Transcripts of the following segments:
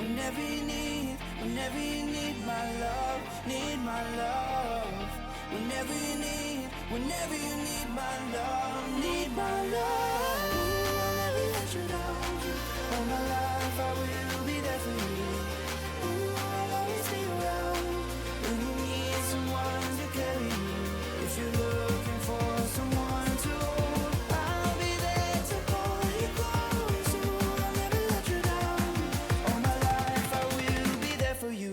whenever you need my love, need my love. Whenever you need my love, need my love. I'll never let you down. All my life I will be there for you. I'll always be around when you need someone to carry you. If you're looking for someone to hold, I'll be there to hold you close. I'll never let you down. All my life I will be there for you.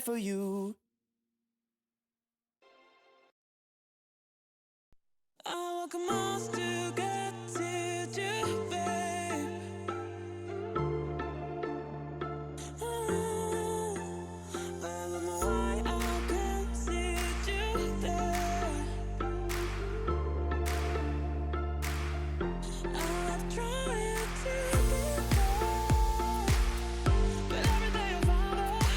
For you, I walk miles to get to you, babe. I don't know why I can't see you there. I've tried to be there, but every day I fall off.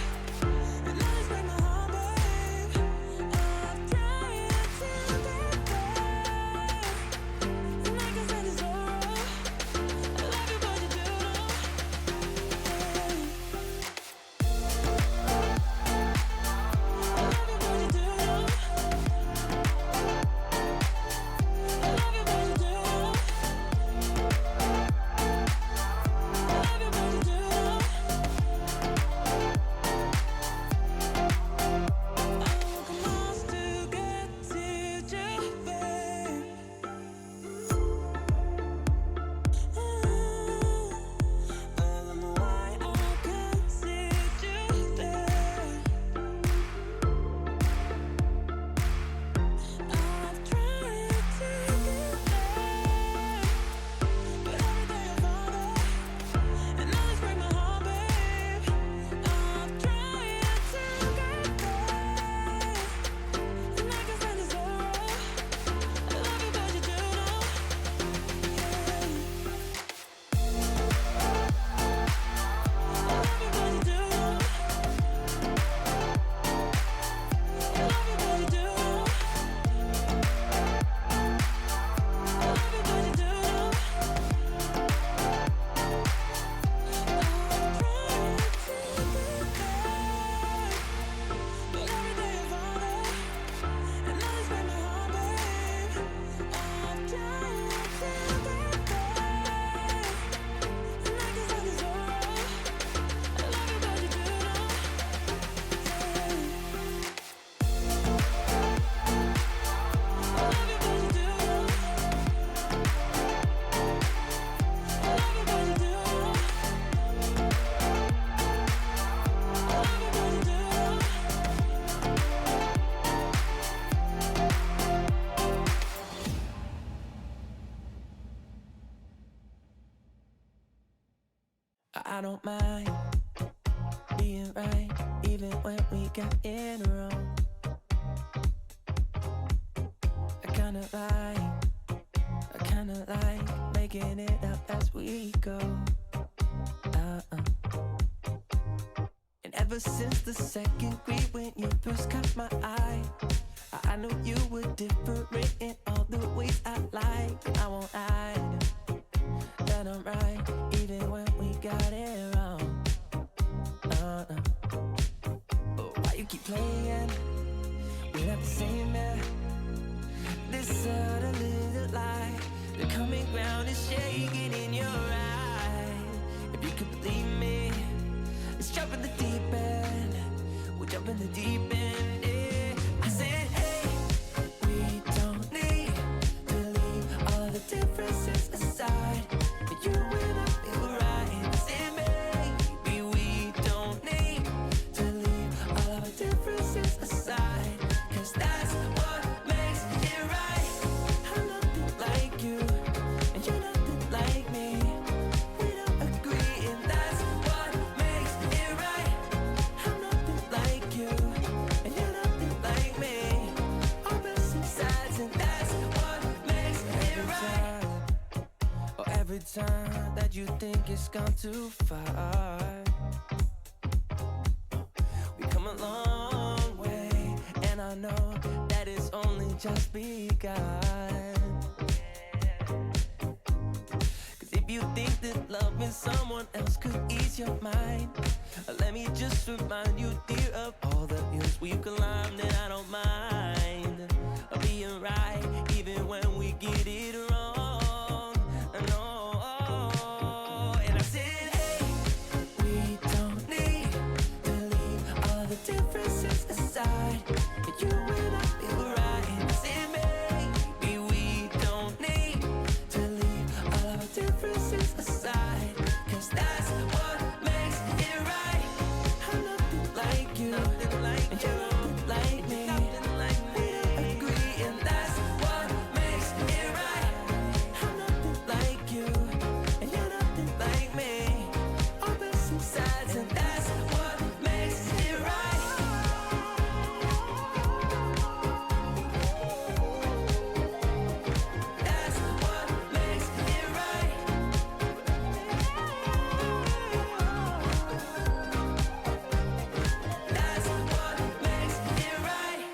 I don't mind being right, even when we got it wrong. I kinda like making it up as we go. And ever since the second grade when you first caught my eye, I knew you were different in all the ways I like. I won't hide that I'm right, even when we got it wrong. But why you keep playing? We're not the same, man. This subtle little light, the common ground is shaking in your eye. If you could believe me, let's jump in the deep end. We'll jump in the deep end, yeah. I said, hey, we don't need to leave all of the differences aside. You and I feel right. I said, maybe we don't need to leave all of our differences aside, 'cause that's what makes it right. I'm nothing like you, and you're nothing like me. We don't agree, and that's what makes it right. I'm nothing like you, every time that you think it's gone too far. We come a long way, and I know that it's only just begun. Cause if you think that loving someone else could ease your mind, let me just remind you, dear, of all the hills we've climbed, and I don't mind being right, even when we get it wrong. No, and I said, hey, we don't need to leave all the differences aside. You and I feel right. I said, maybe we don't need to leave all our differences aside, cause that's what makes it right. I'm nothing like you, and you're nothing like me. We don't agree, and that's what makes it right. I'm nothing like you, and you're nothing like me. Opposite sides, and that's what makes it right. That's what makes it right. That's what makes it right.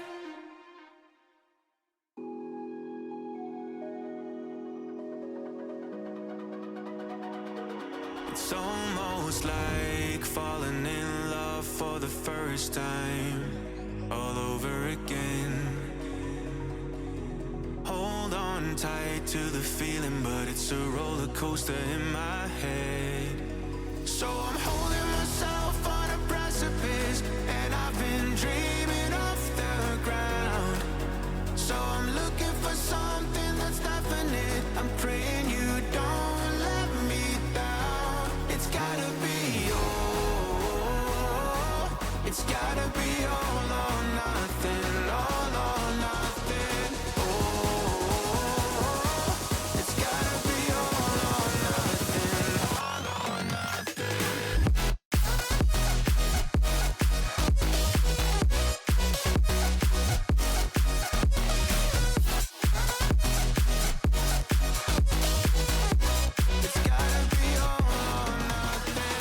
It's almost like falling in love for the first time, all over again. Hold on tight to the feeling, but it's a roller coaster in my head. So I'm holding myself on a precipice, and I've been dreaming off the ground. So I'm looking for something that's definite. I'm praying you don't let me down. It's gotta be all. It's gotta be all or nothing. All or nothing. Oh, it's gotta be all or nothing. All or nothing. It's gotta be all or nothing.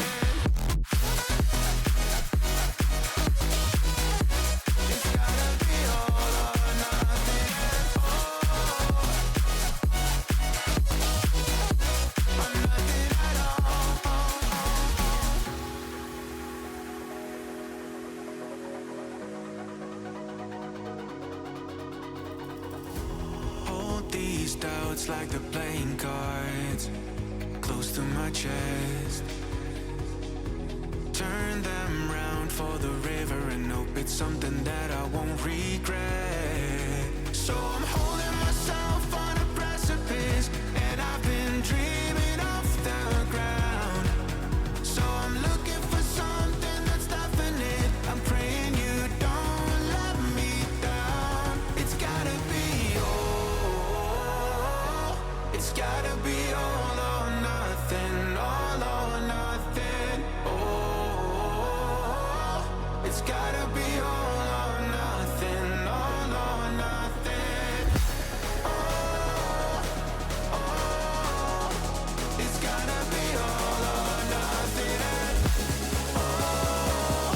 It's gotta be all or nothing. Oh, or nothing at all. Hold these doubts like they're playing cards close to my chest. Turn them round for the river and hope it's something that I won't regret. So I'm holding myself on a precipice, and I've been dreaming off the ground. So I'm looking for something that's definite. I'm praying you don't let me down. It's gotta be all. It's gotta be all or nothing. All or nothing. Oh, it's gotta be all or nothing. All or nothing. Oh, oh, it's gotta be all or nothing. Oh,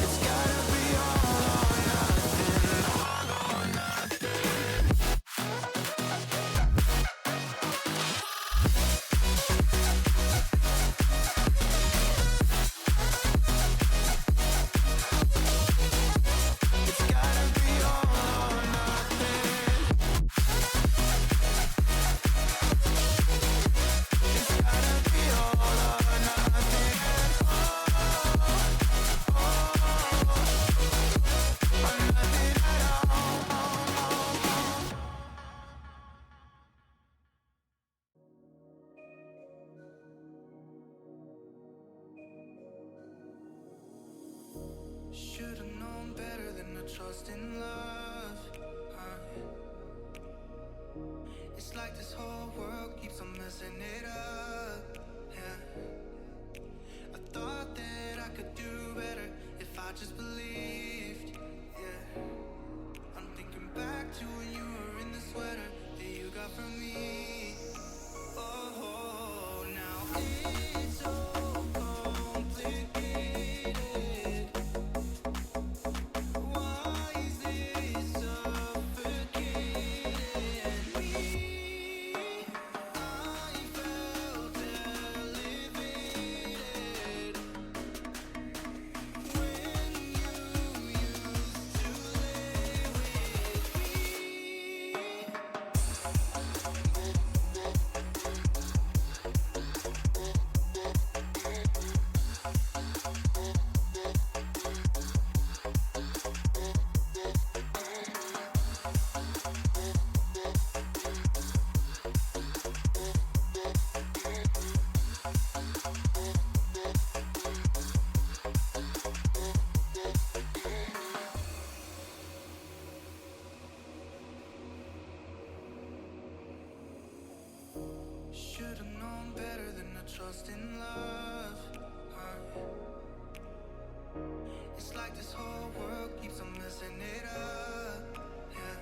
it's gotta be all or nothing. All or nothing. It's gotta be all or nothing. It's gotta be all or nothing. Oh, or nothing at all. Should've known better than to trust in love. It's like this whole world keeps on messing it up. Yeah. I thought that I could do better if I just believed. Yeah. I'm thinking back to when you were in the sweater that you got from me. Oh, Should've known better than to trust in love. It's like this whole world keeps on messing it up. Yeah.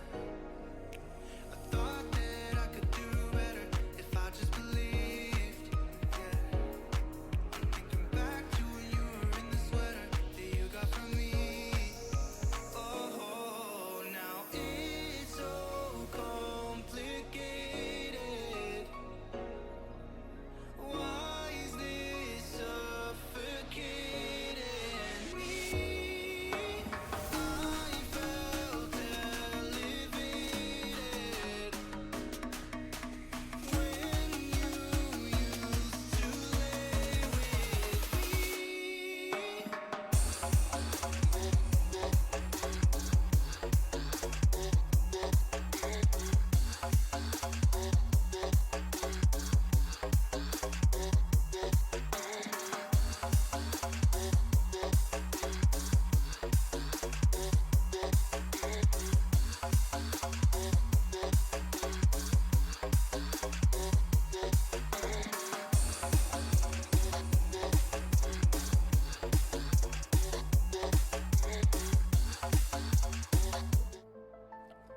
I thought that I could do better if I just believed. Yeah. I'm thinking back to when you were in the sweater that you got from me. Oh, now it's so complicated. Why is this suffocating me? I felt elevated when you used to lay with me.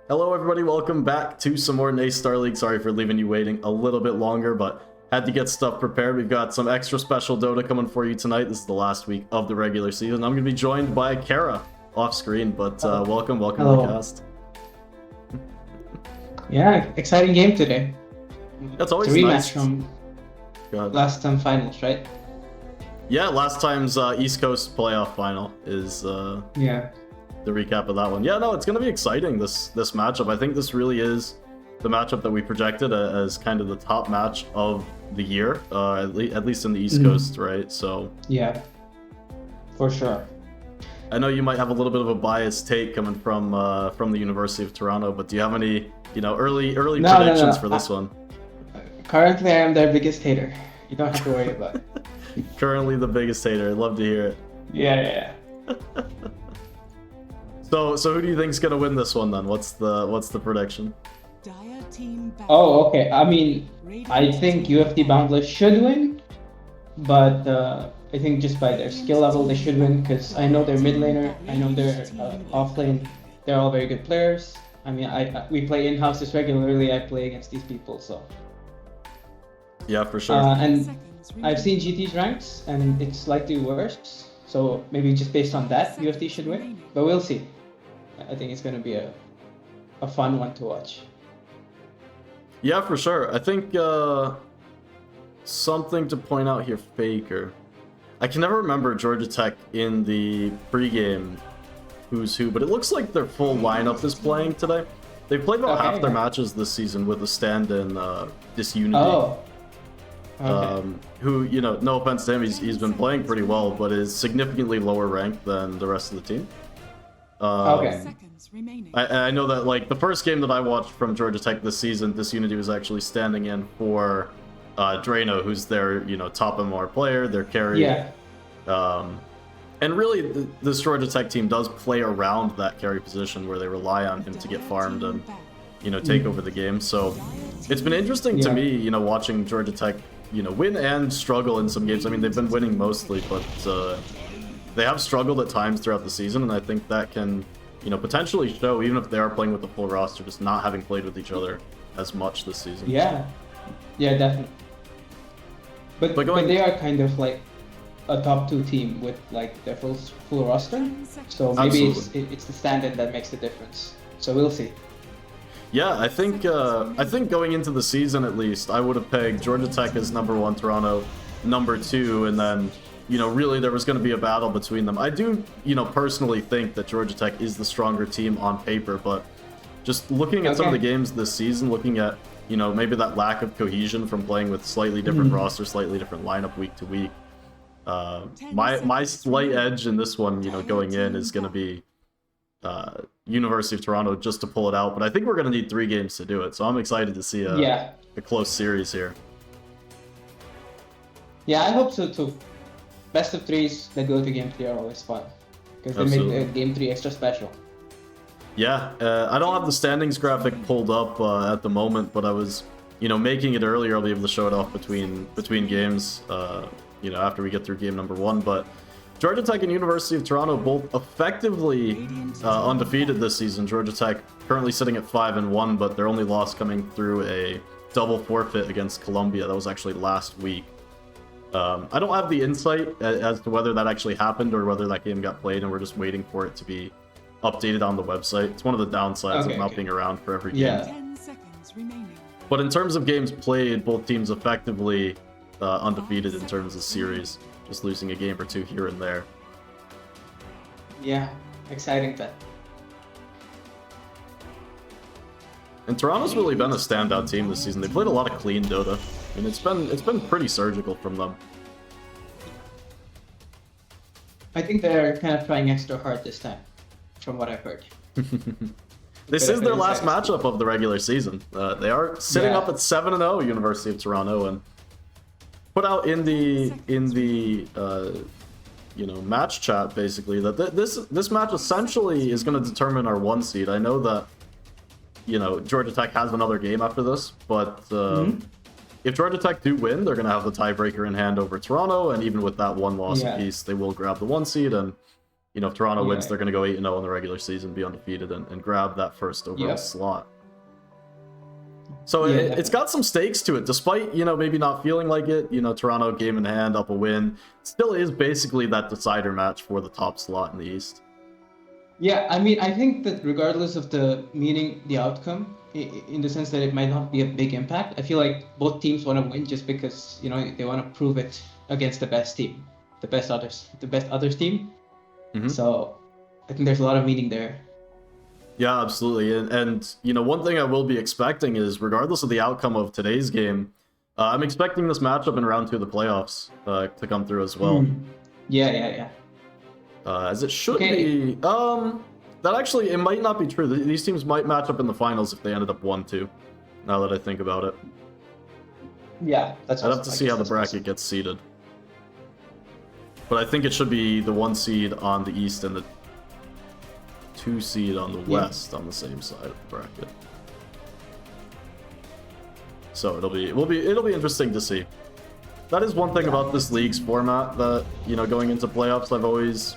Hello everybody, welcome back to some more NACE Starleague. Sorry for leaving you waiting a little bit longer, but had to get stuff prepared. We've got some extra special Dota coming for you tonight. This is the last week of the regular season. I'm going to be joined by Kara off screen, but welcome to the cast. Yeah, exciting game today. That's always it's a rematch nice. From last time finals, right? Yeah, last time's East Coast playoff final is Yeah. the recap of that one. Yeah, no, it's going to be exciting, this matchup. I think this really is the matchup that we projected as kind of the top match of the year, at least in the East Coast, right? So Yeah, for sure. I know you might have a little bit of a biased take coming from the University of Toronto, but do you have any, early predictions for this one? Currently, I am their biggest hater. You don't have to worry about it. Currently the biggest hater. I'd love to hear it. Yeah. So who do you think's gonna win this one then? What's the prediction? Oh, okay. I mean, I think UFT Boundless should win, but I think just by their skill level they should win, because I know their mid laner, I know their off lane. They're all very good players. I mean, we play in-houses regularly. I play against these people, so. Yeah, for sure. And I've seen GT's ranks, and it's slightly worse. So maybe just based on that, UFT should win. But we'll see. I think it's going to be a fun one to watch. Yeah, for sure. I think something to point out here, Faker. I can never remember Georgia Tech in the pregame who's who, but it looks like their full lineup is playing today. They played about half their matches this season with a stand-in Disunity. Oh. Okay. Who, no offense to him, he's been playing pretty well, but is significantly lower ranked than the rest of the team. Okay. I know that, like, the first game that I watched from Georgia Tech this season, Disunity was actually standing in for Drano, who's their, top MR player, their carry. Yeah. And really, this Georgia Tech team does play around that carry position where they rely on him to get farmed and, take over the game. So it's been interesting to me, watching Georgia Tech, win and struggle in some games. I mean, they've been winning mostly, but they have struggled at times throughout the season, and I think that can, potentially show, even if they are playing with the full roster, just not having played with each other as much this season. Yeah, definitely. But they are kind of like a top 2 team with like their full roster, so maybe it's the stand-in that makes the difference. So we'll see. Yeah, I think going into the season at least, I would have pegged Georgia Tech as number 1, Toronto number 2, and then, really there was going to be a battle between them. I do, personally think that Georgia Tech is the stronger team on paper, but just looking at some of the games this season, looking at, maybe that lack of cohesion from playing with slightly different rosters, slightly different lineup week to week. My slight edge in this one, going in is going to be University of Toronto just to pull it out, but I think we're going to need 3 games to do it, so I'm excited to see a close series here. Yeah, I hope so too. Best of 3s that go to game 3 are always fun, because they make game 3 extra special. Yeah, I don't have the standings graphic pulled up at the moment, but I was making it earlier, I'll be able to show it off between games, after we get through game number 1. But Georgia Tech and University of Toronto both effectively undefeated this season. Georgia Tech currently sitting at 5-1, but their only loss coming through a double forfeit against Columbia. That was actually last week. I don't have the insight as to whether that actually happened or whether that game got played, and we're just waiting for it to be updated on the website. It's one of the downsides of not being around for every game. 10 seconds remaining. But in terms of games played, both teams effectively undefeated in terms of series, just losing a game or two here and there. Yeah, exciting then. And Toronto's really been a standout team this season. They played a lot of clean Dota, and it's been pretty surgical from them. I think they're kind of trying extra hard this time, from what I've heard. This is their last matchup of the regular season. They are sitting up at 7-0, University of Toronto, and put out in the match chat basically that this match essentially is going to determine our 1 seed. I know that Georgia Tech has another game after this, but if Georgia Tech do win, they're going to have the tiebreaker in hand over Toronto, and even with that 1 loss apiece, they will grab the 1 seed, and if Toronto wins, they're going to go 8-0 in the regular season, be undefeated, and grab that first overall slot. So it's got some stakes to it, despite, maybe not feeling like it. Toronto game in hand, up a win. It still is basically that decider match for the top slot in the East. Yeah, I mean, I think that regardless of the outcome, in the sense that it might not be a big impact, I feel like both teams want to win just because, they want to prove it against the best team, the best others team. So I think there's a lot of meaning there. Yeah, absolutely. And one thing I will be expecting is, regardless of the outcome of today's game, I'm expecting this matchup in round 2 of the playoffs to come through as well. Yeah. As it should be. That actually, it might not be true. These teams might match up in the finals if they ended up 1-2, now that I think about it. Yeah, I'd have to see how the bracket gets seeded. But I think it should be the 1 seed on the East and the 2 seed on the West on the same side of the bracket. So it'll be interesting to see. That is one thing about this league's format that, going into playoffs, I've always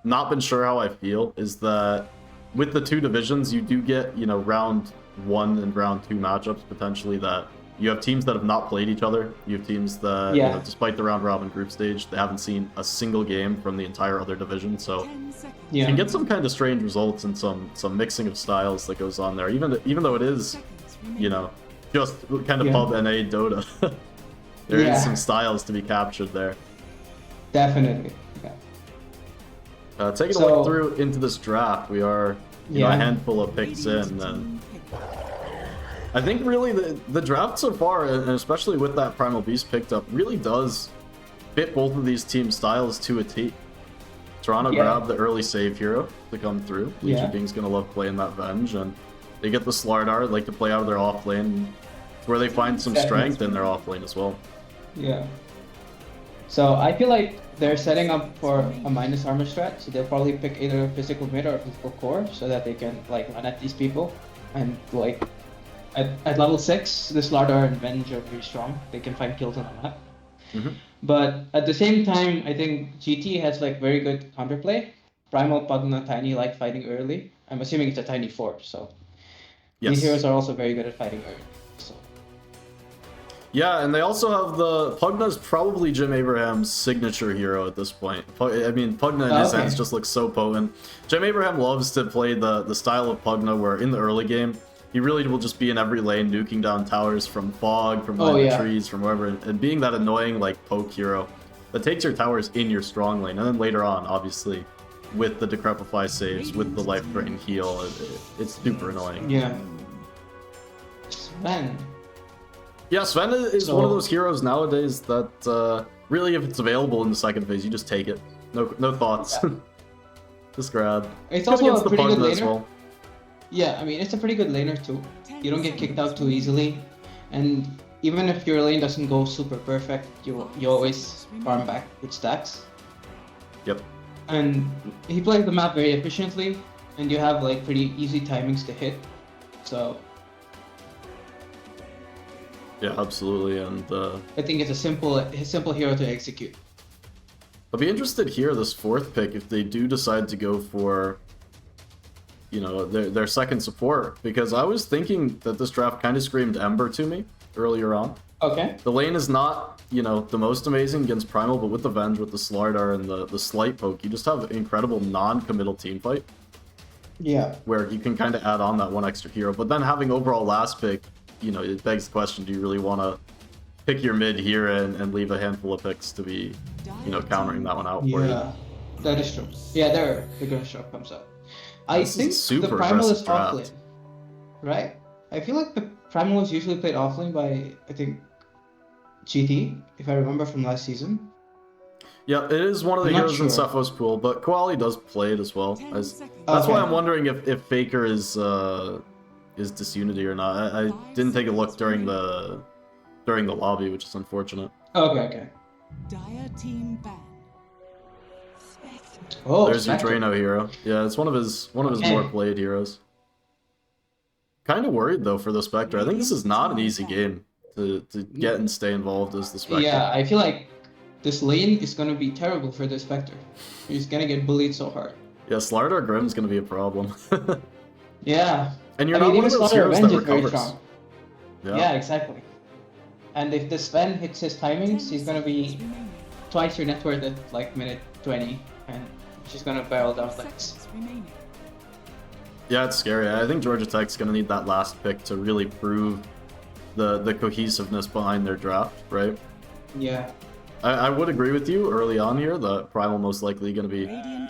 not been sure how I feel, is that with the 2 divisions, you do get, round 1 and round 2 matchups potentially that you have teams that have not played each other. You have teams that, despite the round robin group stage, they haven't seen a single game from the entire other division. So you can get some kind of strange results and some mixing of styles that goes on there, even though it is, just kind of pub NA Dota. There is some styles to be captured there. Definitely. Taking a look through into this draft, we are a handful of picks in, and I think really the draft so far, and especially with that Primal Beast picked up, really does fit both of these team styles to a T. Toronto grabbed the early save hero to come through. Legion King's going to love playing that Venge, and they get the Slardar, like to play out of their off lane, where they find some strength in their off lane as well. Yeah. So I feel like they're setting up for a minus armor strat, so they'll probably pick either physical mid or physical core, so that they can run at these people. And at level 6, the Slardar and Venge are pretty strong. They can find kills on the map. But at the same time, I think GT has very good counterplay. Primal, Pugna, Tiny like fighting early. I'm assuming it's a Tiny 4, so these heroes are also very good at fighting early. So. Yeah, and they also have Pugna's probably Jim Abraham's signature hero at this point. I mean, Pugna in his sense just looks so potent. Jim Abraham loves to play the style of Pugna where in the early game, he really will just be in every lane, nuking down towers from fog, from behind the trees, from wherever, and being that annoying poke hero that takes your towers in your strong lane. And then later on, obviously, with the Decrepify saves, with the life drain heal, it's super annoying. Yeah. Sven. Yeah, Sven is one of those heroes nowadays that really, if it's available in the second phase, you just take it. No thoughts. Just grab. It's also a pretty good laner. Yeah, I mean, it's a pretty good laner too. You don't get kicked out too easily. And even if your lane doesn't go super perfect, you always farm back with stacks. Yep. And he plays the map very efficiently, and you have pretty easy timings to hit. So Yeah, absolutely, and I think it's a simple hero to execute. I'll be interested here, this fourth pick, if they do decide to go for, you know, their second support, because I was thinking that this draft kind of screamed Ember to me earlier on. Okay. The lane is not, you know, the most amazing against Primal, but with the Venge, with the Slardar, and the Slight poke, you just have incredible non-committal teamfight. Yeah. Where you can kind of add on that one extra hero. But then having overall last pick, you know, it begs the question, do you really want to pick your mid here and leave a handful of picks to be, you know, countering that one out for you? Yeah, that is true. Yeah, there, the gunshot comes up. I This is think super the Primal is aggressive draft. offlane, right? I feel like the Primal is usually played offlane by, I think, GT, if I remember from last season. Yeah, it is one of the I'm not heroes in sure. Cephal's pool, but Koali does play it as well. That's why I'm wondering if Faker is Disunity or not. I didn't take a look during the lobby, which is unfortunate. Okay. Dire team ban. Oh, There's your Spectre. Drano hero. Yeah, it's one of his more played heroes. Kind of worried though for the Spectre. I think this is not an easy game to get and stay involved as the Spectre. Yeah, I feel like this lane is gonna be terrible for the Spectre. He's gonna get bullied so hard. Yeah, Slardar Grimm's gonna be a problem. Yeah. And you're I mean, not one of even those Slaughter heroes Revenge that is very recovers. strong. Yeah, exactly. And if the Sven hits his timings, he's gonna be twice your net worth at like minute 20, and she's gonna barrel down lanes. Yeah, it's scary. I think Georgia Tech's gonna need that last pick to really prove the cohesiveness behind their draft, right? Yeah. I would agree with you early on here that Primal most likely going to be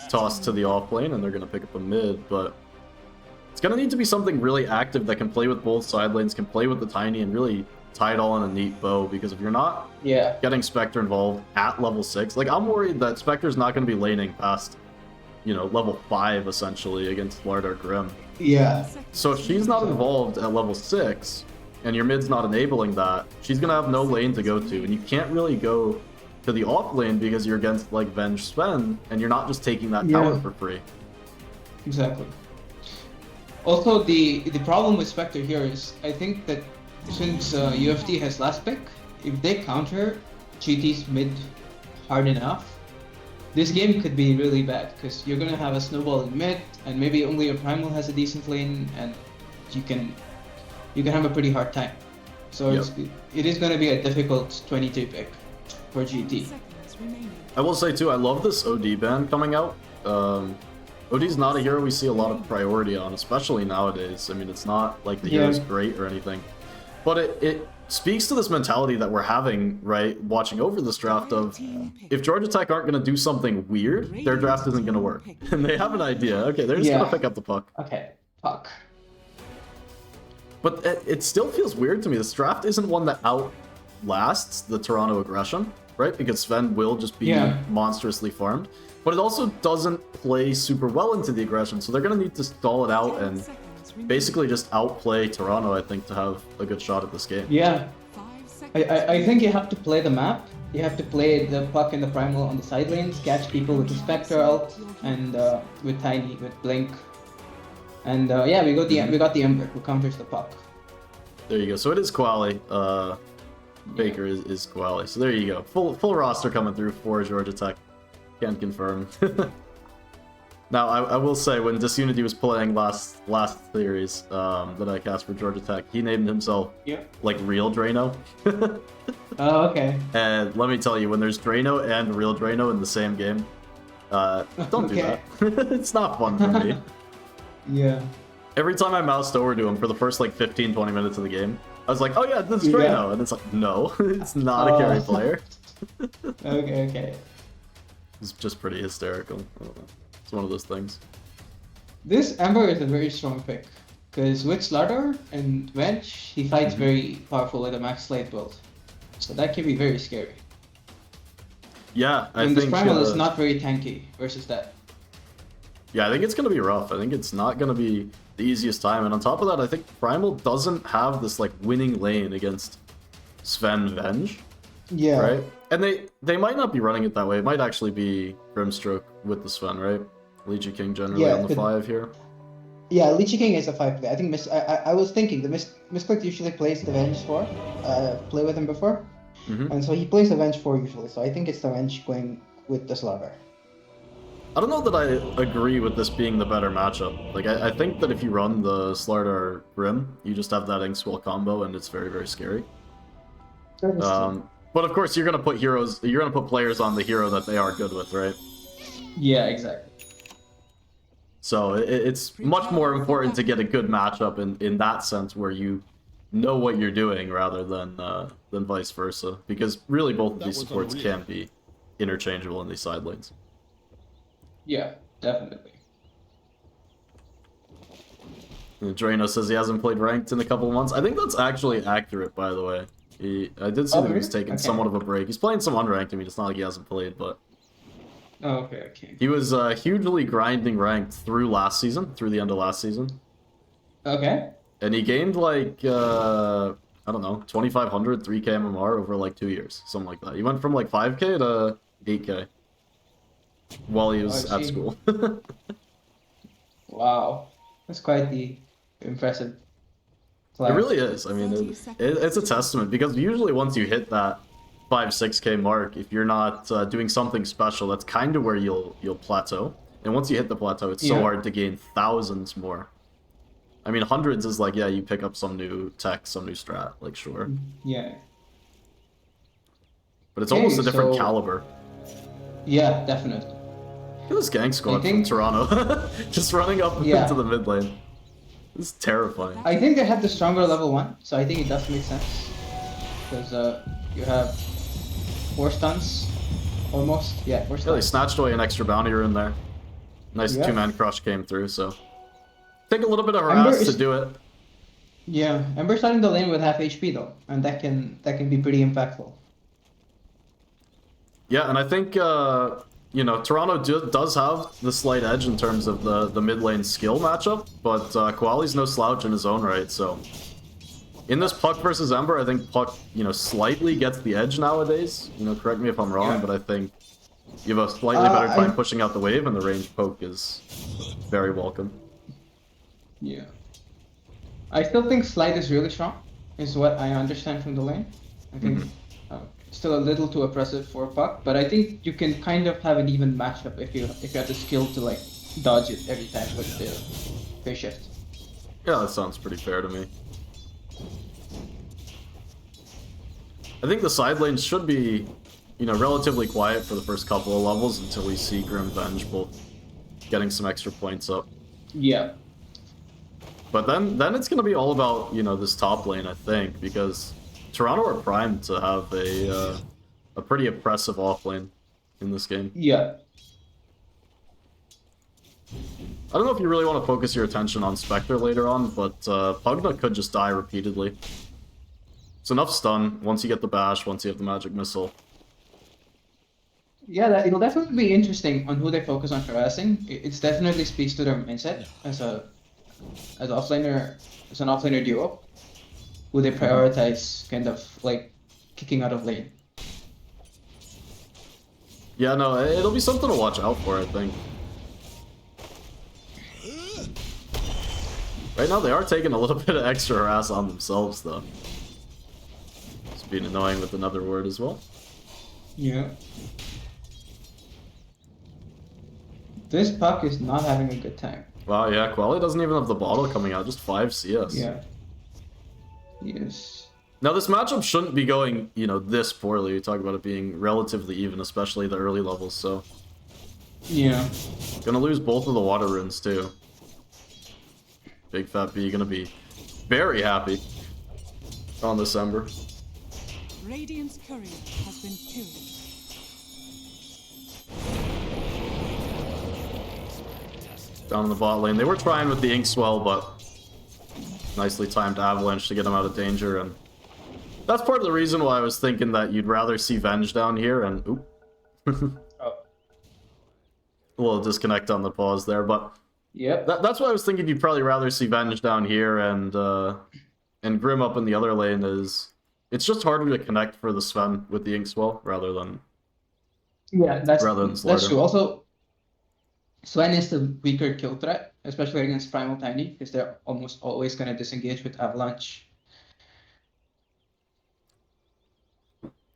tossed to the off lane and they're going to pick up a mid, but it's going to need to be something really active that can play with both side lanes, can play with the Tiny, and really tie it all in a neat bow, because if you're not getting Spectre involved at level 6, like I'm worried that Spectre's not going to be laning past, you know, level 5 essentially against Lardar Grimm. Yeah. So if she's not involved at level 6, and your mid's not enabling that, she's going to have no lane to go to, and you can't really go to the off lane because you're against like Venge Sven, and you're not just taking that tower for free. Exactly. Also, the problem with Spectre here is, I think that since UFT has last pick, if they counter GT's mid hard enough, this game could be really bad, because you're gonna have a snowball in mid, and maybe only your Primal has a decent lane, and you can have a pretty hard time. So it is gonna be a difficult 22 pick for GT. I will say too, I love this OD ban coming out. OD's not a hero we see a lot of priority on, especially nowadays. I mean, it's not like the hero's great or anything, but it speaks to this mentality that we're having, right, watching over this draft of, if Georgia Tech aren't going to do something weird, their draft isn't going to work. And they have an idea. Okay, they're just going to pick up the puck. Okay, puck. But it still feels weird to me. This draft isn't one that outlasts the Toronto aggression, right? Because Sven will just be monstrously farmed. But it also doesn't play super well into the aggression, so they're going to need to stall it out and basically just outplay Toronto, I think, to have a good shot at this game. Yeah. I think you have to play the map. You have to play the puck and the Primal on the side lanes, catch people with the Spectral, and with Tiny, with Blink. And yeah, we got the Ember, who counters the puck. There you go. So it is Koali. Baker is Koali. So there you go. Full roster coming through for Georgia Tech. Can confirm. Now, I will say, when Disunity was playing last series that I cast for Georgia Tech, he named himself like Real Drano. Oh, okay. And let me tell you, when there's Drano and Real Drano in the same game, don't do that. It's not fun for me. Yeah. Every time I moused over to him for the first like 15-20 minutes of the I was like, oh yeah, this is Drano. And it's like, no, it's not a carry player. Okay. It's just pretty hysterical. I don't know. It's one of those things. This Ember is a very strong pick, because with Slardar and Venge, he fights very powerful with a max slate build. So that can be very scary. Yeah, I and think... this Primal is not very tanky versus that. Yeah, I think it's going to be rough. I think it's not going to be the easiest time. And on top of that, I think Primal doesn't have this like winning lane against Sven Venge. Yeah. Right? And they might not be running it that way. It might actually be Grimstroke with the Sven, right? Leechy King generally on the 5 here. Yeah, Leechy King is a 5 play. I think I was thinking the Misclick usually plays the Venge 4. Play with him before. Mm-hmm. And so he plays the Venge 4 usually. So I think it's the Venge going with the Slaughter. I don't know that I agree with this being the better matchup. Like, I think that if you run the Slardar Grim, you just have that Inkswell combo, and it's very, very scary. But of course, you're gonna put players on the hero that they are good with, right? Yeah, exactly. So it's much more important to get a good matchup in that sense, where you know what you're doing rather than vice versa, because really both of these supports can be interchangeable in these side lanes. Yeah, definitely. And Drano says he hasn't played ranked in a couple of months. I think that's actually accurate, by the way. I did see that he was taking somewhat of a break. He's playing some unranked. I mean, it's not like he hasn't played, but... Oh, okay. He was hugely grinding ranked through last season, through the end of last season. Okay. And he gained like, I don't know, 2,500, 3k MMR over like 2 years, something like that. He went from like 5k to 8k while he was at school. Wow. That's quite the impressive class. It really is. I mean, it's a testament, because usually once you hit that 5-6k mark, if you're not doing something special, that's kind of where you'll plateau. And once you hit the plateau, it's so hard to gain thousands more. I mean, hundreds is like, yeah, you pick up some new tech, some new strat, like, sure. Yeah. But it's almost a different caliber. Yeah, definitely. Look at this gang squad from Toronto. Just running up into the mid lane. This is terrifying. I think they had the stronger level 1, so I think it does make sense. Because you have 4 stuns, almost. Yeah, 4 stuns. Yeah, they snatched away an extra bounty in there. Nice 2-man crush came through, so... Take a little bit of harass to do it. Yeah, Ember starting the lane with half HP though, and that can be pretty impactful. Yeah, and I think, you know, Toronto does have the slight edge in terms of the mid lane skill matchup, but Koali's no slouch in his own right, so... In this Puck versus Ember, I think Puck, you know, slightly gets the edge nowadays. You know, correct me if I'm wrong, but I think you have a slightly better time pushing out the wave, and the ranged poke is very welcome. Yeah. I still think Slide is really strong, is what I understand from the lane. I think still a little too oppressive for Puck, but I think you can kind of have an even matchup if you have the skill to like dodge it every time with the phase shift. Yeah, that sounds pretty fair to me. I think the side lanes should be, you know, relatively quiet for the first couple of levels until we see Grim Venge both getting some extra points up. Yeah. But then it's going to be all about, you know, this top lane, I think, because Toronto are primed to have a pretty oppressive off lane in this game. Yeah. I don't know if you really want to focus your attention on Spectre later on, but Pugna could just die repeatedly. It's enough stun once you get the bash, once you have the magic missile. Yeah, it'll definitely be interesting on who they focus on harassing. It definitely speaks to their mindset as an offlaner duo, who they prioritize kind of like kicking out of lane. Yeah, no, it'll be something to watch out for, I think. Right now they are taking a little bit of extra harass on themselves, though. It's being annoying with another word as well. Yeah. This Puck is not having a good time. Wow, yeah, Quali doesn't even have the bottle coming out, just 5 CS. Yeah. Yes. Now this matchup shouldn't be going, you know, this poorly. You talk about it being relatively even, especially the early levels, so... Yeah. Gonna lose both of the water runes, too. Big Fat B gonna be very happy on this Ember. Radiant's courier has been killed. Down in the bot lane. They were trying with the Inkswell, but nicely timed Avalanche to get him out of danger, and that's part of the reason why I was thinking that you'd rather see Venge down here, and oop. A little disconnect on the pause there, but yep. That's why I was thinking you'd probably rather see Venge down here and Grim up in the other lane. Is it's just harder to connect for the Sven with the Inkswell rather than that's Slardar. true. Also, Sven is the weaker kill threat, especially against Primal Tiny, because they're almost always going to disengage with Avalanche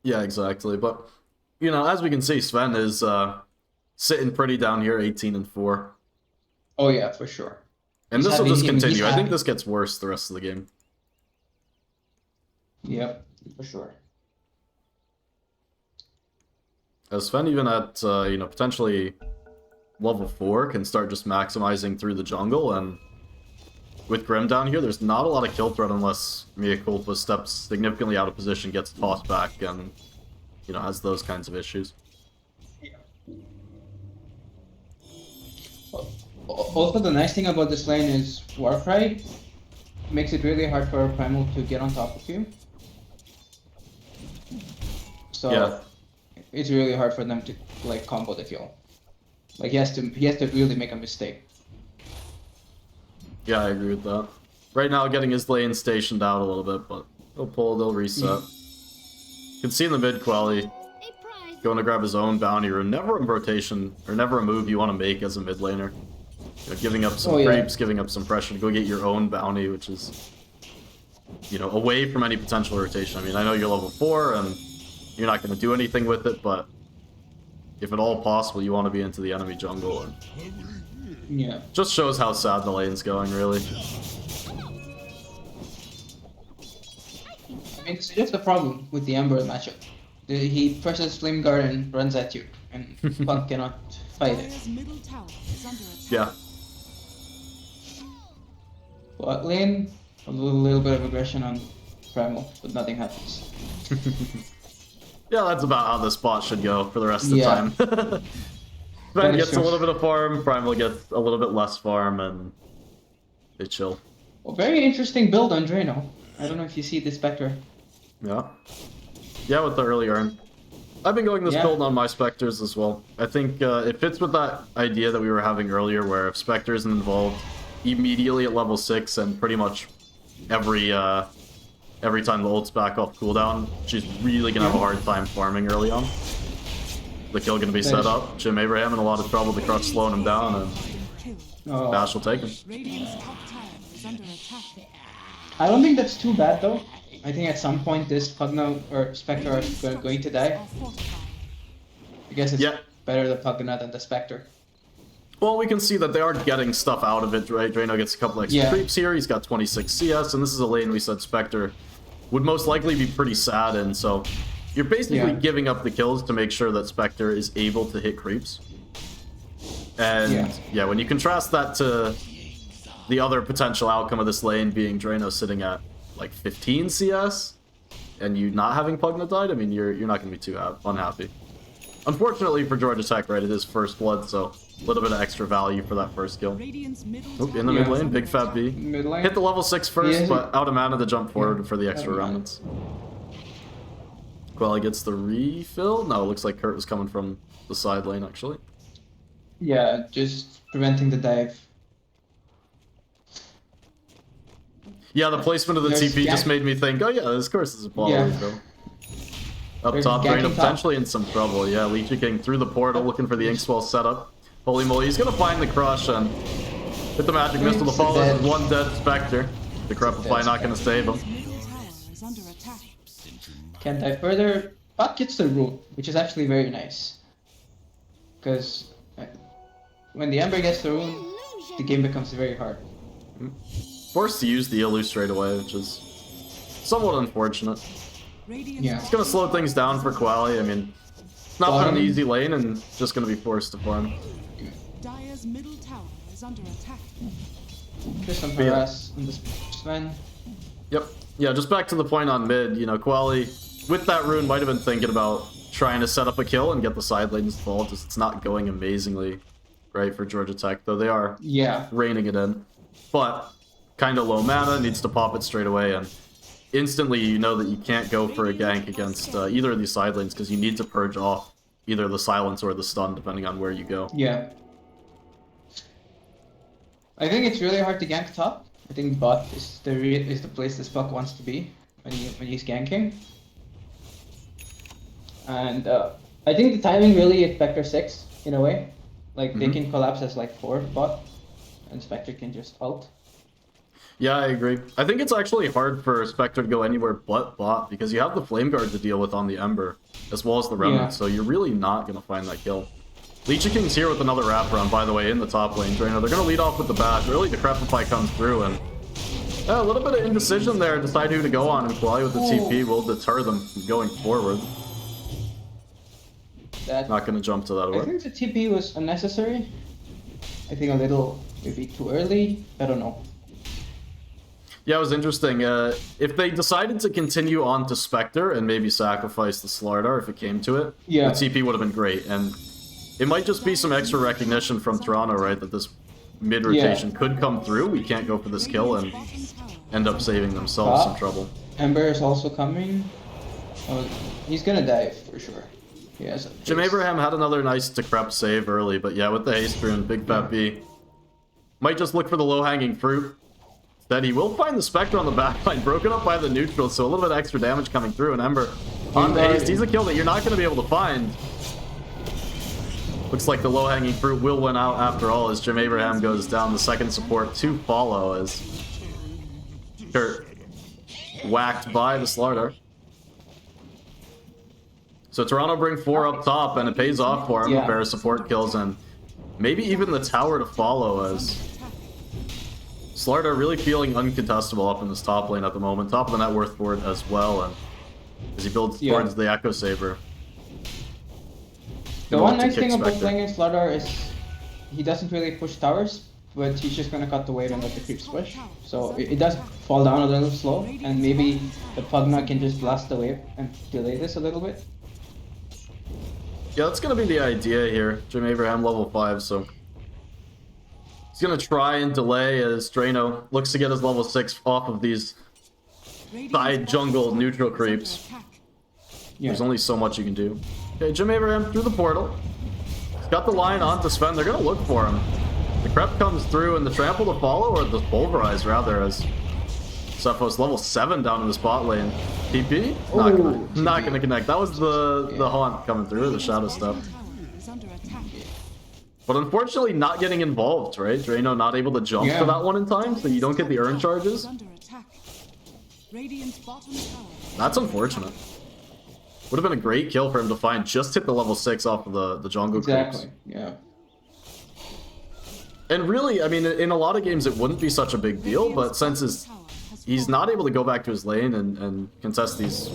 Yeah, exactly. But, you know, as we can see, Sven is sitting pretty down here, 18 and 4. Oh yeah, for sure. And He's this will happy. just I mean, he's continue. I think happy. this gets worse the rest of the game. Yep, for sure. As Sven, even at, you know, potentially level 4, can start just maximizing through the jungle, and with Grim down here, there's not a lot of kill threat unless Mia Culpa steps significantly out of position, gets tossed back, and, you know, has those kinds of issues. Also, the nice thing about this lane is Warcry makes it really hard for Primal to get on top of you. So Yeah. it's really hard for them to like combo the kill. Like he has to really make a mistake. Yeah, I agree with that. Right now, getting his lane stationed out a little bit, but they'll pull, they'll reset. You can see in the mid quality, going to grab his own bounty rune. Never a rotation, or never a move you want to make as a mid laner. You know, giving up some creeps, giving up some pressure to go get your own bounty, which is, you know, away from any potential rotation. I mean, I know you're level 4, and you're not going to do anything with it, but if at all possible, you want to be into the enemy jungle. And Yeah. just shows how sad the lane's going, really. I mean, it's just the problem with the Ember matchup. He presses Flame Guard and runs at you, and Puck cannot fight it. Dire's middle tower is under attack. Yeah. Bot lane, a little bit of aggression on Primal, but nothing happens. Yeah, that's about how this bot should go for the rest of the Yeah. time. Sven gets a little bit of farm, Primal gets a little bit less farm, and they chill. Well, very interesting build on Drano. I don't know if you see the Spectre. Yeah. Yeah, with the early earn. I've been going this build on my Spectres as well. I think it fits with that idea that we were having earlier, where if Spectre isn't involved immediately at level 6 and pretty much every time the ult's back off cooldown, she's really going to have a hard time farming early on. The kill going to be set up. Jim Abraham in a lot of trouble. The Crux slowing him down, and Oh. Bash will take him. Radiant's top tower is under attack. I don't think that's too bad though. I think at some point this Pugna or Spectre are going to die. Are fortified. I guess it's Yeah. better the Pugna than the Spectre. Well, we can see that they are getting stuff out of it, right? Drano gets a couple extra creeps here. He's got 26 CS, and this is a lane we said Spectre would most likely be pretty sad in. So you're basically giving up the kills to make sure that Spectre is able to hit creeps. And yeah, when you contrast that to the other potential outcome of this lane being Drano sitting at like 15 CS and you not having Pugna died, I mean, you're not going to be too unhappy. Unfortunately for Georgia Tech, right, it is first blood, so a little bit of extra value for that first kill. Radiant's middle Oop, tower in the mid is lane, under big fat attack. B. Mid lane. Hit the level 6 first, but out of mana to jump forward for the extra remnants. Quelly gets the refill. No, it looks like Kurt was coming from the side lane, actually. Yeah, just preventing the dive. Yeah, the placement of the There's TP just gap. made me think, oh yeah, of course this is a ball refill. Up There's top, gapping Drano top. potentially in some trouble. Yeah, Leech getting through the portal, looking for the Inkswell setup. Holy moly, he's gonna find the crush and hit the magic missile to follow. This is one dead Spectre. The Crepify not gonna save him. Middle tower is under attack. Can't dive further. Puck gets the root, which is actually very nice. Because when the Ember gets the rune, the game becomes very hard. Forced to use the Illu straight away, which is somewhat unfortunate. Radiant's Yeah. It's gonna slow things down for Quali. I mean, it's not Bottom. an easy lane and just gonna be forced to farm. Dire's middle tower is under attack. Just some harass on this Sven. Yep. Yeah, just back to the point on mid, you know, Quali, with that rune, might have been thinking about trying to set up a kill and get the side lanes involved. It's not going amazingly, right, for Georgia Tech, though they are reining it in. But kind of low mana, needs to pop it straight away, and instantly you know that you can't go for a gank against either of these side lanes because you need to purge off either the silence or the stun, depending on where you go. Yeah. I think it's really hard to gank top. I think bot is the place this Puck wants to be when he's ganking. And I think the timing really is Spectre 6 in a way. Like they can collapse as like 4 bot, and Spectre can just ult. Yeah, I agree. I think it's actually hard for Spectre to go anywhere but bot, because you have the Flame Guard to deal with on the Ember, as well as the Remnant, so you're really not going to find that kill. Leech King's here with another wraparound, by the way, in the top lane. Drano, they're going to lead off with the bash. Early Decrepify comes through, and a little bit of indecision there. Decide who to go on, and Quali with the TP will deter them from going forward. Not going to jump to that I orb. think the TP was unnecessary. I think a little, maybe too early. I don't know. Yeah, it was interesting. If they decided to continue on to Spectre and maybe sacrifice the Slardar if it came to it, the TP would have been great. And it might just be some extra recognition from Toronto, right? That this mid-rotation could come through. We can't go for this kill and end up saving themselves some trouble. Ember is also coming. Oh, he's gonna die for sure. He has a Jim Abraham had another nice Decrep save early, but yeah, with the haste rune, Big Fat B might just look for the low-hanging fruit. That he will find the Spectre on the backline, broken up by the neutral, so a little bit extra damage coming through, and Ember on the haste. He's a kill that you're not going to be able to find. Looks like the low-hanging fruit will win out after all, as Jim Abraham goes down. The second support to follow as Kurt whacked by the Slardar. So Toronto bring 4 up top, and it pays off for him. Fair support kills, and maybe even the tower to follow, as Slardar really feeling uncontestable up in this top lane at the moment. Top of the net worth board as well, and as he builds towards the Echo Saber. The one nice thing about playing in Slardar is he doesn't really push towers, but he's just gonna cut the wave and let the creeps push. So it does fall down a little slow, and maybe the Pugna can just blast the wave and delay this a little bit. Yeah, that's gonna be the idea here. Jim Abraham level 5, so he's gonna try and delay as Drano looks to get his level 6 off of these side jungle neutral creeps. There's only so much you can do. Okay, Jim Abraham through the portal. He's got the line on to Sven. They're gonna look for him. The Crep comes through, and the trample to follow, or the pulverize rather, as Cephos level 7 down in the spot lane. TP? Not gonna connect. That was the haunt coming through, the shadow step. But unfortunately not getting involved, right? Drano not able to jump for that one in time, so you don't get the urn charges. That's unfortunate. Would have been a great kill for him to find. Just hit the level 6 off of the jungle creeps. Yeah. And really, I mean, in a lot of games it wouldn't be such a big deal, but since he's not able to go back to his lane and contest these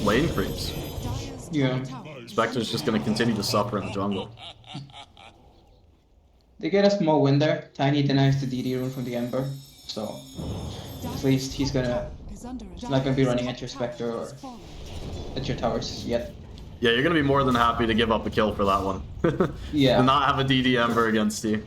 lane creeps. Yeah. Spectre's just going to continue to suffer in the jungle. They get a small win there. Tiny denies the DD rune from the Ember, so at least he's not gonna be running at your Spectre or at your towers yet. Yeah, you're gonna be more than happy to give up a kill for that one. And not have a DD Ember against you.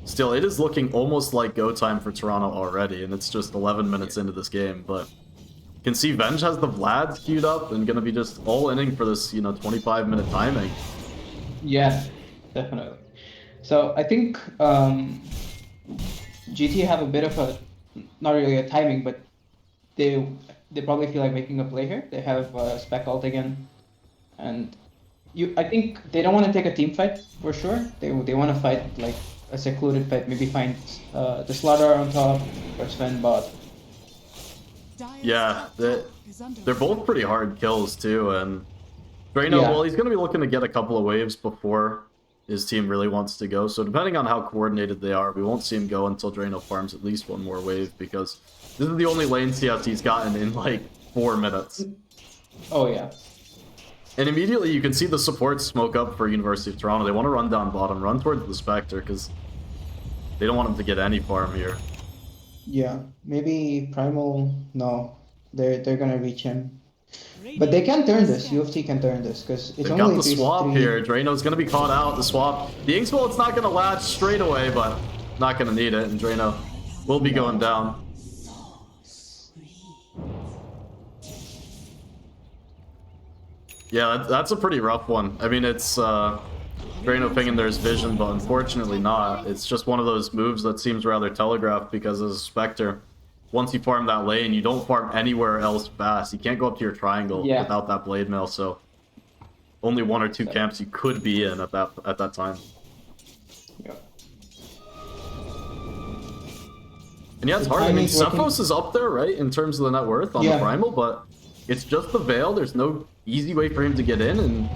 Still, it is looking almost like go time for Toronto already, and it's just 11 minutes into this game, but you can see Venge has the Vlad queued up and gonna be just all inning for this, 25-minute timing. Yeah, definitely. So I think GT have a bit of a, not really a timing, but they probably feel like making a play here. They have Spec ult again, and I think they don't want to take a team fight for sure. They want to fight like a secluded fight. Maybe find the Slardar on top or Sven bot. Yeah, they're both pretty hard kills too, and Drano, well, he's going to be looking to get a couple of waves before his team really wants to go, so depending on how coordinated they are, we won't see him go until Drano farms at least one more wave, because this is the only lane CS he's gotten in like 4 minutes. Oh yeah. And immediately you can see the support smoke up for University of Toronto. They want to run down bottom, run towards the Spectre, because they don't want him to get any farm here. Yeah, maybe Primal, no. They're gonna reach him. But they can turn this, UFT can turn this, because it's They've only got the swap here. Drano's gonna be caught out, the swap. The Ink's Bullet's not gonna latch straight away, but not gonna need it, and Drano will be going down. Yeah, that's a pretty rough one. I mean, it's Drano thinking there's vision, but unfortunately not. It's just one of those moves that seems rather telegraphed, because as a Spectre, once you farm that lane, you don't farm anywhere else fast. You can't go up to your triangle without that blade mail, so only 1 or 2 camps you could be in at that time. Yep. And yeah, it's hard. I mean, Cephos is up there, right, in terms of the net worth on the Primal, but it's just the Veil. There's no easy way for him to get in, and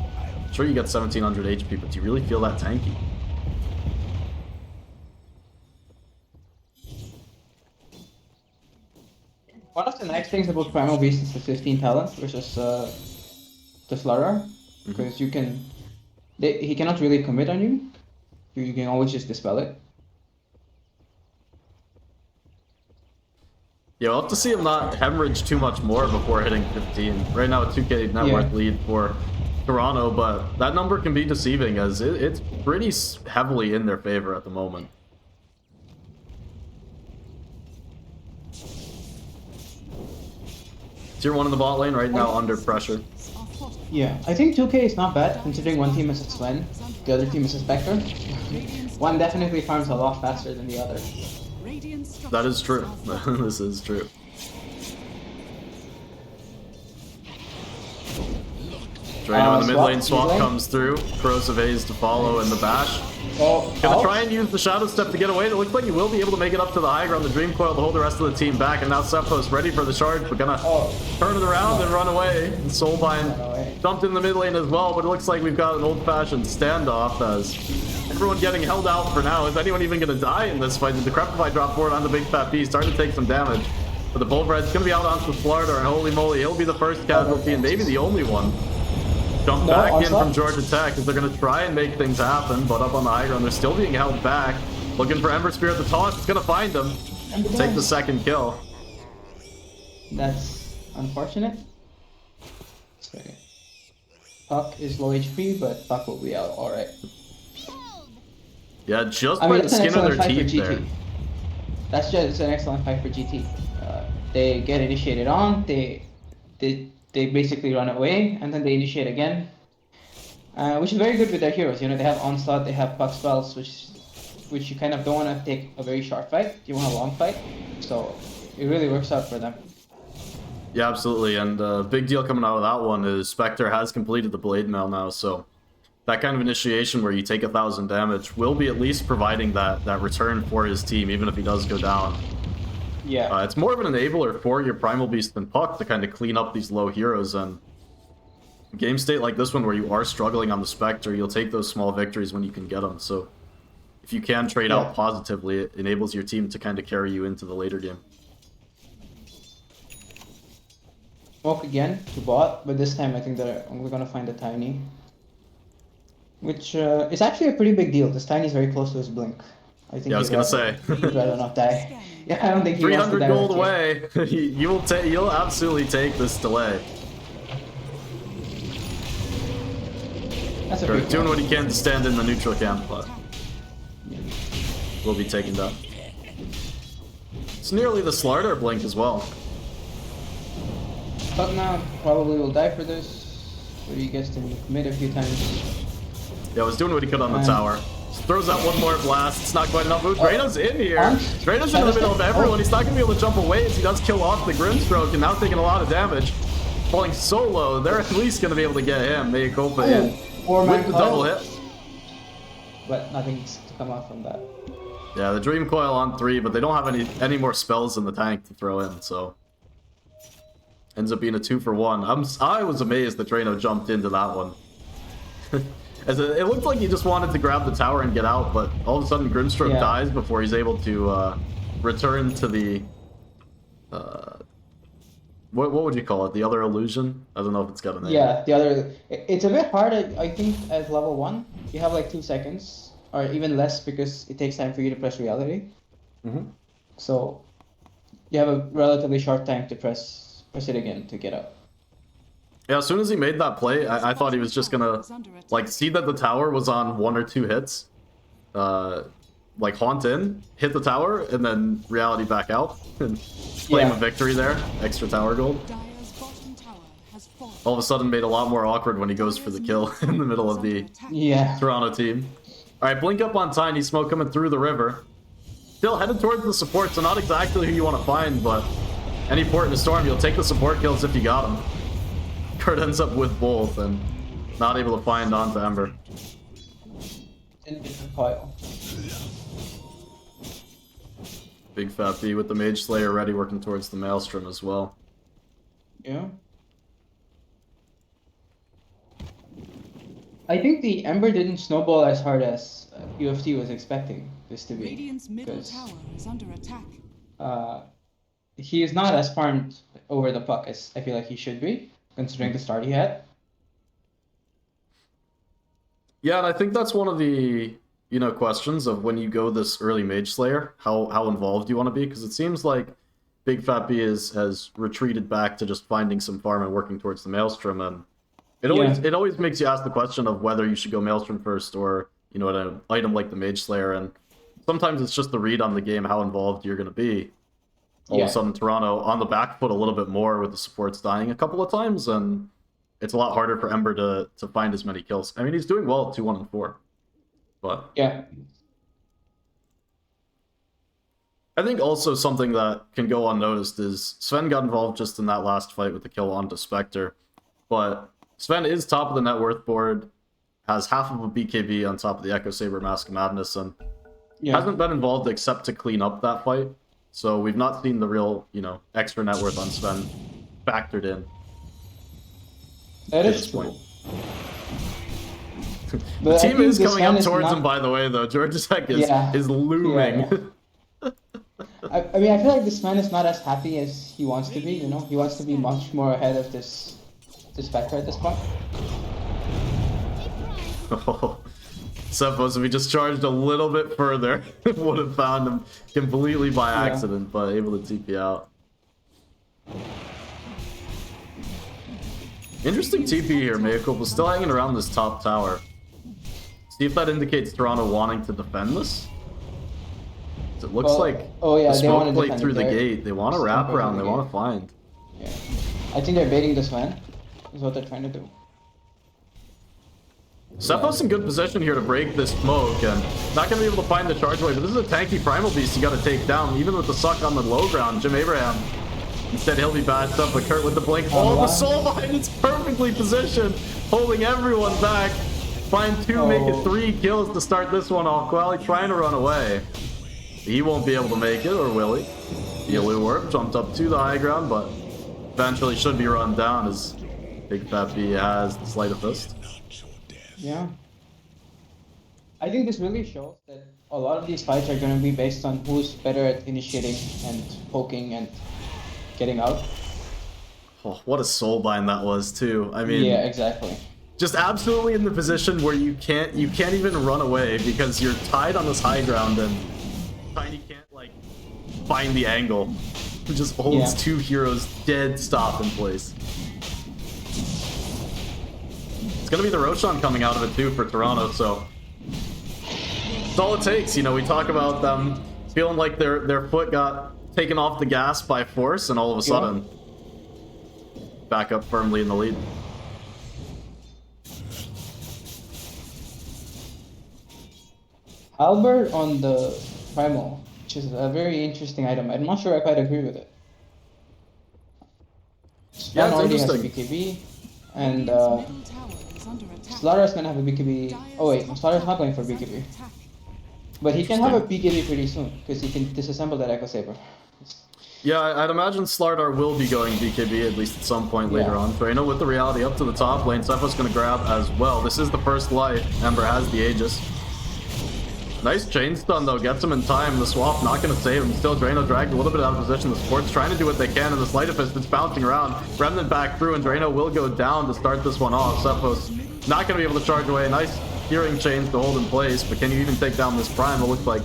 sure, you get 1700 HP, but do you really feel that tanky? One of the nice things about Primal Beast is the 15 talent versus the Slaughter, because you can, he cannot really commit on you. You can always just dispel it. Yeah, we'll have to see him not hemorrhage too much more before hitting 15. Right now, a 2k net worth lead for Toronto, but that number can be deceiving as it's pretty heavily in their favor at the moment. Tier 1 in the bot lane right now under pressure. Yeah, I think 2k is not bad considering one team is a Sven, the other team is a Spectre. One definitely farms a lot faster than the other. That is true. This is true. Drano in the mid lane swap comes through. Corrosive Haze to follow in the bash. Gonna try and use the Shadow Step to get away. It looks like he will be able to make it up to the high ground. The Dream Coil to hold the rest of the team back. And now Cephos ready for the charge, but gonna turn it around and run away. And Soulbind jumped in the mid lane as well, but it looks like we've got an old-fashioned standoff as everyone getting held out for now. Is anyone even gonna die in this fight? The Decrepify drop forward on the Big Fat Beast, starting to take some damage. But the Bullbred's gonna be out onto Florida, and holy moly, he'll be the first casualty and maybe the only one. Jump back in from Georgia Tech as they're going to try and make things happen, but up on the high ground, they're still being held back. Looking for Ember Spear at the toss, it's going to find them. Take the second kill. That's unfortunate. Sorry. Puck is low HP, but Puck will be out, alright. Yeah, just by the skin of their teeth there. That's just an excellent fight for GT. They get initiated on, they basically run away, and then they initiate again. Which is very good with their heroes. You know, they have Onslaught, they have Puck spells, which you kind of don't want to take a very short fight. You want a long fight. So it really works out for them. Yeah, absolutely. And big deal coming out of that one is Spectre has completed the Blade Mail now, so that kind of initiation where you take 1,000 damage will be at least providing that return for his team, even if he does go down. Yeah. It's more of an enabler for your Primal Beast than Puck to kind of clean up these low heroes, and game state like this one where you are struggling on the Spectre, you'll take those small victories when you can get them. So if you can trade out positively, it enables your team to kind of carry you into the later game. Smoke again to bot, but this time I think they're only going to find a Tiny. Which is actually a pretty big deal. This Tiny is very close to his blink. I think I was gonna say. He'd rather not die. Yeah, I don't think he 300 wants to gold away. You'll absolutely take this delay. That's a big doing what he can to stand in the neutral camp, but will be taken down. It's nearly the Slardar blink as well. But now probably will die for this. Where he gets to commit a few times. Yeah, was doing what he could on the tower. Throws out one more blast. It's not quite enough. Ooh, Drano's in here. Drano's in the middle of everyone. He's not going to be able to jump away as he does kill off the Grimstroke and now taking a lot of damage. Falling so low, they're at least going to be able to get him. Mayakopa in with the double hit. But nothing's to come out from that. Yeah, the Dream Coil on 3, but they don't have any more spells in the tank to throw in, so ends up being a 2-for-1. I was amazed that Drano jumped into that one. As it looked like he just wanted to grab the tower and get out, but all of a sudden Grimstroke dies before he's able to return to the... what would you call it? The other illusion? I don't know if it's got a name. Yeah, the other... It's a bit hard, I think, at level 1. You have like 2 seconds, or even less because it takes time for you to press reality. So you have a relatively short time to press it again to get up. Yeah, as soon as he made that play, I thought he was just gonna, like, see that the tower was on 1 or 2 hits. Like, haunt in, hit the tower, and then reality back out. And claim a victory there. Extra tower gold. All of a sudden made a lot more awkward when he goes for the kill in the middle of the Toronto team. Alright, blink up on Tiny, smoke coming through the river. Still headed towards the support, so not exactly who you want to find, but any port in a storm, you'll take the support kills if you got them. Kurt ends up with both and not able to find onto Ember. In different pile. Big Fat B with the Mage Slayer ready, working towards the Maelstrom as well. Yeah. I think the Ember didn't snowball as hard as UFT was expecting this to be. Radiant's middle 'cause, tower is under attack. he is not as farmed over the puck as I feel like he should be, considering the start he had. Yeah, and I think that's one of the, you know, questions of when you go this early Mage Slayer, how involved you want to be, because it seems like Big Fat B has retreated back to just finding some farm and working towards the Maelstrom, and it always makes you ask the question of whether you should go Maelstrom first or, you know, an item like the Mage Slayer, and sometimes it's just the read on the game, how involved you're going to be. All of a sudden, Toronto on the back foot a little bit more with the supports dying a couple of times, and it's a lot harder for Ember to find as many kills. I mean, he's doing well at 2-1 and 4, but Yeah. I think also something that can go unnoticed is Sven got involved just in that last fight with the kill onto Spectre, but Sven is top of the net worth board, has half of a BKB on top of the Echo Saber Mask of Madness, and hasn't been involved except to clean up that fight. So we've not seen the real, you know, extra net worth on Sven factored in. That at is this true. point. But The I team think is this coming man up is towards not- him, by the way, though. Georgia Tech is looming. Yeah. I mean, I feel like this man is not as happy as he wants to be, you know? He wants to be much more ahead of this Spectre at this point. Cephos, if he just charged a little bit further, would have found him completely by accident, but able to TP out. Interesting TP here, Mayakul was still hanging around this top tower. See if that indicates Toronto wanting to defend this. It looks like the smoke plate through the gate. They want to wrap around, they want to find. Yeah. I think they're baiting this man, is what they're trying to do. Cephos in good position here to break this smoke, and not going to be able to find the charge away, but this is a tanky Primal Beast you got to take down, even with the suck on the low ground. Jim Abraham, instead he'll be bashed up, but Kurt with the blink. Oh, the soul behind it's perfectly positioned, holding everyone back. Find two, make it 3 kills to start this one off. Quali trying to run away. He won't be able to make it, or will he? Yellow Warp jumped up to the high ground, but eventually should be run down as Big Fat B has the Sleight of Fist. Yeah. I think this really shows that a lot of these fights are going to be based on who's better at initiating and poking and getting out. Oh, what a soulbind that was too. I mean, yeah, exactly. Just absolutely in the position where you can't even run away because you're tied on this high ground and Tiny can't like find the angle. It just holds two heroes dead stop in place. It's gonna be the Roshan coming out of it too for Toronto, so it's all it takes. You know, we talk about them feeling like their foot got taken off the gas by force, and all of a sudden, back up firmly in the lead. Albert on the Primal, which is a very interesting item. I'm not sure I quite agree with it. Yeah, it's already has a interesting. BKB, and Radiant's middle tower is under attack. Slaughter is gonna have a BKB. Oh wait, Slaughter's not going for BKB. But he can have a BKB pretty soon, because he can disassemble that Echo Saber. Yeah, I'd imagine Slardar will be going BKB at least at some point later on. Drano with the reality up to the top lane. Sepho's going to grab as well. This is the first life. Ember has the Aegis. Nice chain stun though, gets him in time. The swap not going to save him. Still Drano dragged a little bit out of position. The support's trying to do what they can, and the Sleight of Fist is bouncing around. Remnant back through, and Drano will go down to start this one off. Sephos not going to be able to charge away. Nice hearing chains to hold in place, but can you even take down this Prime? It looks like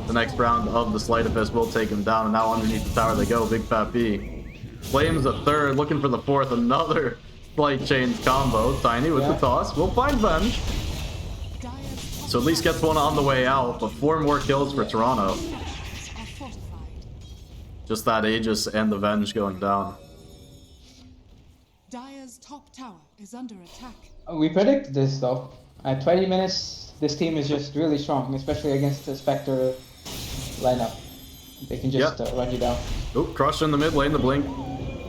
the next round of the Sleight of Fist will take him down, and now underneath the tower they go. Big Fat B. Flames at third, looking for the fourth. Another Slight Chains combo. Tiny with the toss. We'll find Venge. So at least gets one on the way out, but 4 more kills for Toronto. Just that Aegis and the Venge going down. Dire's top tower is under attack. We predict this though. At 20 minutes, this team is just really strong, especially against the Spectre lineup. They can just run you down. Oh, Crush in the mid lane, the blink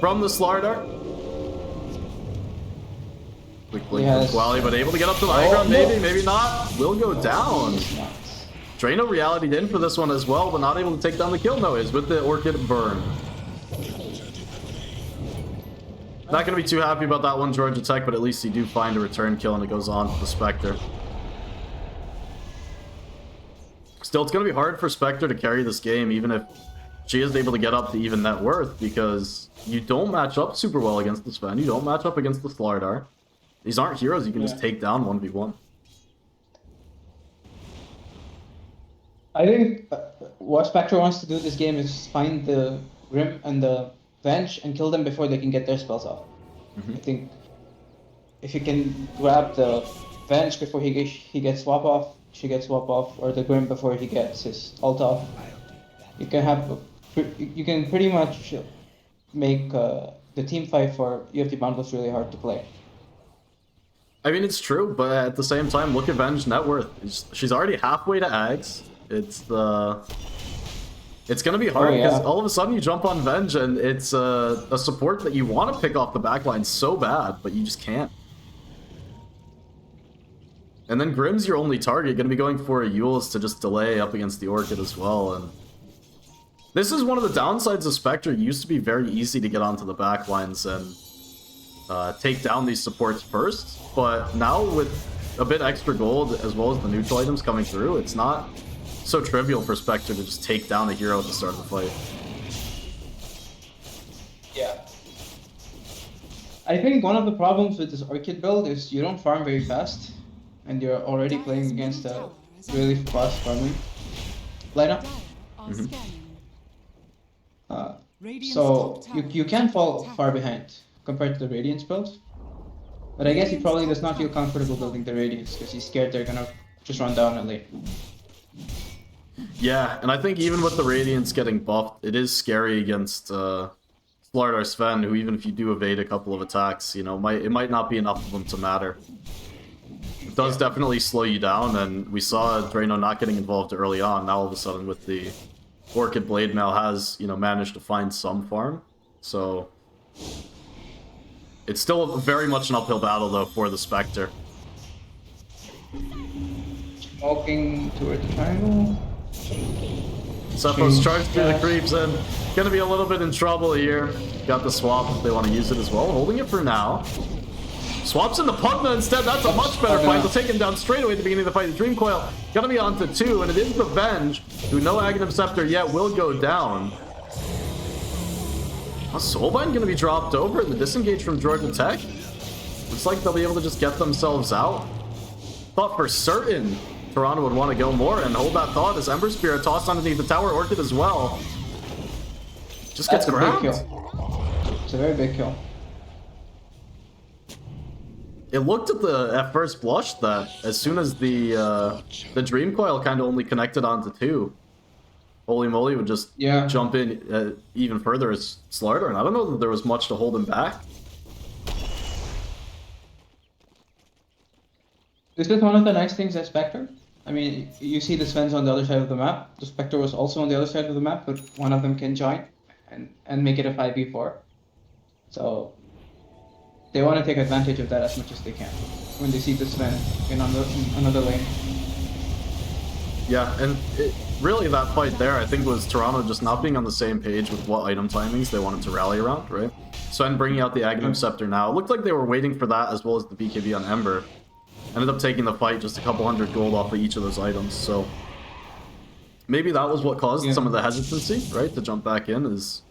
from the Slardar. Quick blink from Quali, but able to get up to the high ground, maybe not. Will go down. Drano reality'd in for this one as well, but not able to take down the kill noise with the Orchid burn. Not going to be too happy about that one, Georgia Tech, but at least you do find a return kill and it goes on to the Spectre. Still, it's going to be hard for Spectre to carry this game, even if she is able to get up to even net worth, because you don't match up super well against the Sven. You don't match up against the Slardar. These aren't heroes you can just take down 1v1. I think what Spectre wants to do this game is find the Grim and the Venge and kill them before they can get their spells off. I think if you can grab the Venge before he gets swap off, she gets swap off, or the Grim before he gets his ult off, you can pretty much make the team fight for UFT Boundless really hard to play. I mean, it's true, but at the same time, look at Venge net worth. She's already halfway to Ags. It's gonna be hard because all of a sudden you jump on Venge and it's a support that you want to pick off the backline so bad, but you just can't. And then Grim's your only target, gonna be going for a Eul's to just delay up against the Orchid as well. And this is one of the downsides of Spectre. It used to be very easy to get onto the backlines and take down these supports first, but now with a bit extra gold as well as the neutral items coming through, it's not so trivial for Spectre to just take down a hero at the start of the fight. Yeah. I think one of the problems with this Orchid build is you don't farm very fast, and you're already playing against a really fast farming lineup. So you can fall far behind compared to the Radiance build. But I guess he probably does not feel comfortable building the Radiance because he's scared they're gonna just run down and late. Yeah, and I think even with the Radiance getting buffed, it is scary against Slardar Sven, who even if you do evade a couple of attacks, you know, it might not be enough of them to matter. It does definitely slow you down, and we saw Drano not getting involved early on. Now all of a sudden with the Orchid Blade Mail has, you know, managed to find some farm. So it's still very much an uphill battle though for the Spectre. Walking toward the triangle. Cephos charged through the creeps and gonna be a little bit in trouble here. Got the swap if they want to use it as well. Holding it for now. Swaps into Pugna instead. That's a much better fight. They'll take him down straight away at the beginning of the fight. The Dream Coil gonna be on to 2, and it is the Venge, who no Aghanim Scepter yet will go down. Soulbind gonna be dropped over. The disengage from Georgia Tech. Looks like they'll be able to just get themselves out. Thought for certain Toronto would want to go more and hold that thought as Ember Spear tossed underneath the tower. Orchid as well. Just gets grabbed. That's a big kill. It's a very big kill. It looked at first blush that as soon as the Dream Coil kind of only connected onto 2, Holy Moly would just jump in even further as Slardar, and I don't know that there was much to hold him back. This is one of the nice things at Spectre. I mean, you see the Svens on the other side of the map. The Spectre was also on the other side of the map, but one of them can join and make it a 5v4. So they want to take advantage of that as much as they can when they see the Sven in another lane. Yeah, and really that fight there, I think, was Toronto just not being on the same page with what item timings they wanted to rally around, right? Sven bringing out the Aghanim Scepter now. It looked like they were waiting for that as well as the BKB on Ember. Ended up taking the fight, just a couple hundred gold off of each of those items, so maybe that was what caused some of the hesitancy, right, to jump back in, is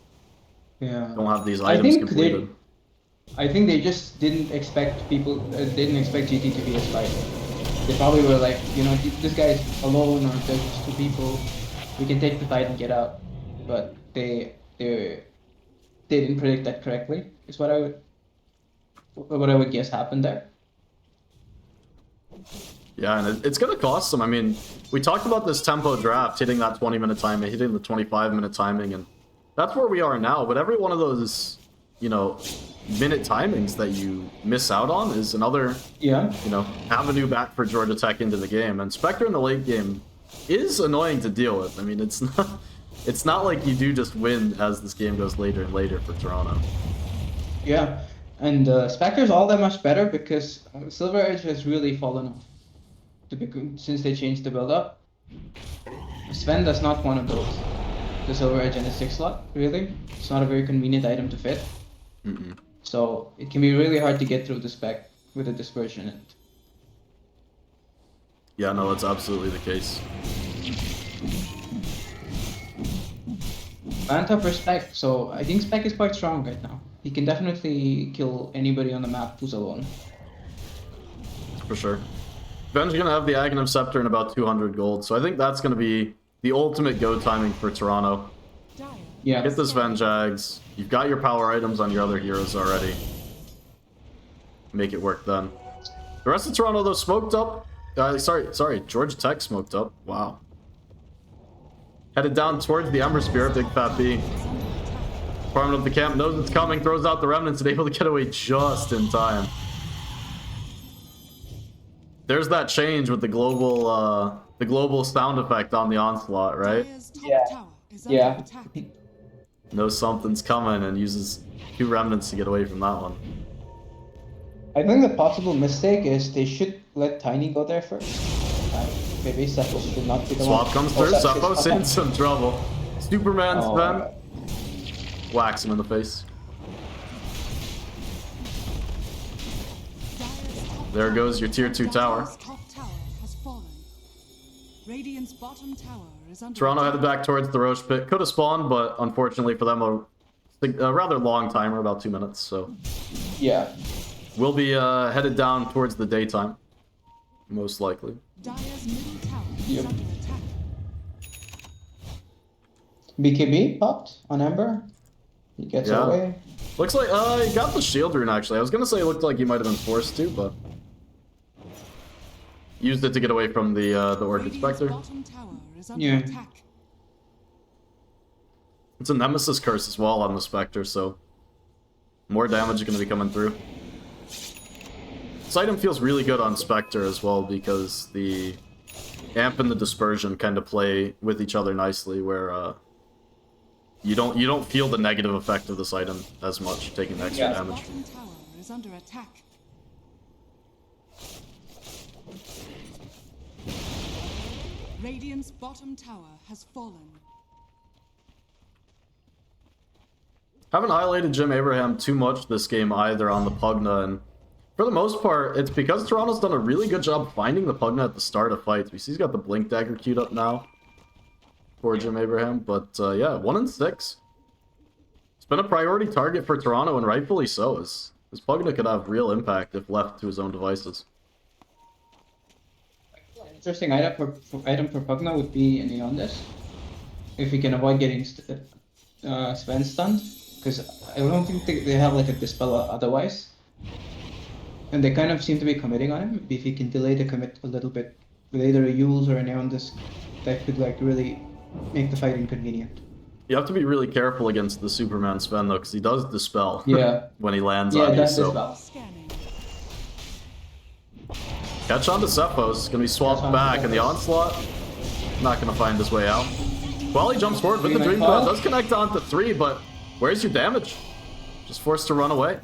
don't have these items completed. I think they just didn't expect GT to be as fight. They probably were like, you know, this guy's alone, or there's just 2 people, we can take the fight and get out. But they didn't predict that correctly, is what I would guess happened there. Yeah, and it's going to cost them. I mean, we talked about this tempo draft, hitting that 20-minute timing, hitting the 25-minute timing, and that's where we are now. But every one of those, you know, minute timings that you miss out on is another, you know, avenue back for Georgia Tech into the game. And Spectre in the late game is annoying to deal with. I mean, it's not like you do just win as this game goes later and later for Toronto. Yeah. And Spectre's all that much better because Silver Edge has really fallen off since they changed the build-up. Sven does not want to build the Silver Edge in a 6 slot, really. It's not a very convenient item to fit. So it can be really hard to get through the spec with a dispersion in it. Yeah, no, that's absolutely the case. Manta for spec, so I think spec is quite strong right now. He can definitely kill anybody on the map who's alone. For sure. Ben's gonna have the Aghanim Scepter in about 200 gold, so I think that's gonna be the ultimate go timing for Toronto. Yeah. Get the Sven Jags. You've got your power items on your other heroes already. Make it work then. The rest of Toronto, though, smoked up. Sorry, Georgia Tech smoked up. Wow. Headed down towards the Ember Spirit, Big Fat B. Farming up the camp, knows it's coming, throws out the remnants, and able to get away just in time. There's that change with the global sound effect on the onslaught, right? Yeah. Knows something's coming and uses 2 remnants to get away from that one. I think the possible mistake is they should let Tiny go there first. Maybe Cephos should not be the Swap one. comes through, Cephos Cephos in some trouble. Superman Sven. Whacks him in the face. There goes your tier 2 tower. Toronto headed back towards the Roche Pit. Could have spawned, but unfortunately for them, a rather long timer, about 2 minutes, so... Yeah. We'll be headed down towards the daytime, most likely. Yep. BKB popped on Ember. He gets away. Looks like he got the shield rune actually. I was gonna say it looked like he might have been forced to, but used it to get away from the Orchid Spectre. Yeah. It's a Nemesis curse as well on the Spectre, so more damage is gonna be coming through. This item feels really good on Spectre as well because the Amp and the Dispersion kind of play with each other nicely, where you don't feel the negative effect of this item as much, taking extra damage. Radiant's bottom tower has fallen. Haven't highlighted Jim Abraham too much this game either on the Pugna, and for the most part, it's because Toronto's done a really good job finding the Pugna at the start of fights. We see he's got the Blink Dagger queued up now for Jim Abraham, but yeah, 1 in 6. It's been a priority target for Toronto, and rightfully so, as Pugna could have real impact if left to his own devices. Interesting item for Pugna would be an Eondis. If he can avoid getting Sven stunned. Because I don't think they have like a Dispel otherwise. And they kind of seem to be committing on him. If he can delay the commit a little bit with either a Eul's or a Eondis, that could like really make the fight inconvenient. You have to be really careful against the Superman Sven though, because he does Dispel when he lands on you. That's so. Dispel. Catch on to Cephos, gonna be swapped back, and the Onslaught not gonna find his way out. Well, he jumps forward with the Dream Coil, does connect onto 3, but where's your damage? Just forced to run away.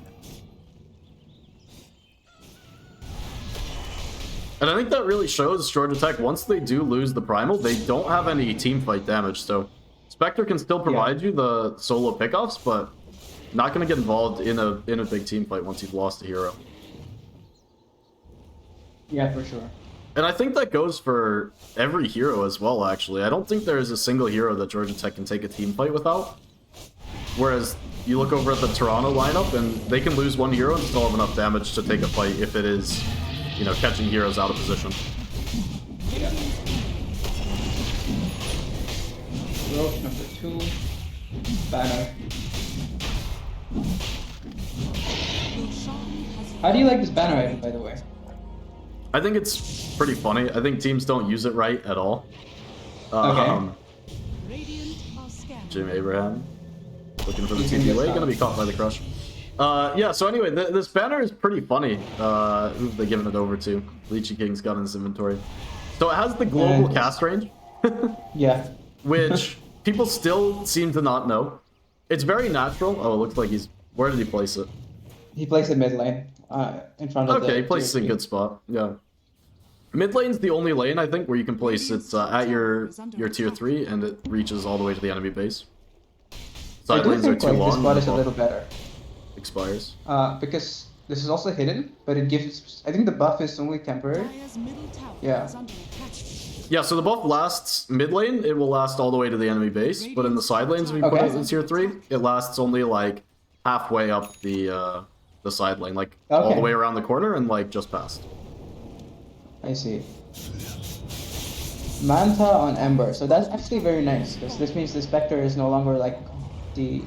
And I think that really shows Georgia Tech, once they do lose the Primal, they don't have any team fight damage, so Spectre can still provide you the solo pickoffs, but not gonna get involved in a big team fight once you've lost a hero. Yeah, for sure. And I think that goes for every hero as well, actually. I don't think there is a single hero that Georgia Tech can take a team fight without. Whereas you look over at the Toronto lineup, and they can lose one hero and still have enough damage to take a fight if it is, you know, catching heroes out of position. Yeah. Rope number 2. Banner. How do you like this banner item, by the way? I think it's pretty funny. I think teams don't use it right at all. Okay. Jim Abraham. Looking for the TP. Gonna be caught by the crush. Yeah, so anyway, this banner is pretty funny. Who have they given it over to? Leechy King's got in his inventory. So it has the global cast range. Yeah. Which people still seem to not know. It's very natural. Oh, it looks like he's... Where did he place it? He placed it mid lane. In front of the... Okay, he places it in a good spot. Yeah. Mid lane's the only lane, I think, where you can place it at your tier 3 and it reaches all the way to the enemy base. I Side do lanes are think too like long. this bot is a the little better. Expires. Because this is also hidden, but it gives. I think the buff is only temporary. Dire's middle tower Yeah. is under attack. Yeah, so the buff lasts mid lane, it will last all the way to the enemy base, but in the side lanes, if you put Okay. it in tier 3, it lasts only like halfway up the side lane, like all the Okay. way around the corner and like just past. I see. Manta on Ember, so that's actually very nice because this means the Spectre is no longer like the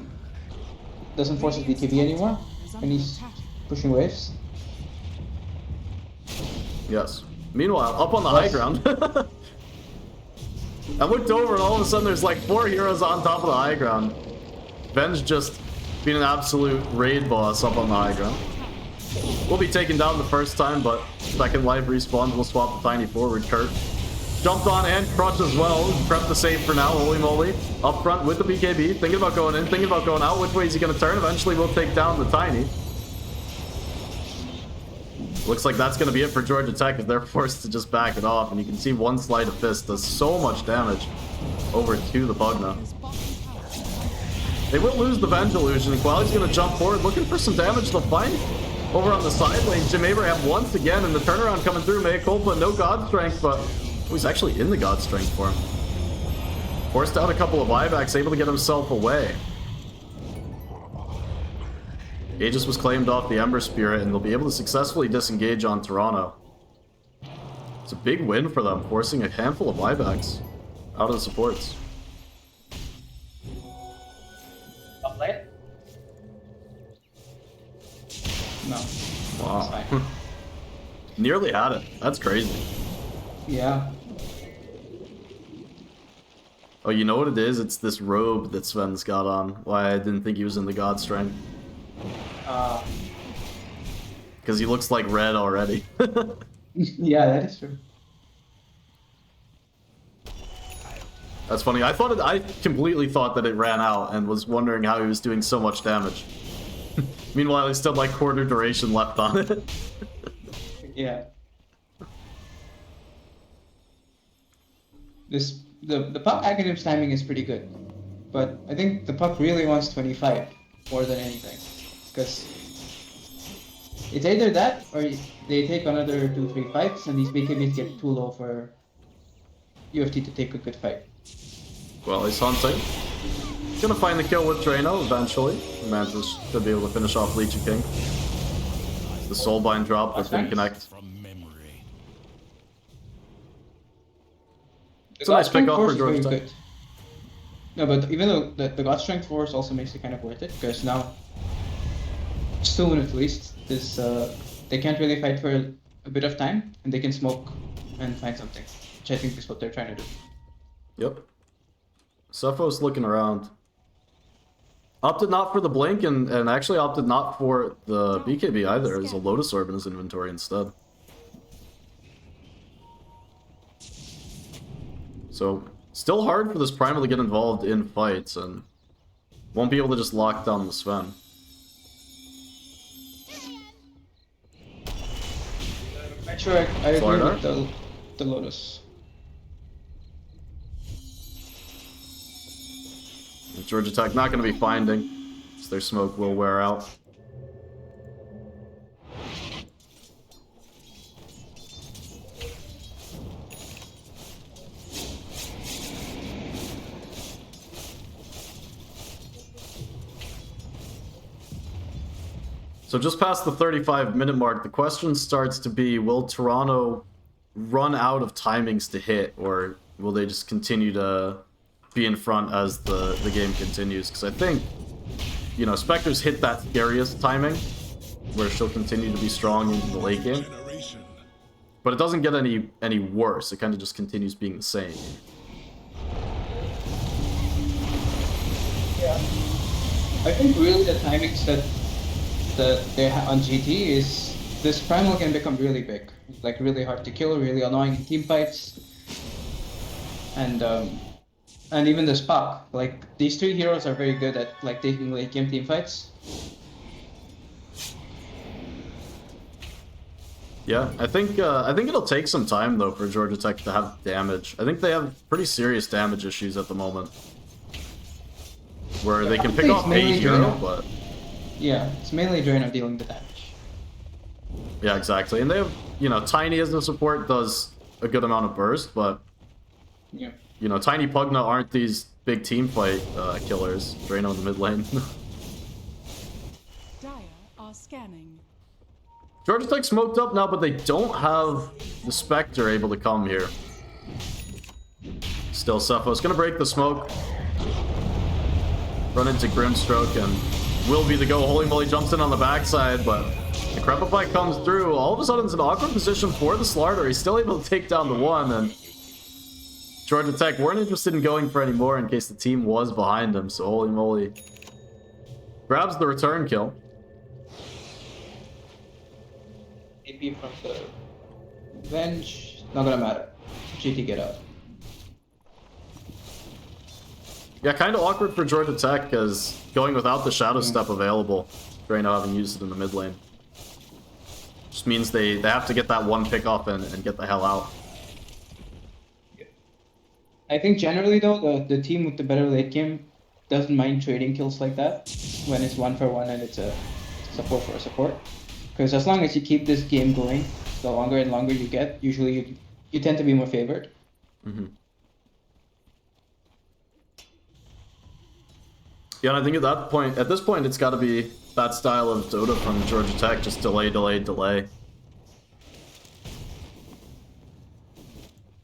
doesn't force his BKB anymore, and he's pushing waves. Yes. Meanwhile, up on the high ground, I looked over and all of a sudden there's like 4 heroes on top of the high ground. Ven's just being an absolute raid boss up on the high ground. We'll be taken down the first time, but second life respawn, we'll swap the tiny forward. Kurt jumped on and Crutch as well. Prep the save for now, holy moly. Up front with the BKB, thinking about going in, thinking about going out. Which way is he going to turn? Eventually we'll take down the tiny. Looks like that's going to be it for Georgia Tech if they're forced to just back it off. And you can see one sleight of fist does so much damage over to the Pugna. They will lose the Venge Illusion. Quality's going to jump forward, looking for some damage to find. Over on the side lane, Jim Abraham once again, and the turnaround coming through. Mea Culpa, no God Strength, but he's actually in the God Strength form. Forced out a couple of buybacks, able to get himself away. Aegis was claimed off the Ember Spirit, and they'll be able to successfully disengage on Toronto. It's a big win for them, forcing a handful of buybacks out of the supports. Top lane? No. Wow. Nearly had it. That's crazy. Yeah. Oh, you know what it is? It's this robe that Sven's got on. Why I didn't think he was in the God Strength. Because he looks like red already. Yeah, that is true. That's funny. I completely thought that it ran out and was wondering how he was doing so much damage. Meanwhile, he still had like quarter duration left on it. Yeah. The puck Aghanim's timing is pretty good, but I think the puck really wants 25 more than anything, because it's either that or they take another 2-3 fights and these BKBs get too low for UFT to take a good fight. Well, he's hunting. He's gonna find the kill with Drano eventually. Mantis should be able to finish off Leech King. The Soulbind drop that didn't connect. It's a nice pick off for Georgia Tech. No, but even though the God Strength Force also makes it kind of worth it, because now, soon at least, this they can't really fight for a bit of time, and they can smoke and find something, which I think is what they're trying to do. Yep. Cephos looking around. Opted not for the Blink, and actually opted not for the BKB either, as a Lotus Orb in his inventory instead. So, still hard for this Primal to get involved in fights, and won't be able to just lock down the Sven. I'm sure I agree with the Lotus. Georgia Tech not going to be finding, so their smoke will wear out. So just past the 35-minute mark, the question starts to be, will Toronto run out of timings to hit, or will they just continue to be in front as the game continues? Because I think, you know, Spectre's hit that scariest timing, where she'll continue to be strong into the late game. But it doesn't get any worse, it kind of just continues being the same. Yeah. I think really the timings that they have on GT is this Primal can become really big, like really hard to kill, really annoying in team fights, and even the Spock. Like these three heroes are very good at like taking late game team fights. Yeah, I think it'll take some time though for Georgia Tech to have damage. I think they have pretty serious damage issues at the moment, where they can pick off a hero, but yeah, it's mainly Draino dealing the damage. yeah, exactly. And they have, you know, Tiny as the support does a good amount of burst, but Yeah. you know, Tiny Pugna aren't these big team fight killers. Draino in the mid lane. Dire are scanning. Georgia Tech smoked up now, but they don't have the Spectre able to come here. Still, Cephos gonna break the smoke. Run into Grimstroke and will be the go. Holy moly jumps in on the backside, but the Crepify comes through. All of a sudden, it's an awkward position for the Slarder. He's still able to take down the one, and Georgia Tech weren't interested in going for any more in case the team was behind him, so holy moly. Grabs the return kill. AP from the bench, not gonna matter. GT get out. Yeah, kind of awkward for Georgia Tech, because going without the Shadow Step available, Draino having used it in the mid lane. Just means they have to get that one pick off and get the hell out. I think generally though, the team with the better late game doesn't mind trading kills like that when it's 1-for-1 and it's a support for a support. Because as long as you keep this game going, the longer and longer you get, usually you tend to be more favored. Mm-hmm. Yeah, and I think at this point, it's got to be that style of Dota from Georgia Tech, just delay, delay, delay.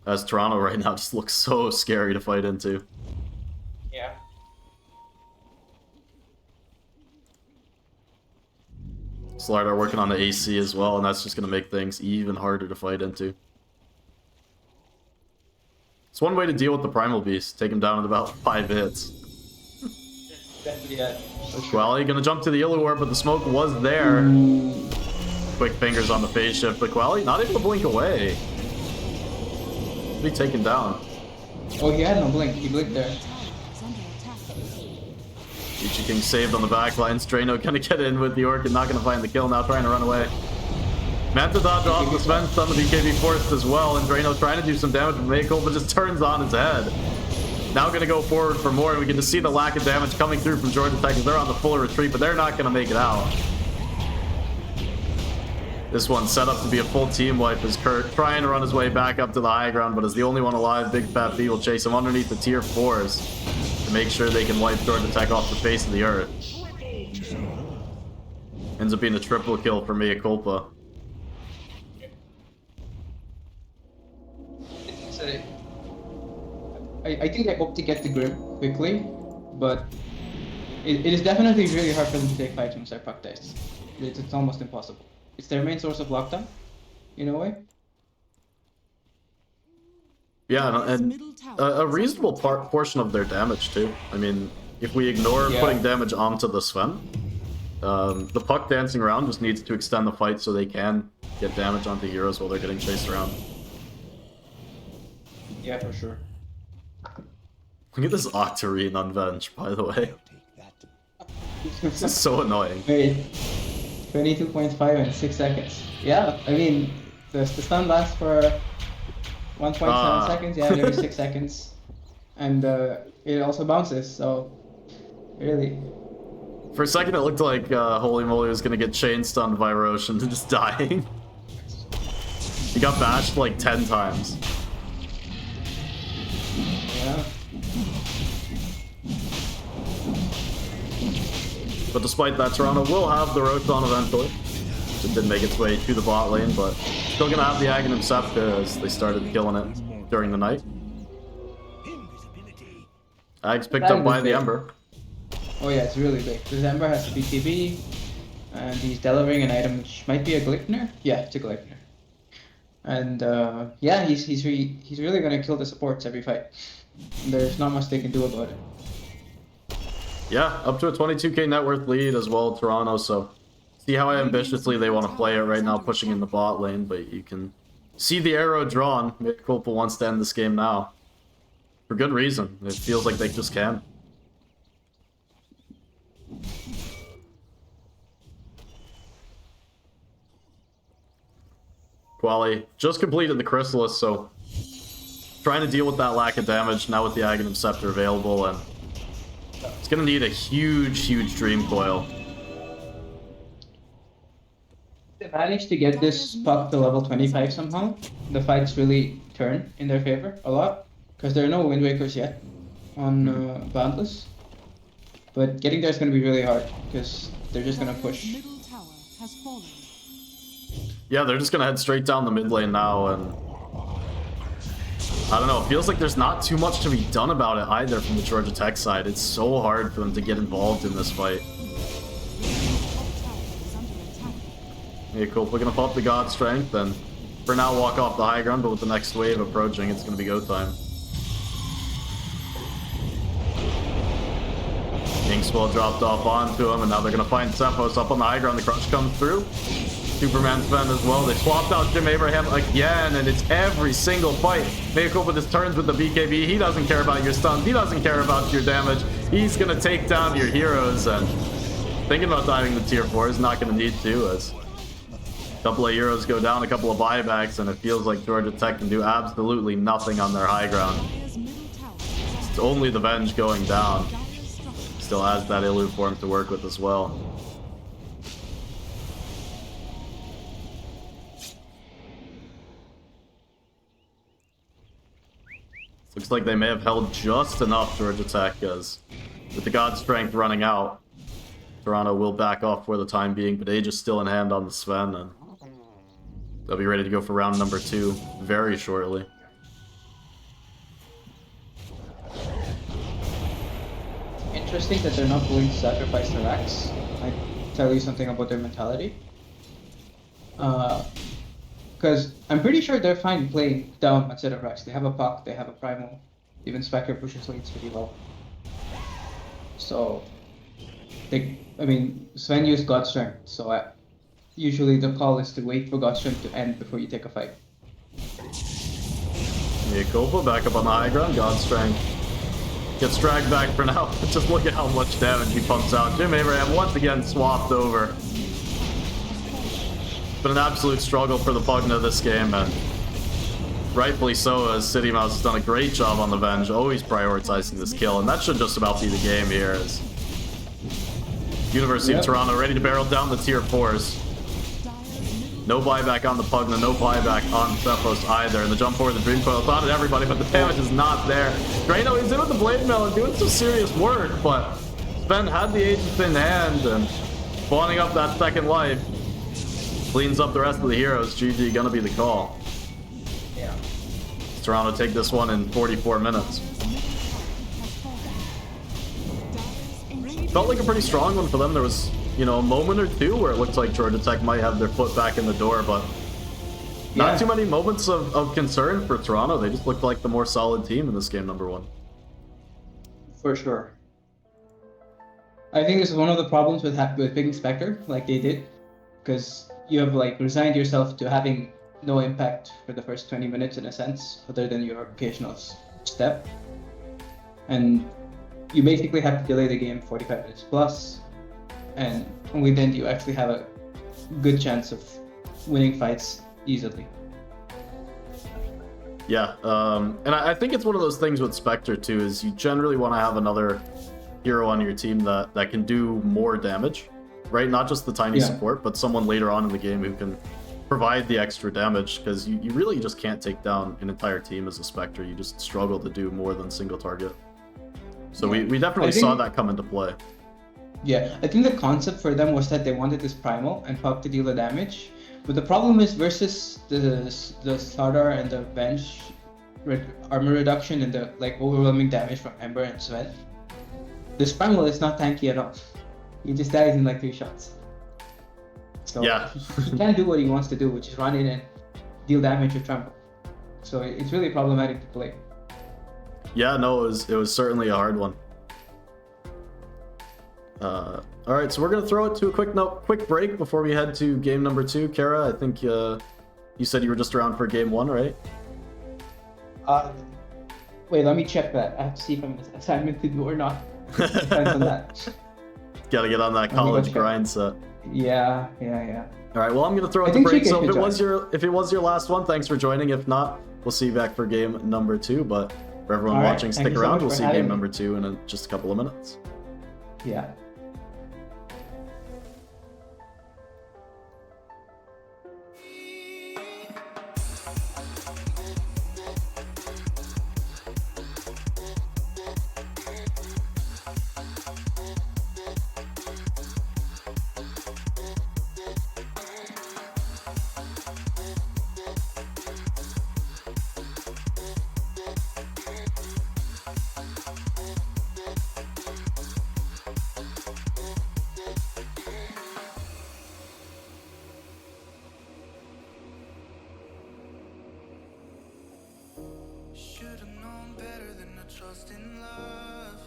As Toronto right now just looks so scary to fight into. Yeah. Slardar working on the AC as well, and that's just going to make things even harder to fight into. It's one way to deal with the Primal Beast. Take him down in about 5 hits. Yeah. Well, he's gonna jump to the Illuor, but the smoke was there. Quick fingers on the phase shift, but Quali not able to blink away. Be taken down. Oh, he had no blink. He blinked there. Is under attack. Ichi King saved on the back lines. Draino gonna get in with the Orchid, not gonna find the kill now, trying to run away. Manta dodge off the Sven stun, the BKB forced as well, and Draino trying to do some damage with Mako, but just turns on his head. Now gonna go forward for more, and we get to see the lack of damage coming through from Georgia Tech as they're on the full retreat, but they're not gonna make it out. This one's set up to be a full team wipe as Kurt trying to run his way back up to the high ground, but as the only one alive, Big Fat B will chase him underneath the tier 4s to make sure they can wipe Georgia Tech off the face of the earth. Ends up being a triple kill for Mea Culpa. I think I hope to get the grip quickly, but it is definitely really hard for them to take fights from their puck dice. It's almost impossible. It's their main source of lockdown, in a way. Yeah, and a reasonable portion of their damage too. I mean, if we ignore putting damage onto the Sven, the puck dancing around just needs to extend the fight so they can get damage onto heroes while they're getting chased around. Yeah, for sure. Look at this Octarine on Venge, by the way. This is so annoying. Wait, 22.5 in 6 seconds. Yeah, I mean, the stun lasts for 1.7 seconds, yeah, every 6 seconds. And it also bounces, so really. For a second, it looked like Holy Moly was going to get chain stunned by Roche and just dying. He got bashed like 10 times. Yeah. But despite that, Toronto will have the Roche on eventually. It didn't make its way to the bot lane, but still going to have the Aghanim Scepter as they started killing it during the night. Ag's picked up by the Ember. Oh yeah, it's really big. This Ember has a BKB, and he's delivering an item which might be a Gleipnir. Yeah, it's a Gleipnir. And yeah, he's really gonna kill the supports every fight. There's not much they can do about it. Yeah, up to a 22k net worth lead as well, Toronto, so see how ambitiously they want to play it right now, pushing in the bot lane, but you can see the arrow drawn. Mea Culpa wants to end this game now. For good reason. It feels like they just can. Quali just completed the Chrysalis, so trying to deal with that lack of damage now with the Aghanim Scepter available, and it's gonna need a huge Dream Coil. They managed to get this puck to level 25 somehow. The fights really turn in their favor a lot, because there are no Wind Wakers yet on Boundless. But getting there is going to be really hard, because they're just going to push. Middle tower has fallen. Yeah, they're just gonna head straight down the mid lane now, and I don't know, it feels like there's not too much to be done about it either from the Georgia Tech side. It's so hard for them to get involved in this fight. Yeah, cool. We're gonna pump the God Strength and for now walk off the high ground, but with the next wave approaching, it's gonna be go time. Inkswell dropped off onto him, and now they're gonna find Cephos up on the high ground. The crush comes through. Superman Sven as well. They swapped out Jim Abraham again, and it's every single fight. Mayako with his turns with the BKB. He doesn't care about your stuns. He doesn't care about your damage. He's gonna take down your heroes, and thinking about diving the tier 4 is not gonna need to, as a couple of heroes go down, a couple of buybacks, and it feels like Georgia Tech can do absolutely nothing on their high ground. It's only the Venge going down. Still has that Illu form to work with as well. Looks like they may have held just enough Georgia Tech, as with the God Strength running out, Toronto will back off for the time being, but Age is still in hand on the Sven, and they'll be ready to go for round number 2 very shortly. Interesting that they're not willing to sacrifice their Rex. I tell you something about their mentality. Because I'm pretty sure they're fine playing down instead of Rex. They have a Puck, they have a Primal. Even Spectre pushes lanes pretty well. So, Sven used God Strength, so usually the call is to wait for God Strength to end before you take a fight. Yeah, Kofa back up on the high ground. God Strength gets dragged back for now. Just look at how much damage he pumps out. Jim Abraham once again swapped over. It's been an absolute struggle for the Pugna this game, and rightfully so, as City Mouse has done a great job on the Venge, always prioritizing this kill, and that should just about be the game here, as University of Toronto ready to barrel down the tier 4s. No buyback on the Pugna, no buyback on Cephos either, and the jump forward, the Dream Coil thought at everybody, but the damage is not there. Drano, he's in with the Blade Mail and doing some serious work, but Sven had the Aegis in hand, and spawning up that second life cleans up the rest of the heroes. GG gonna be the call. Yeah. Toronto take this one in 44 minutes. Felt like a pretty strong one for them. There was, you know, a moment or two where it looked like Georgia Tech might have their foot back in the door, but not too many moments of concern for Toronto. They just looked like the more solid team in this game number 1. For sure. I think this is one of the problems with picking Spectre, like they did, because you have like resigned yourself to having no impact for the first 20 minutes in a sense, other than your occasional step. And you basically have to delay the game 45 minutes plus, and only then do you actually have a good chance of winning fights easily. Yeah, and I think it's one of those things with Spectre too, is you generally want to have another hero on your team that can do more damage, right? Not just the tiny support, but someone later on in the game who can provide the extra damage, because you really just can't take down an entire team as a Spectre. You just struggle to do more than single target. So we definitely saw that come into play. Yeah, I think the concept for them was that they wanted this Primal and Puck to deal the damage. But the problem is, versus the Slardar and the Venge armor reduction and the like overwhelming damage from Ember and Sven, this Primal is not tanky at all. He just dies in like 3 shots. So he can't do what he wants to do, which is run in and deal damage with Trample. So it's really problematic to play. Yeah, no, it was certainly a hard one. All right, so we're gonna throw it to a quick break before we head to game number 2. Kara, I think you said you were just around for game 1, right? Wait, let me check that. I have to see if I'm assignment to do or not. Depends on that. Gotta get on that college grind set. Yeah. All right, well, I'm gonna throw I out the think break. Chica So could if it was your last one, thanks for joining. If not, we'll see you back for game number 2. But for everyone All right, watching, thank stick you so around. much We'll for see having game me. number 2 in just a couple of minutes. Yeah. Should've known better than to trust in love.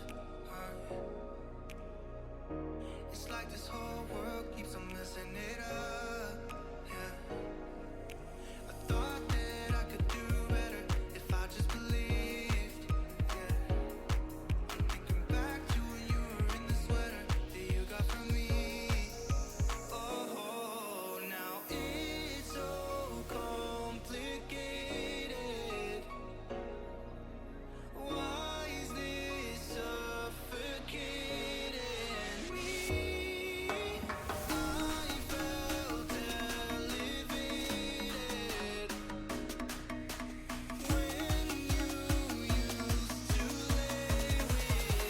It's like this whole world keeps on messing it up. Yeah. I thought that I could do better if I just believed. Yeah. I'm thinking back to when you were in the sweater that you got from me. Oh, now it's so complicated. Why is this suffocating me? I felt elevated when you used to lay with me.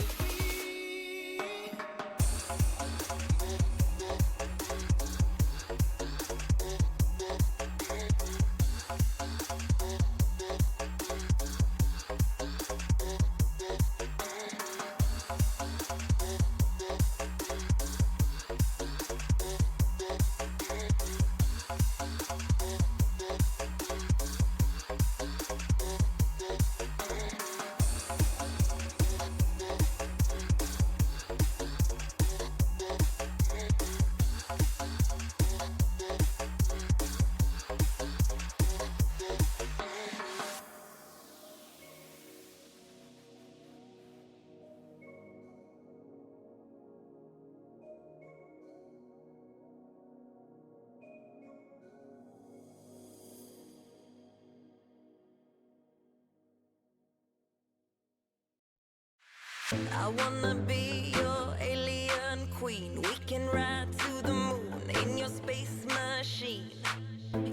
I wanna be your alien queen. We can ride to the moon in your space machine.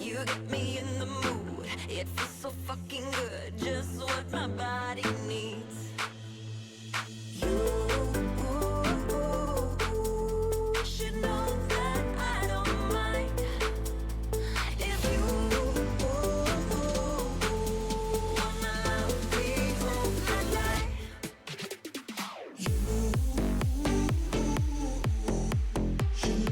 You get me in the mood. It feels so fucking good. Just what my body needs. You should know that I don't mind if you wanna love me all my life. You should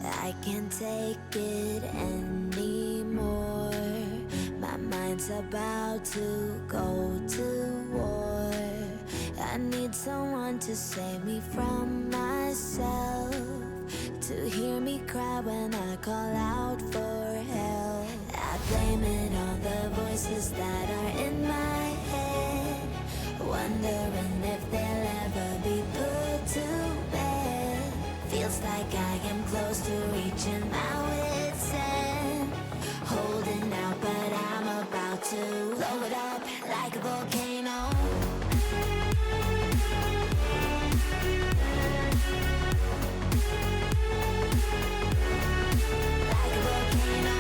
I can't take it anymore. My mind's about to go to war. I need someone to save me from myself, to hear me cry when I call out for help. I blame it on the voices that are in my head, wondering if they'll ever be put to bed. Feels like I am close to reaching my wit's end, holding out, but I'm about to blow it up like a volcano. Like a volcano.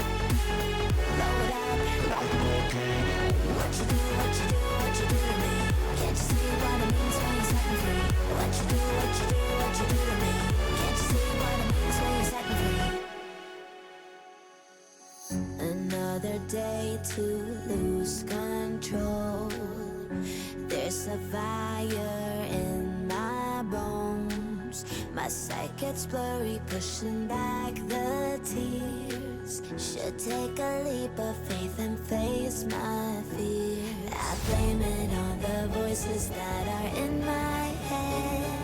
Blow it up like a volcano. What you do, what you do, what you do to me? Can't you see what it means when you set me free? What you do, what you do, what you do to me? Can't you see what it means when you set me free? Another day to lose control. There's a fire in my bones. My sight gets blurry, pushing back the tears. Should take a leap of faith and face my fear. I blame it on the voices that are in my head,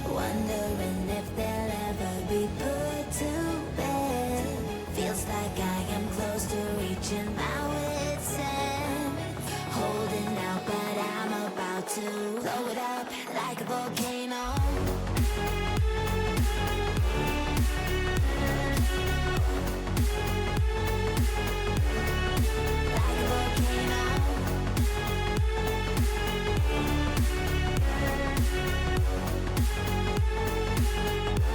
wondering if they'll ever be put to bed. Feels like I am close to reaching my wit's end, holding out, but I'm about to blow it up like a volcano. Like a volcano.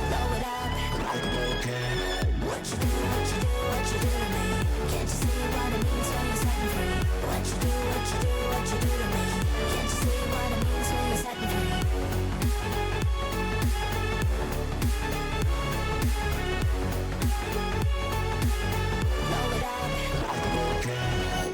Blow it up like a volcano. What you do, what you do, what you do to me? Can't you see what it means when you set me free? What you do, what you do, what you do to me? Can't you see what it means when you set me free? Blow it up like a volcano.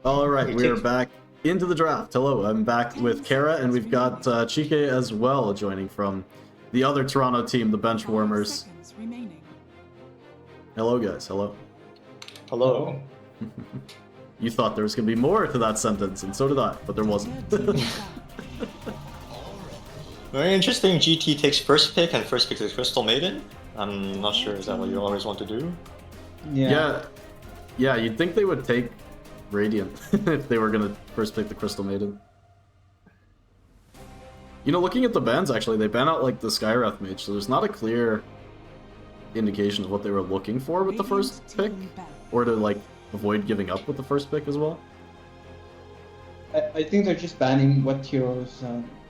All right, we are back into the draft. Hello, I'm back with Kara, and we've got Chike as well joining from the other Toronto team, the Benchwarmers. Seconds remaining. Hello, guys. Hello. Hello. You thought there was going to be more to that sentence, and so did I, but there wasn't. Very interesting. GT takes first pick, and first pick is Crystal Maiden. I'm not sure, is that what you always want to do? Yeah. Yeah, you'd think they would take Radiant if they were going to first pick the Crystal Maiden. You know, looking at the bans, actually, they ban out, like, the Skywrath Mage, so there's not a clear indication of what they were looking for with the first pick, or to, like, avoid giving up with the first pick as well. I think they're just banning what heroes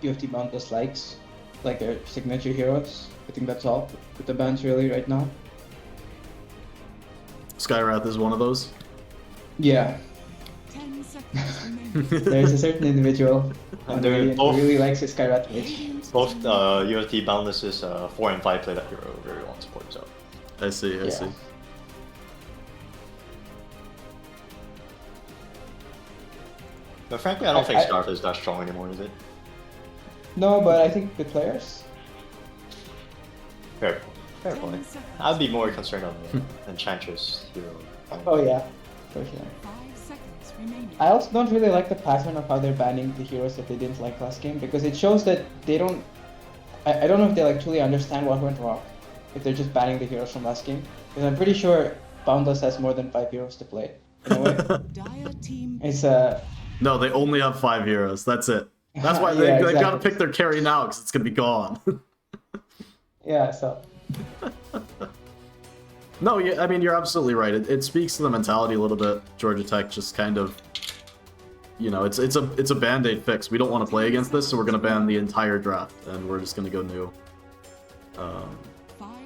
UFT Boundless likes, like their signature heroes. I think that's all with the bans really right now. Skywrath is one of those. Yeah. 10 seconds remaining. There's a certain individual on they're Radiant both- who really likes his Skywrath Mage. Both UFT Boundless's 4 and 5 play that hero very well in support, so. I see, I see. But frankly, I don't think I- Scarf is that strong anymore, is it? No, but I think the players. Fair point. 10 seconds. I'd be more concerned on the Enchantress hero. Oh yeah, for sure. 5 seconds remaining. I also don't really like the pattern of how they're banning the heroes that they didn't like last game, because it shows that they don't. I don't know if they like truly understand what went wrong, if they're just banning the heroes from last game. Because I'm pretty sure Boundless has more than 5 heroes to play. In a way. Dire team. It's No, they only have 5 heroes. That's it. That's why Yeah, they've got to exactly. pick their carry now, because it's going to be gone. yeah, so No, yeah, I mean, you're absolutely right. It speaks to the mentality a little bit. Georgia Tech just kind of, you know, it's a band-aid fix. We don't want to play against this, so we're going to ban the entire draft, and we're just going to go new. 5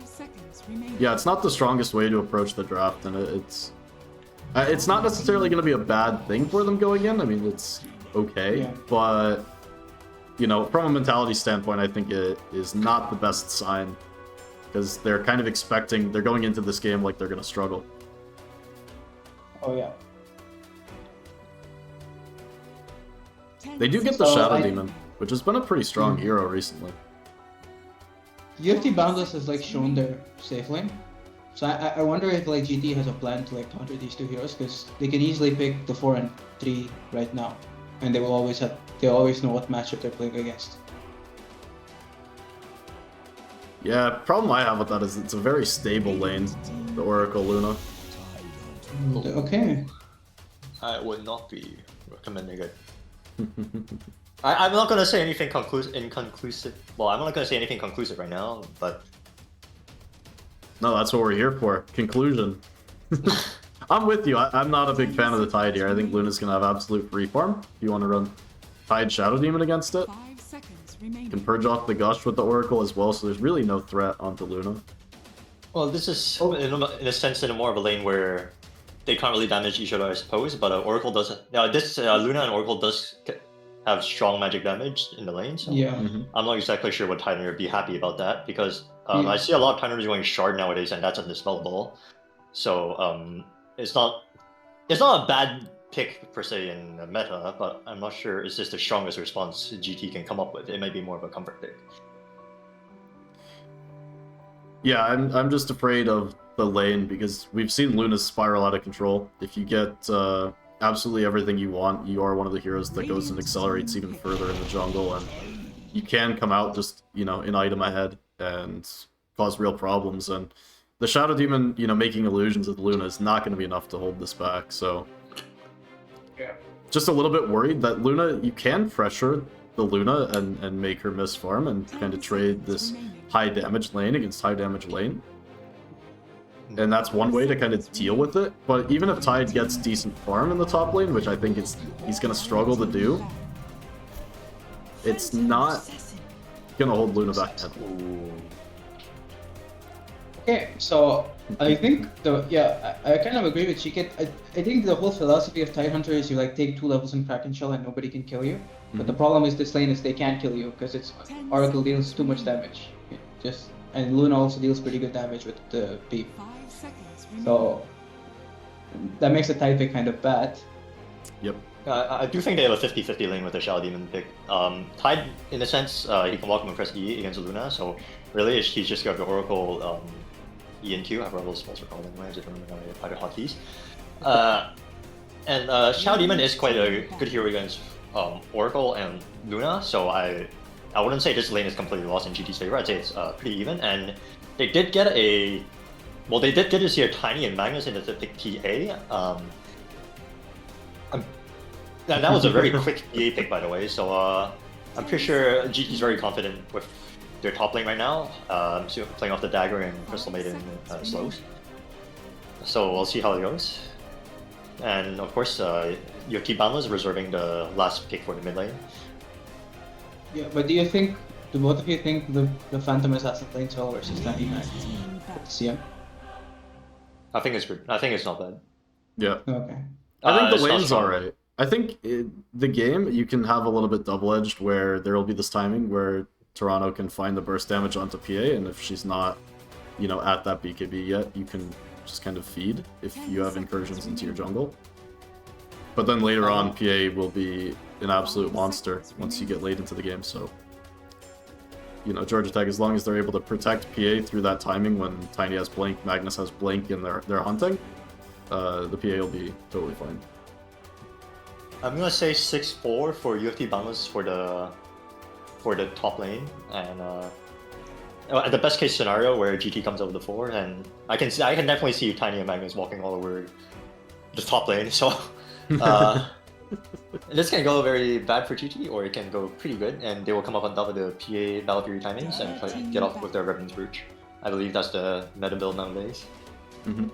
seconds remaining. Yeah, it's not the strongest way to approach the draft, and it's not necessarily going to be a bad thing for them going in. I mean, it's okay, Yeah. but, you know, from a mentality standpoint, I think it is not the best sign, because they're kind of expecting, they're going into this game like they're going to struggle. Oh yeah. They do get the So Shadow I- Demon, which has been a pretty strong hero recently. UFT Boundless has like shown their safe lane. So I wonder if like GT has a plan to like counter these two heroes, because they can easily pick the 4 and 3 right now, and they always know what matchup they're playing against. Yeah, problem I have with that is it's a very stable lane, the Oracle Luna. Okay. I would not be recommending it. I'm not gonna say anything inconclusive. Well, I'm not gonna say anything conclusive right now, but No, that's what we're here for. Conclusion. I'm with you. I'm not a big fan of the Tide here. I think Luna's gonna have absolute free farm. If you want to run Tide Shadow Demon against it, 5 seconds you remaining. can purge off the Gush with the Oracle as well, so there's really no threat onto Luna. well, this is in a sense in more of a lane where they can't really damage each other, I suppose. But Oracle does. Now, this Luna and Oracle does have strong magic damage in the lane, so Yeah. I'm not exactly sure what Titan would be happy about that, because Yeah. I see a lot of Titaners going Shard nowadays, and that's undispellable. So it's not a bad pick per se in the meta, but I'm not sure it's just the strongest response GT can come up with. It might be more of a comfort pick. Yeah, I'm just afraid of the lane because we've seen Luna spiral out of control. If you get absolutely everything you want, you are one of the heroes that goes and accelerates even further in the jungle, and you can come out just, you know, an item ahead and cause real problems. And the Shadow Demon, you know, making illusions with Luna is not going to be enough to hold this back. So Yeah. just a little bit worried that Luna, you can pressure the Luna and make her miss farm and kind of trade this high damage lane against high damage lane. And that's one way to kind of deal with it. But even if Tide gets decent farm in the top lane, which I think he's going to struggle to do, it's not going to hold Luna back. Okay, so I think I kind of agree with Chiket. I think the whole philosophy of Tidehunter is you like take 2 levels in Kraken Shell and nobody can kill you. But the problem is this lane is they can't kill you because it's Oracle deals too much damage. And Luna also deals pretty good damage with the beep. 5 seconds remaining. So that makes the Tide pick kind of bad. Yep. I do think they have a 50-50 lane with the Shadow Demon pick. Tide, in a sense, he can walk him and press E against Luna, so really he's just got the Oracle E and Q. I have all those spells for calling anyway, I just remember my other hotkeys. And Shadow Demon is quite a good hero against Oracle and Luna, so I wouldn't say this lane is completely lost in GT's favor. I'd say it's pretty even, and they did get they did get to see a Tiny and Magnus in the pick TA. And that was a very quick PA pick, by the way, so I'm pretty sure GT's very confident with their top lane right now, so playing off the Dagger and Crystal Maiden slows. So we'll see how it goes. And of course, UFT Boundless reserving the last pick for the mid lane. Yeah, but do both of you think the Phantom Assassin plays well versus Tiny Max? CM? I think it's good. I think it's not bad. Yeah. Okay. I think It's the not lane's strong. alright. I think the game, you can have a little bit double-edged where there will be this timing where Toronto can find the burst damage onto PA, and if she's not, you know, at that BKB yet, you can just kind of feed if you have incursions into your jungle. But then later on, PA will be an absolute monster once you get late into the game, so... You know, Georgia Tech, as long as they're able to protect PA through that timing when Tiny has Blink, Magnus has Blink, and they're hunting, the PA will be totally fine. I'm gonna say 6-4 for UFT Boundless for the top lane, and at the best case scenario where GT comes over the 4, and I can definitely see Tiny and Magnus walking all over the top lane. So this can go very bad for GT, or it can go pretty good, and they will come up on top of the PA Battle Fury timings and get off with their Revenant's Brooch. I believe that's the meta build nowadays. Mm-hmm.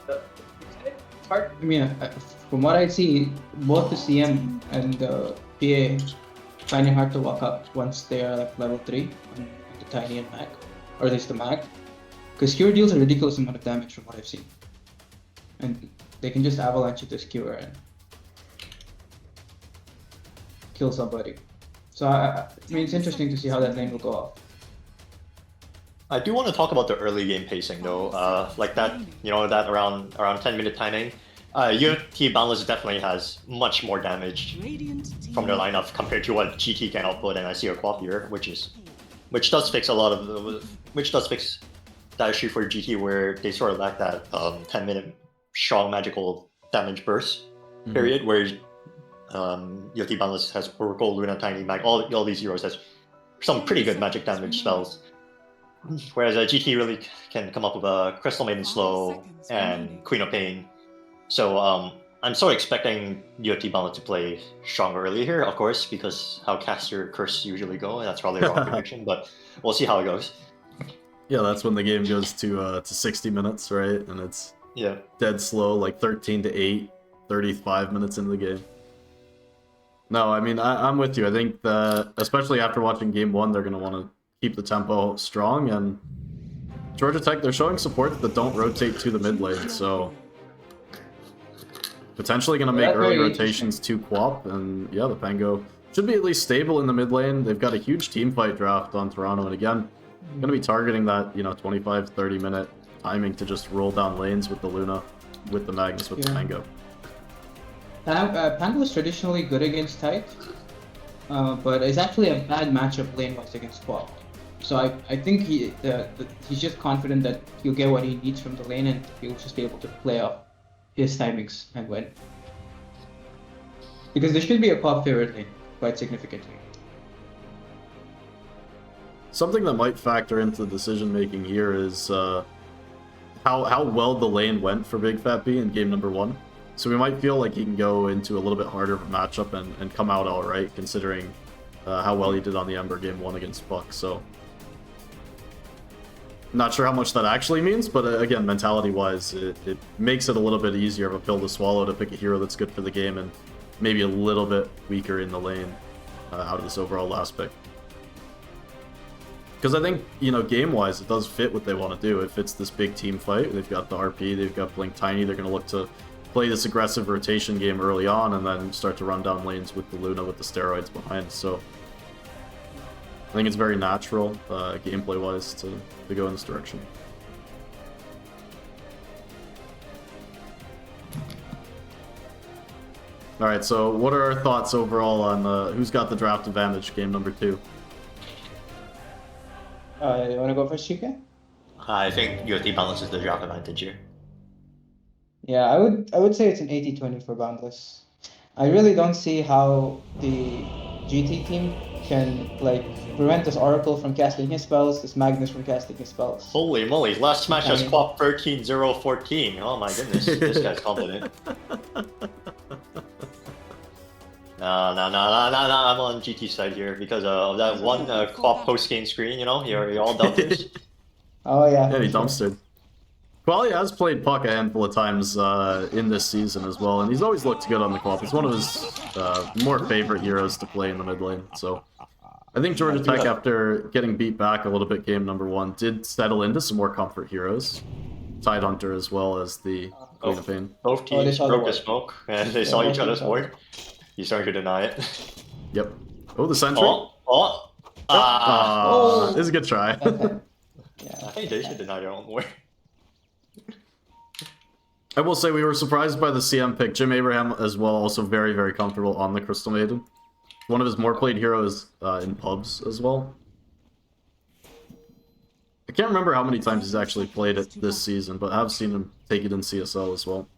It's hard. I mean, from what I see, both the CM and the PA find it hard to walk up once they are like level 3 on the Tiny and Mag, or at least the Mag, because Skewer deals a ridiculous amount of damage from what I've seen, and they can just avalanche the Skewer and kill somebody. So I mean, it's interesting to see how that lane will go off. I do want to talk about the early game pacing though, like that, that around 10-minute timing. UFT Boundless definitely has much more damage from their lineup compared to what GT can output, and I see a Quap here, which does fix that issue for GT where they sort of lack that 10-minute strong magical damage burst period where UFT Boundless has Oracle, Luna, Tiny, Mag, all these heroes has some pretty good magic damage spells. Whereas GT really can come up with a Crystal Maiden Slow and Queen of Pain. So I'm sort of expecting UFT Boundless to play stronger early here, of course, because how caster curse usually go, and that's probably a wrong prediction, but we'll see how it goes. Yeah, that's when the game goes to 60 minutes, right? And it's dead slow, like 13 to 8, 35 minutes into the game. No, I mean, I'm with you. I think that, especially after watching Game 1, they're going to want to keep the tempo strong, and Georgia Tech, they're showing supports that don't rotate to the mid lane, so potentially going to make early rotations to Quap, and yeah, the Pango should be at least stable in the mid lane. They've got a huge team fight draft on Toronto, and again, going to be targeting that, 25-30 minute timing to just roll down lanes with the Luna, with the Magnus, with the Pango. Pango is traditionally good against Tide, but it's actually a bad matchup lane-wise against Quap. So I think he's just confident that he'll get what he needs from the lane, and he'll just be able to play off his timings and win. Because there should be a Quap favorite lane, quite significantly. Something that might factor into the decision-making here is how well the lane went for Big Fat B in game number 1. So we might feel like he can go into a little bit harder of a matchup and come out alright, considering how well he did on the Ember game 1 against Buck. So not sure how much that actually means, but again, mentality-wise, it makes it a little bit easier of a pill to swallow to pick a hero that's good for the game and maybe a little bit weaker in the lane out of this overall last pick. Because I think, game-wise, it does fit what they want to do. It fits this big team fight. They've got the RP, they've got Blink Tiny, they're going to look to play this aggressive rotation game early on and then start to run down lanes with the Luna with the steroids behind. So I think it's very natural, gameplay-wise, to go in this direction. Alright, so what are our thoughts overall on who's got the draft advantage game number 2? You want to go first, Chica? I think UFT Boundless is the draft advantage here. Yeah, I would say it's an 80-20 for Boundless. I really don't see how the GT team can prevent this Oracle from casting his spells, this Magnus from casting his spells. Holy moly, last match has Quap 13-0-14. Oh my goodness, this guy's confident. No, I'm on GT side here because of that one Quap post-game screen, you're all dumped. Oh yeah. Yeah, he dumpstered. Quali has played Puck a handful of times in this season as well, and he's always looked good on the Quap. It's one of his more favorite heroes to play in the mid lane. So I think Georgia Tech, after getting beat back a little bit game number 1, did settle into some more comfort heroes. Tidehunter as well as the Queen of Pain. Both teams broke the smoke, and they saw each other's board. He's starting to deny it. Yep. Oh, the sentry. This is a good try. I think they should deny their own board. I will say we were surprised by the CM pick. Jim Abraham as well, also very, very comfortable on the Crystal Maiden. One of his more played heroes in pubs as well. I can't remember how many times he's actually played it this season, but I've seen him take it in CSL as well.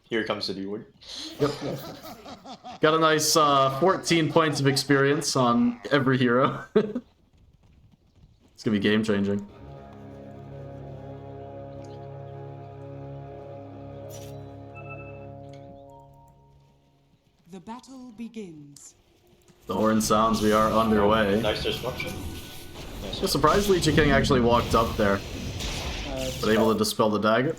Here comes the D-word. Yep. Got a nice 14 points of experience on every hero. It's gonna be game changing. The battle begins. The horn sounds, we are underway. Nice disruption. Nice. Yeah, surprised Leechy King actually walked up there, but able to dispel the dagger.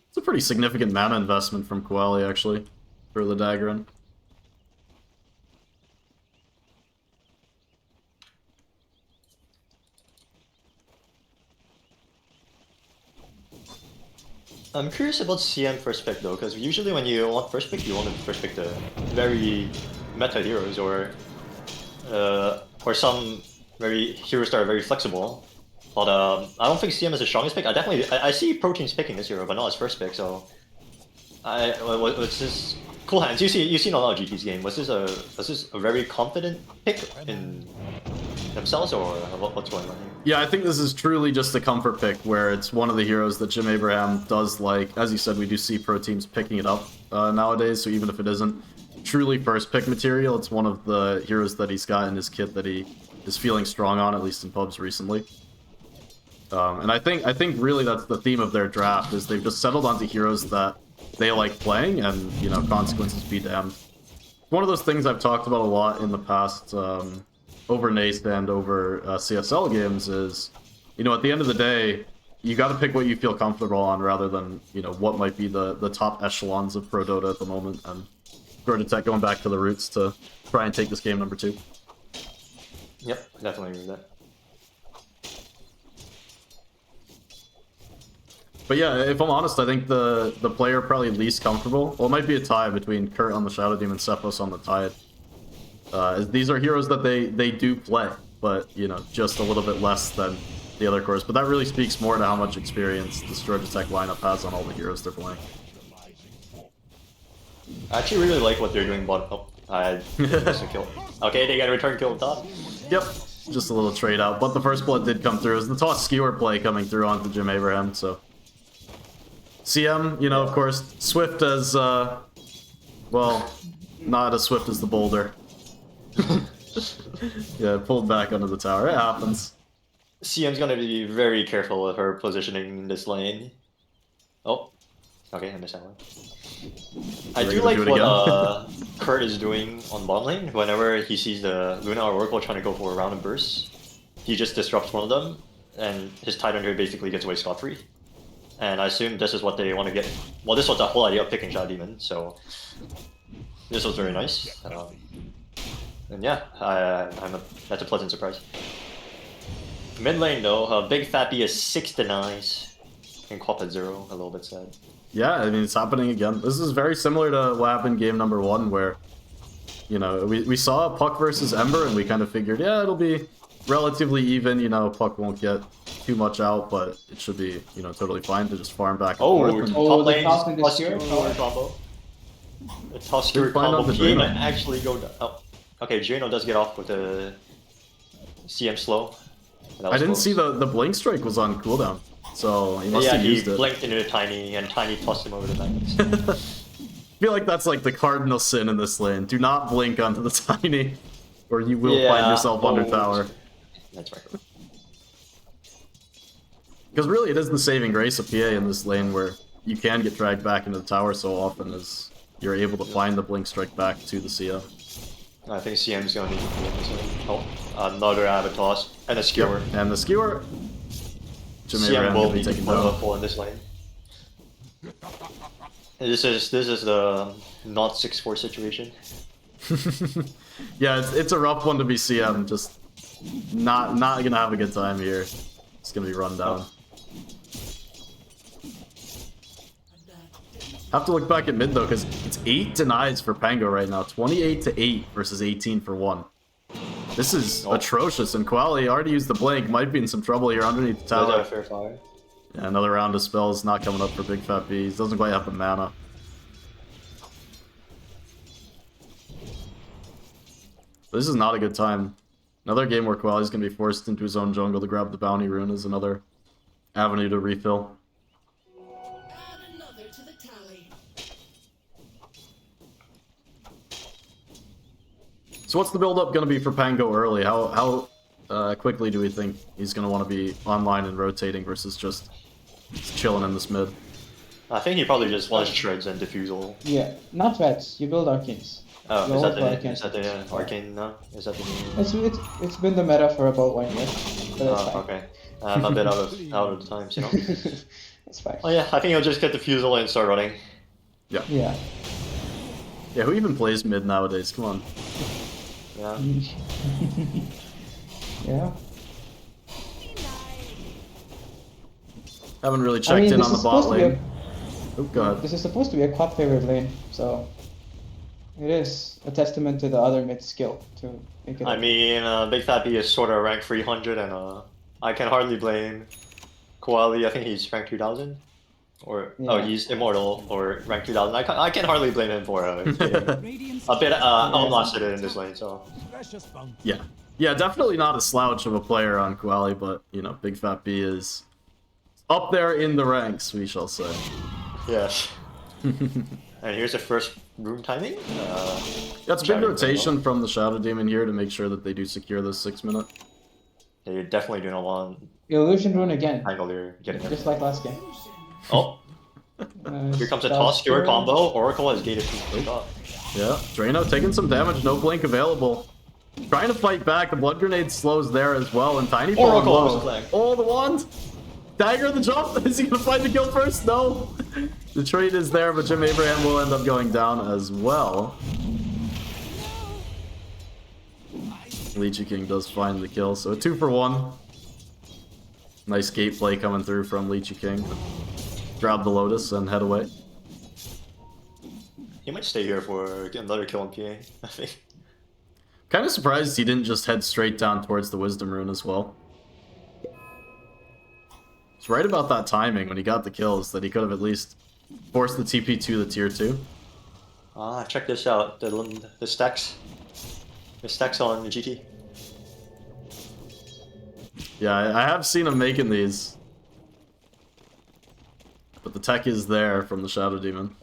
It's a pretty significant mana investment from Koali, actually, for the dagger in. I'm curious about CM first pick though, because usually when you want first pick, you want to first pick the very meta heroes or some very heroes that are very flexible. But I don't think CM is the strongest pick. I see Protein's picking this hero, but not his first pick. So what's this? Cool Hands. You've seen a lot of GT's game. Was this a very confident pick in themselves, or what's going on here? Yeah, I think this is truly just a comfort pick, where it's one of the heroes that Jim Abraham does like. As you said, we do see pro teams picking it up nowadays, so even if it isn't truly first pick material, it's one of the heroes that he's got in his kit that he is feeling strong on, at least in pubs recently. And I think really that's the theme of their draft, is they've just settled onto heroes that they like playing, and, you know, consequences be damned. One of those things I've talked about a lot in the past, over NACE and over CSL games is, you know, at the end of the day, you got to pick what you feel comfortable on rather than, you know, what might be the top echelons of Pro Dota at the moment. And Georgia Tech going back to the roots to try and take this game number 2. Yep, definitely agree with that. But yeah, if I'm honest, I think the player probably least comfortable, well, it might be a tie between Kurt on the Shadow Demon, Cephos on the Tide. These are heroes that they do play, but, you know, just a little bit less than the other cores. But that really speaks more to how much experience this Georgia Tech lineup has on all the heroes they're playing. I actually really like what they're doing bottom. Oh, I missed a kill. Okay, they got a return kill top. Yep, just a little trade out. But the first blood did come through. It was the toss skewer play coming through onto Jim Abraham, so... CM, you know, of course, swift as, well, not as swift as the boulder. Yeah, pulled back under the tower. It happens. CM's gonna be very careful with her positioning in this lane. Oh, okay, I missed that one. I do like what Kurt is doing on bottom lane. Whenever he sees the Luna or Oracle trying to go for a round of burst, he just disrupts one of them, and his Titan here basically gets away scot-free. And I assume this is what they want to get. Well, this was the whole idea of picking Shadow Demon, so this was very nice. And yeah, that's a pleasant surprise. Mid lane though, Big Fat B is 6 denies and Quap at 0, a little bit sad. Yeah, I mean, it's happening again. This is very similar to what happened game number 1, where, you know, we saw Puck versus Ember, and we kind of figured, yeah, it'll be relatively even, you know, Puck won't get too much out, but it should be, you know, totally fine to just farm back and forth. Top lane, toss skewer combo. The toss skewer combo, PA might actually go down. Oh, okay, Geno does get off with the CM slow. I didn't see the blink strike was on cooldown, so he must have used it. Yeah, he blinked into Tiny, and Tiny tossed him over the back. I feel like that's like the cardinal sin in this lane. Do not blink onto the Tiny, or you will find yourself under tower. That's right. Because really, it is the saving grace of PA in this lane, where you can get dragged back into the tower so often as you're able to find the blink strike back to the CM. I think CM's gonna need to pull this one. Oh, another Avatos and a skewer. Yep. And the skewer. CM will be taking full in this lane. This is the not 6-4 situation. Yeah, it's a rough one to be CM. Just not gonna have a good time here. It's gonna be run down. Have to look back at mid though, because it's 8 denies for Pango right now. 28 to 8 versus 18 for 1. This is atrocious, and Koali already used the blink. Might be in some trouble here underneath the tower. Fair fire. Yeah, another round of spells not coming up for Big Fat B. He doesn't quite have the mana. But this is not a good time. Another game where Koali's going to be forced into his own jungle to grab the bounty rune is another avenue to refill. Add another to the tally. So what's the build-up going to be for Pango early? How quickly do we think he's going to want to be online and rotating versus just chilling in this mid? I think he probably just wants shreds and diffusal. Yeah, not vets. You build Arcanes. Oh, low, but I can't. is that the arcane now? Is that the new... It's been the meta for about 1 year, but that's fine. Okay. I'm a bit out of the times, you know. That's fine. Oh yeah, I think I'll just get the Fusel and start running. Yeah. Yeah. Yeah, who even plays mid nowadays? Come on. Yeah. Yeah. Haven't really checked in on the bot lane. Oh god. This is supposed to be a quad favored lane, so it is a testament to the other mid skill to make it. I mean, Big Fat B is sort of rank 300, and I can hardly blame Koali. I think he's rank 2000, or oh, he's immortal or rank 2000. I can hardly blame him for getting a bit outlasted in this lane. So yeah, yeah, definitely not a slouch of a player on Koali, but you know, Big Fat B is up there in the ranks, we shall say. Yes. And here's the first room timing. That's a big rotation from the Shadow Demon here to make sure that they do secure this 6 minute. Yeah, you're definitely doing a lot. Illusion rune again. Angle you're getting there. Just like last game. Oh. Here comes a toss skewer combo. Oracle has gated 2 shot. Yeah, Drano taking some damage, no blink available. Trying to fight back, the blood grenade slows there as well, and Tiny falling low. Oh, the wand! Dagger the jump! Is he gonna find the kill first? No! The trade is there, but Jim Abraham will end up going down as well. Lychee King does find the kill, so a 2 for 1. Nice gate play coming through from Lychee King. Grab the Lotus and head away. He might stay here for another kill on PA, I think. Kind of surprised he didn't just head straight down towards the Wisdom Rune as well. It's right about that timing when he got the kills that he could have at least forced the TP to the tier 2. Check this out. The stacks. The stacks on the GT. Yeah, I have seen him making these. But the tech is there from the Shadow Demon.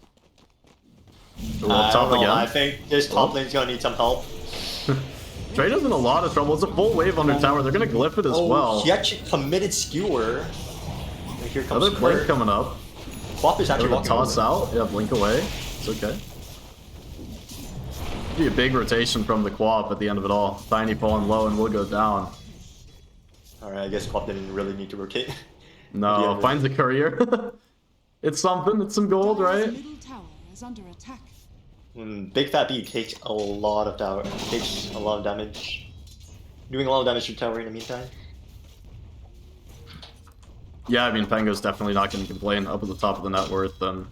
Ooh, up top again. I think this top lane's gonna need some help. Drano's in a lot of trouble. It's a full wave under tower. They're gonna glyph it as well. He actually committed skewer. And here comes another blink coming up. Quap is actually walking toss out. Yeah, blink away. It's okay. Be a big rotation from the Quap at the end of it all. Tiny falling low and will go down. Alright, I guess Quap didn't really need to rotate. No, finds the courier. It's something. It's some gold, right? Big Fat B takes a lot of tower. Takes a lot of damage. Doing a lot of damage to tower in the meantime. Yeah, I mean, Pango's definitely not going to complain. Up at the top of the net worth and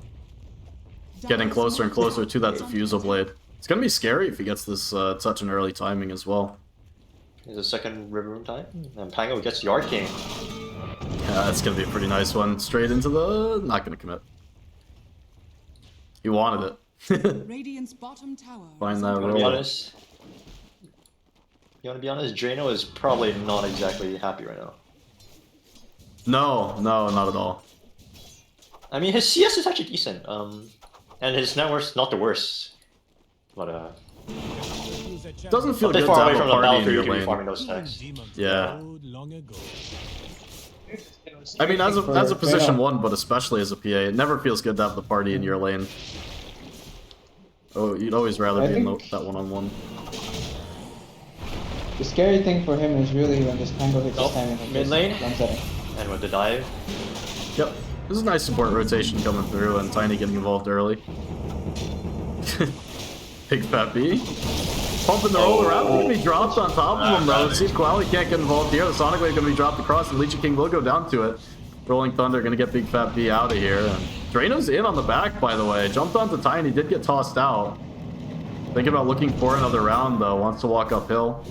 getting closer and closer to that Diffusal Blade. It's going to be scary if he gets this such an early timing as well. There's a second River Room time, and Pango gets the Arcane. Yeah, that's going to be a pretty nice one. Straight into the... Not going to commit. He wanted it. Radiant's bottom tower. Find that You wanna be honest? Drano is probably not exactly happy right now. No, not at all. I mean, his CS is actually decent, and his net worth's not the worst. But doesn't feel a bit good far to away have from a the party in battle your to be lane. farming those stacks. Yeah. I mean, as a position 1, but especially as a PA, it never feels good to have the party in your lane. Oh, you'd always rather be in that one-on-one. The scary thing for him is really when this Pango hits his timing. Mid lane, and with the dive. Yep. This is a nice support rotation coming through, and Tiny getting involved early. Big Fat B. Pumping the roll around. It's going to be dropped on top of him, though. See if Koali can't get involved here. The Sonic Wave going to be dropped across, and Lychee King will go down to it. Rolling Thunder going to get Big Fat B out of here. And Drano's in on the back, by the way. Jumped onto Tiny, did get tossed out. Thinking about looking for another round, though. Wants to walk uphill.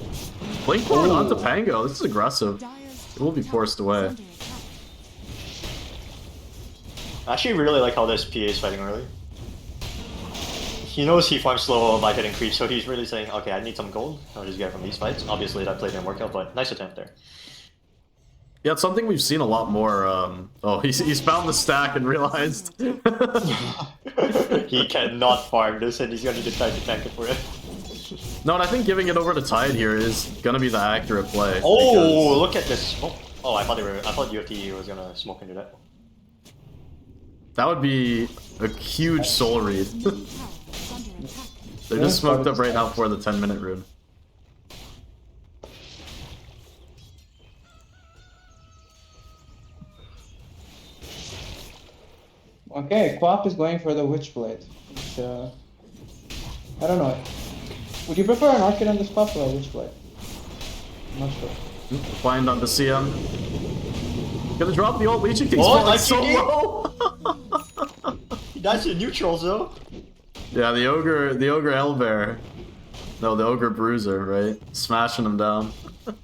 Blink forward onto Pango. This is aggressive. It will be forced away. I actually really like how this PA is fighting early. He knows he farms slow by getting creep, so he's really saying, okay, I need some gold. I'll just get it from these fights. Obviously, that play didn't work out, but nice attempt there. Yeah, it's something we've seen a lot more. Oh, he's found the stack and realized. He cannot farm this, and he's going to need to try to tank it for it. No, and I think giving it over to Tide here is going to be the accurate play. Oh, look at this smoke. Oh, I thought UFT was going to smoke into that. That would be a huge soul read. They're just smoked up right now for the 10-minute rune. Okay, Quap is going for the Witchblade. Which, I don't know. Would you prefer an Arcade on this Quap or a Witchblade? I'm not sure. Find on the CM. Gonna drop the old Leeching. He's Oh, falling so ITD? low! He dies to neutrals though. Yeah, the ogre Owlbear. No, the ogre bruiser, right? Smashing him down. There's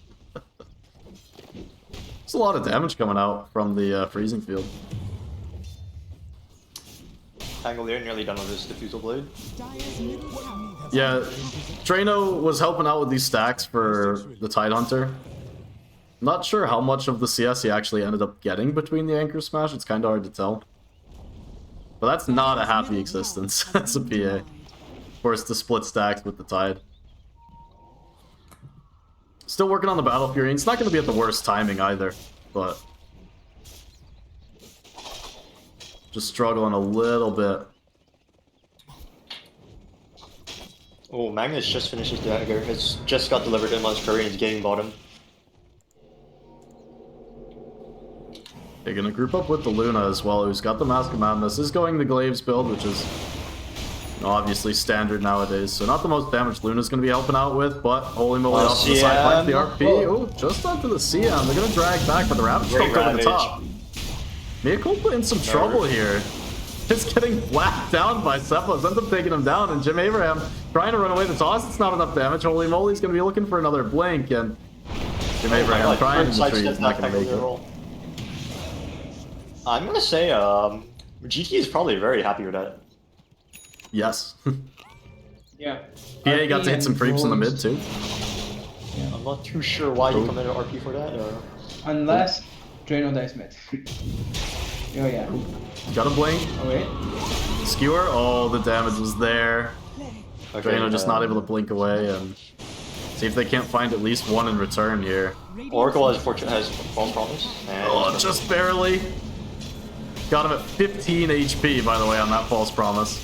a lot of damage coming out from the freezing field. Tangolier nearly done with his diffusal blade. Dire's middle tower. Yeah, Drano was helping out with these stacks for the Tidehunter. Not sure how much of the CS he actually ended up getting between the Anchor Smash, it's kind of hard to tell. But that's not a happy existence as a PA. Forced to split stacks with the Tide. Still working on the Battle Fury, and it's not going to be at the worst timing either, but... just struggling a little bit. Oh, Magnus just finished his dagger. It's just got delivered to him on his curry and he's getting bottom. They're gonna group up with the Luna as well, who's got the Mask of Madness. Is going the Glaives build, which is obviously standard nowadays. So not the most damage Luna's gonna be helping out with, but holy moly, off to the side, finds the RP. Oh, just onto the CM. They're gonna drag back, but the Ravage still over the top. Mea Culpa in some trouble here. It's getting whacked down by Cepos. Ends up taking him down, and Jim Abraham trying to run away the toss. It's not enough damage. Holy moly, he's gonna be looking for another blink, and Jim Abraham trying to retreat. He's not gonna make it. I'm gonna say, GT is probably very happy with that. Yes. Yeah. PA got to hit some creeps in the mid too. Yeah. I'm not too sure why he committed RP for that. Or... Unless Drano dies mid. Oh yeah. Got a blink. Oh wait. Skewer. Oh, the damage was there. Okay, Drano just not able to blink away, and see if they can't find at least one in return here. Oracle has false promise. And Oh, just barely. Got him at 15 HP, by the way, on that false promise.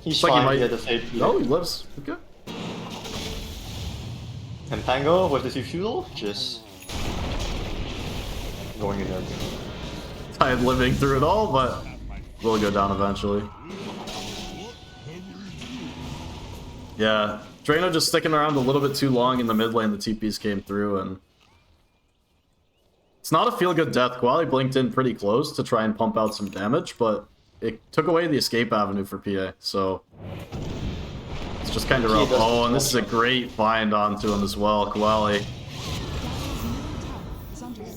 he's like he fine. might- He had the fade. Oh, he lives. Okay. And Tango with the diffusal, just going in there. Tide living through it all, but will go down eventually. Yeah, Drano just sticking around a little bit too long in the mid lane. The TPs came through, and it's not a feel-good death. Quali blinked in pretty close to try and pump out some damage, but it took away the escape avenue for PA, so it's just kind of rough. Oh, and this is a great find onto him as well. Quali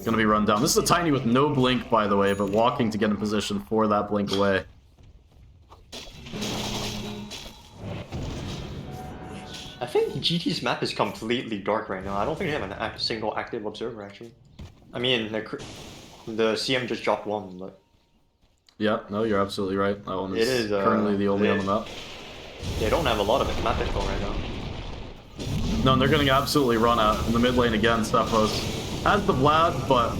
gonna be run down. This is a Tiny with no blink, by the way, but walking to get in position for that blink away. I think GT's map is completely dark right now. I don't think they have a single active observer actually. I mean, the CM just dropped one, but Yeah, no, you're absolutely right. That one It is is, currently the only on the map. they don't have a lot of map info right now. No, and they're getting absolutely run out in the mid lane again. Cepos has the Vlad, but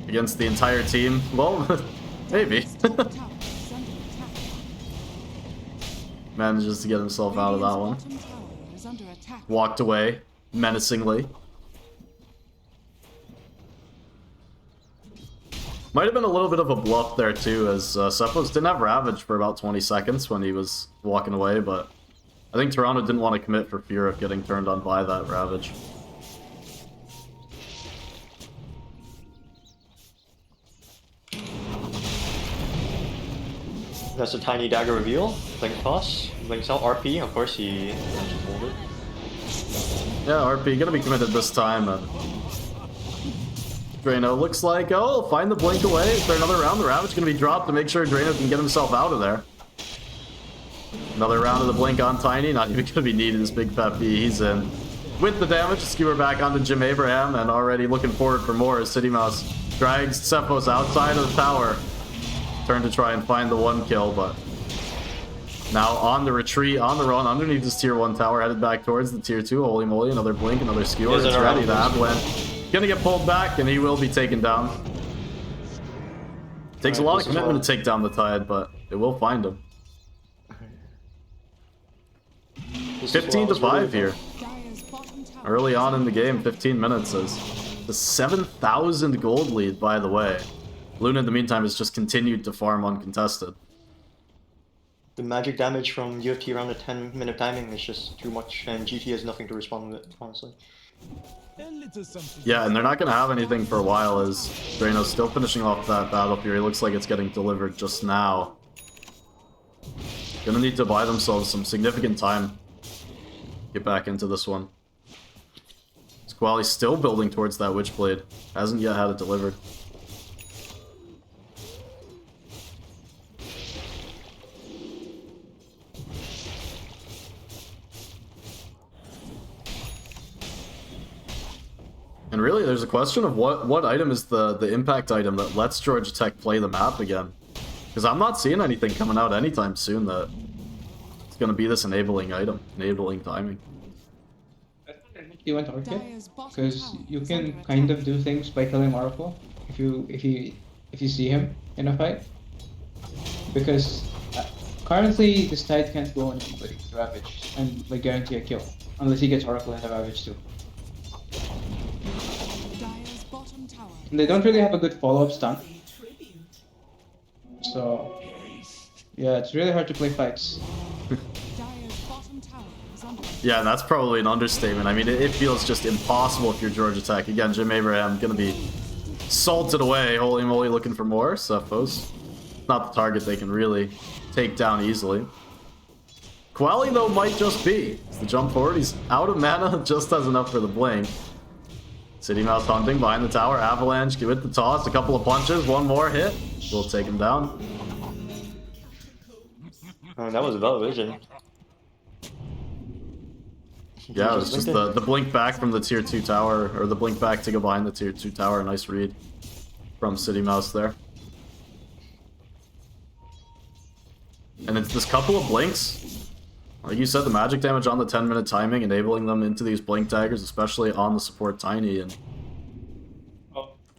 against the entire team, well, maybe. Manages to get himself out of that one. Walked away menacingly. Might have been a little bit of a bluff there too, as Cepos didn't have Ravage for about 20 seconds when he was walking away, but I think Toronto didn't want to commit for fear of getting turned on by that Ravage. That's a tiny dagger reveal. Blink toss. Blinks out RP. Of course, he just hold it. Yeah, RP gonna be committed this time. Drano looks like, oh, find the blink away. Is there another round? The Ravage gonna be dropped to make sure Drano can get himself out of there. Another round of the blink on Tiny, not even gonna be needed. This big fat B, he's in. With the damage, skewer back onto Jim Abraham, and already looking forward for more as City Mouse drags Cepos outside of the tower. Turn to try and find the one kill, but now on the retreat, on the run, underneath this tier 1 tower, headed back towards the tier 2. Holy moly, another blink, another skewer. It's ready. The Avalanche gonna get pulled back, and he will be taken down. Takes a lot of commitment to take down the Tide, but it will find him. This is what I 15 to was worried 5 here. about. Dire's bottom tower Early on in the game, 15 minutes is the 7,000 gold lead, by the way. Luna, in the meantime, has just continued to farm uncontested. The magic damage from UFT around the 10-minute timing is just too much, and GT has nothing to respond with, honestly. Yeah, and they're not going to have anything for a while as Drano's still finishing off that Battle Fury. Looks like it's getting delivered just now. Gonna need to buy themselves some significant time. Get back into this one. Squally's still building towards that Witchblade. Hasn't yet had it delivered. And really, there's a question of what item is the impact item that lets Georgia Tech play the map again. Because I'm not seeing anything coming out anytime soon that it's going to be this enabling item, enabling timing. You went Orchid Dire's bottom because tower you is can under kind attack. of do things by killing Oracle if you see him in a fight. Because currently this Tide can't go on anybody with Ravage and like guarantee a kill unless he gets Oracle and the Ravage too. Dire's bottom tower And they don't really have a good follow-up stun, Tribute. so yeah, it's really hard to play fights. Dire's bottom tower is under attack. Yeah, that's probably an understatement. I mean, it feels just impossible if you're Georgia Tech. Again, Jim Abraham going to be salted away. Holy moly, looking for more, Cephos. Not the target they can really take down easily. Quali, though, might just be. It's the jump forward. He's out of mana, just has enough for the blink. City Mouse hunting behind the tower. Avalanche with the toss. A couple of punches. One more hit. We'll take him down. Oh, that was about vision. Yeah, it was just the blink back from the tier 2 tower, or the blink back to go behind the tier 2 tower. Nice read from City Mouse there. And it's this couple of blinks. Like you said, the magic damage on the 10-minute timing, enabling them into these blink daggers, especially on the support Tiny, and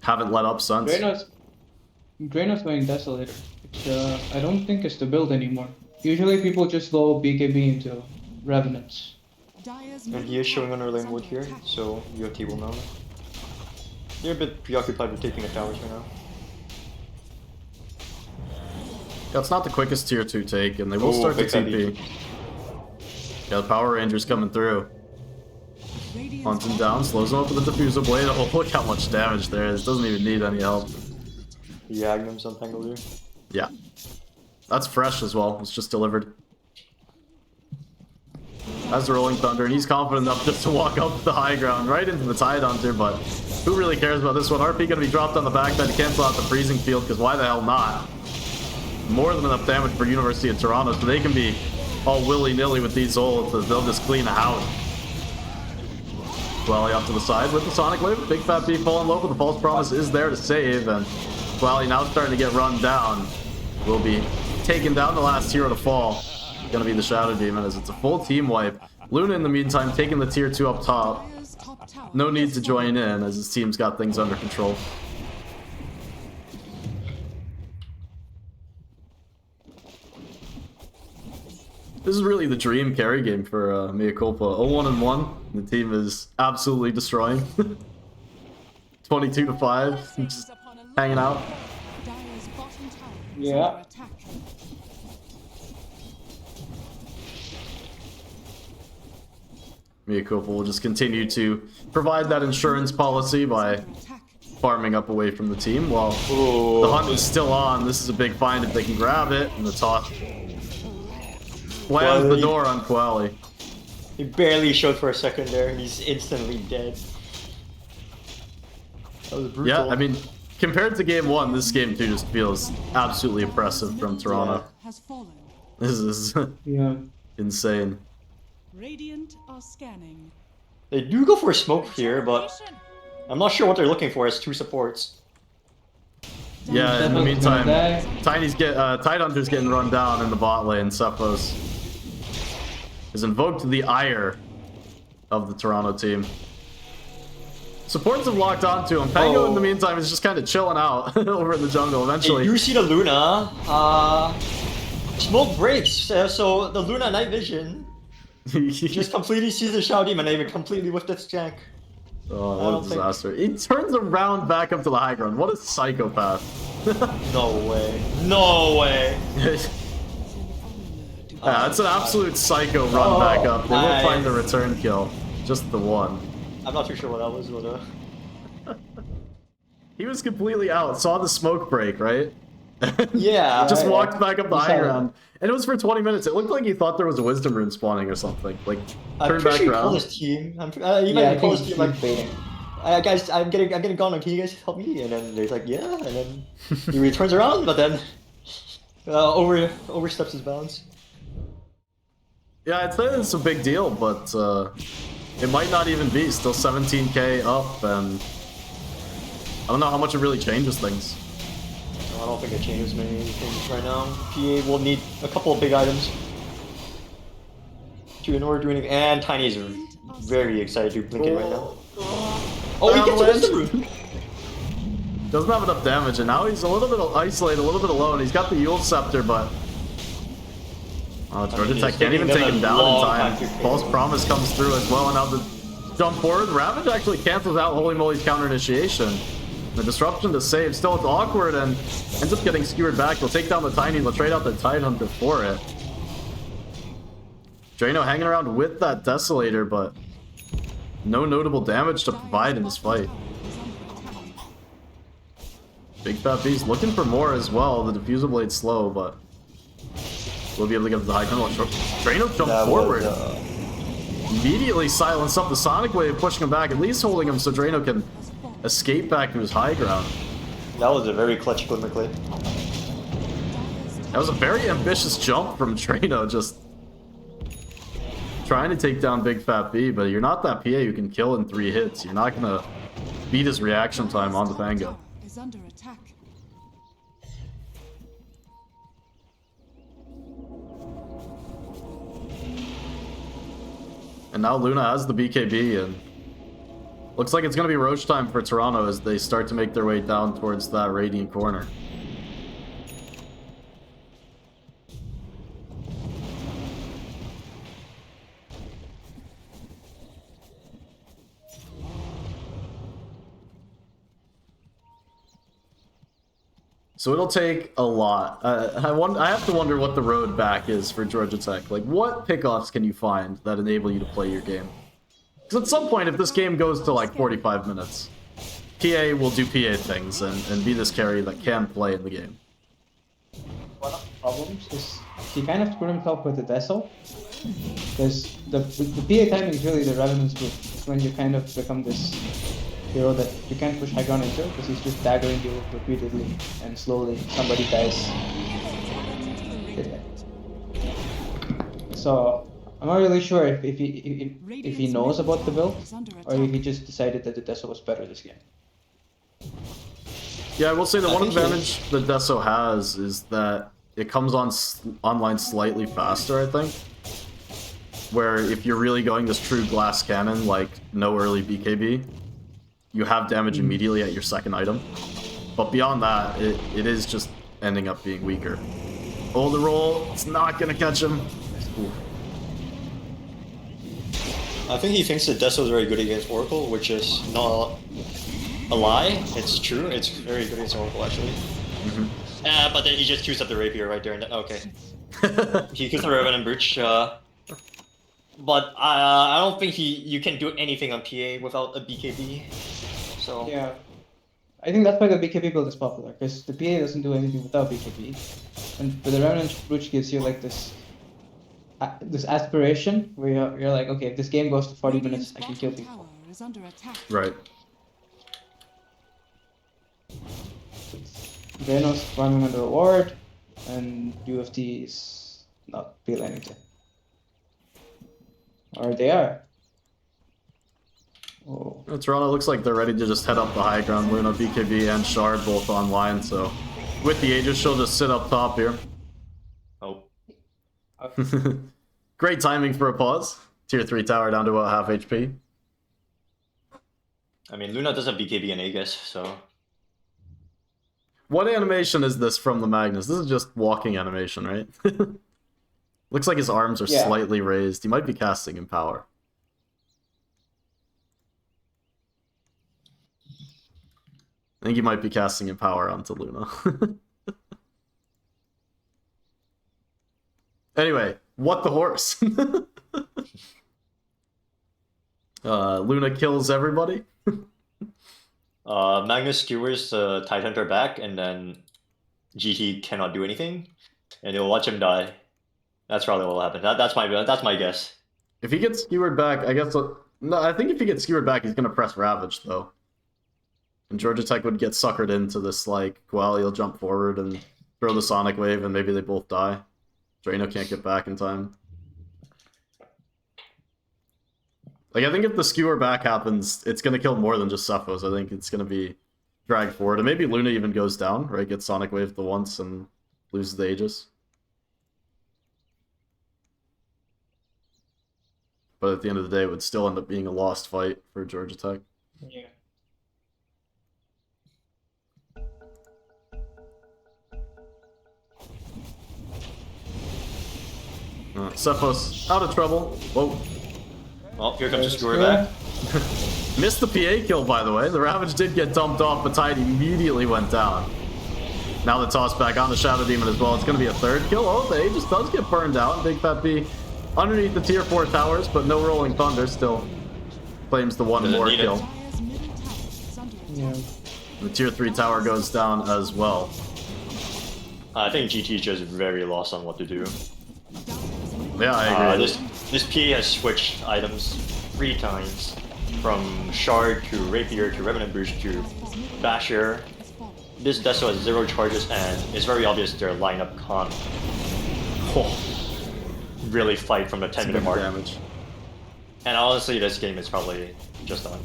haven't let up since. Drano's going Desolator, which I don't think is the build anymore. Usually people just go BKB into Revenants. Dire's And he middle is showing tower on early is mode under here, attack. so UFT will know. They're a bit preoccupied with taking the towers right now. Yeah, it's not the quickest tier 2 take, and they will Oh, start to big heavy. TP. Yeah, the Power Ranger's coming through. Radiant's Hunts him bottom down, slows him up with the Diffuser Blade. Oh, look how much damage there is. Doesn't even need any help. The Agnum's untangled here. Yeah. That's fresh as well. It's just delivered. That's the Rolling Thunder, and he's confident enough just to walk up the high ground right into the Tide Hunter, but who really cares about this one? RP gonna be dropped on the backside to cancel out the freezing field, because why the hell not? More than enough damage for University of Toronto, so they can be all willy-nilly with these ults, as they'll just clean out. Quali up to the side with the Sonic Wave. Big Fat B falling low, but the False Promise is there to save, and Quali now starting to get run down. Will be taking down the last hero to fall. Gonna be the Shadow Demon, as it's a full team wipe. Luna, in the meantime, taking the tier 2 up top. Dire's top tower No need is to join falling. in, as his team's got things under control. This is really the dream carry game for Mea Culpa. 0-1-1. The team is absolutely destroying. 22 to 5. Just hanging out. Dire's bottom tower is Yeah. under attack. Mea Culpa will just continue to provide that insurance policy by Under attack. farming up away from the team while Oh, the hunt is still on. This is a big find if they can grab it. And the toss slams the Quali. door on Quali. he barely showed for a second there, and he's instantly dead. That was brutal. Yeah, I mean, compared to game 1, this game 2 just feels absolutely oppressive from Toronto. Has fallen. This is Yeah. insane. Radiant are scanning. They do go for a smoke here, but I'm not sure what they're looking for as two supports. Yeah, in the Cephos meantime, gonna die. Tide Hunter's getting run down in the bot lane. Cephos has invoked the ire of the Toronto team. Supports have locked onto him. Pango, in the meantime, is just kind of chilling out over in the jungle. Hey, Eventually, you see the Luna, smoke breaks, so the Luna night vision Just completely sees the Shao Demon and even completely with this jank. Oh, what a disaster. He turns around back up to the high ground. What a psychopath. No way. No way. Yeah, it's an absolute psycho run back up. They will find the return kill. Just the one. I'm not too sure what that was, but He was completely out. Saw the smoke break, right? yeah. Just walked back up the high ground. And it was for 20 minutes. It looked like he thought there was a wisdom rune spawning or something. Like, turned back sure around. He called his team. He might call his team like, guys, I'm getting gone. Can you guys help me? And then they're like, yeah. And then he returns around, but then oversteps his bounds. Yeah, I'd say it's a big deal, but it might not even be. Still 17k up, and I don't know how much it really changes things. I don't think it changes many things right now. PA will need a couple of big items in order to do anything. And Tiny is very excited to blink it right now. Oh, he gets a wisdom rune! Doesn't have enough damage, and now he's a little bit isolated, a little bit alone. He's got the Yule Scepter, but... Oh, Georgia Tech can't even take him down in time. False Promise comes through as well, and now the jump forward. Ravage actually cancels out Holy Moly's counter initiation. The disruption to save, still it's awkward and ends up getting skewered back. They'll take down the Tiny, they'll trade out the Tidehunter for it. Drano hanging around with that Desolator, but no notable damage to provide in this fight. Big Fat Beast looking for more as well. The Diffusal Blade's slow, but we'll be able to get to the high ground. Drano jumped forward. Immediately silenced up the Sonic Wave, pushing him back, at least holding him so Drano can escape back to his high ground. That was a very clutch Glimmer Clay. That was a very ambitious jump from Drano, just trying to take down Big Fat B, but you're not that PA who can kill in 3 hits. You're not gonna beat his reaction time on the Vango. Is under attack. And now Luna has the BKB, and looks like it's going to be Roche time for Toronto as they start to make their way down towards that Radiant corner. So it'll take a lot. I have to wonder what the road back is for Georgia Tech. Like, what pickoffs can you find that enable you to play your game? Because at some point, if this game goes to like 45 minutes, PA will do PA things and be this carry that can play in the game. One of the problems is he kind of screwed himself with the Deso. Because the PA timing is really the Revenant's group. It's when you kind of become this hero that you can't push high ground into because he's just daggering you repeatedly and slowly somebody dies. So I'm not really sure if he knows about the build or if he just decided that the Deso was better this game. Yeah, I will say that one advantage the Deso has is that it comes online slightly faster, I think. Where if you're really going this true glass cannon, like no early BKB, you have damage immediately at your second item. But beyond that, it is just ending up being weaker. Oh, the roll, it's not gonna catch him. Ooh. I think he thinks that Deso is very good against Oracle, which is not a lie. It's true. It's very good against Oracle, actually. But then he just queues up the Rapier right there. And okay. He queues the Revenant Brooch. But I don't think you can do anything on PA without a BKB. So yeah, I think that's why the BKB build is popular because the PA doesn't do anything without BKB, and the Revenant Brooch gives you like this aspiration where you're like, okay, if this game goes to 40 minutes, I can kill people. Is under attack. Right. Venos farming under a ward, and UFT is not feel anything. Or they are. Oh. Toronto looks like they're ready to just head up the high ground. Luna, BKB, and Shard both online, so with the Aegis, she'll just sit up top here. Oh. Great timing for a pause. Tier 3 tower down to about half HP. I mean, Luna does have BKB and Aegis, so... What animation is this from the Magnus? This is just walking animation, right? Looks like his arms are Yeah. slightly raised. He might be casting Empower. I think he might be casting Empower onto Luna. Anyway, what the horse? Luna kills everybody. Magnus skewers the Tidehunter back, and then GT cannot do anything, and they'll watch him die. That's probably what will happen. That's my guess. If he gets skewered back, I guess... No, I think if he gets skewered back, he's going to press Ravage, though. And Georgia Tech would get suckered into this, like, well, he'll jump forward and throw the Sonic Wave, and maybe they both die. Drano can't get back in time. Like, I think if the skewer back happens, it's going to kill more than just Cephos. I think it's going to be dragged forward. And maybe Luna even goes down, right? Gets Sonic Wave the once and loses the Aegis. But at the end of the day, it would still end up being a lost fight for Georgia Tech. Yeah. Cephos out of trouble. Whoa. Oh, here comes the skewer back. Missed the PA kill, by the way. The Ravage did get dumped off, but Tide immediately went down. Now the toss back on the Shadow Demon as well. It's going to be a third kill. Oh, the Aegis does get burned out. Big Fat B underneath the tier 4 towers, but no Rolling Thunder. Still claims the one more kill. Dire's middle tower is under attack. Yeah. The tier 3 tower goes down as well. I think GT is just very lost on what to do. Yeah, I agree. This PA has switched items 3 times, from Shard to Rapier to Revenant Boost to Basher. This Deso has 0 charges, and it's very obvious their lineup can't really fight from the 10-minute mark. Damage. And honestly, this game is probably just done.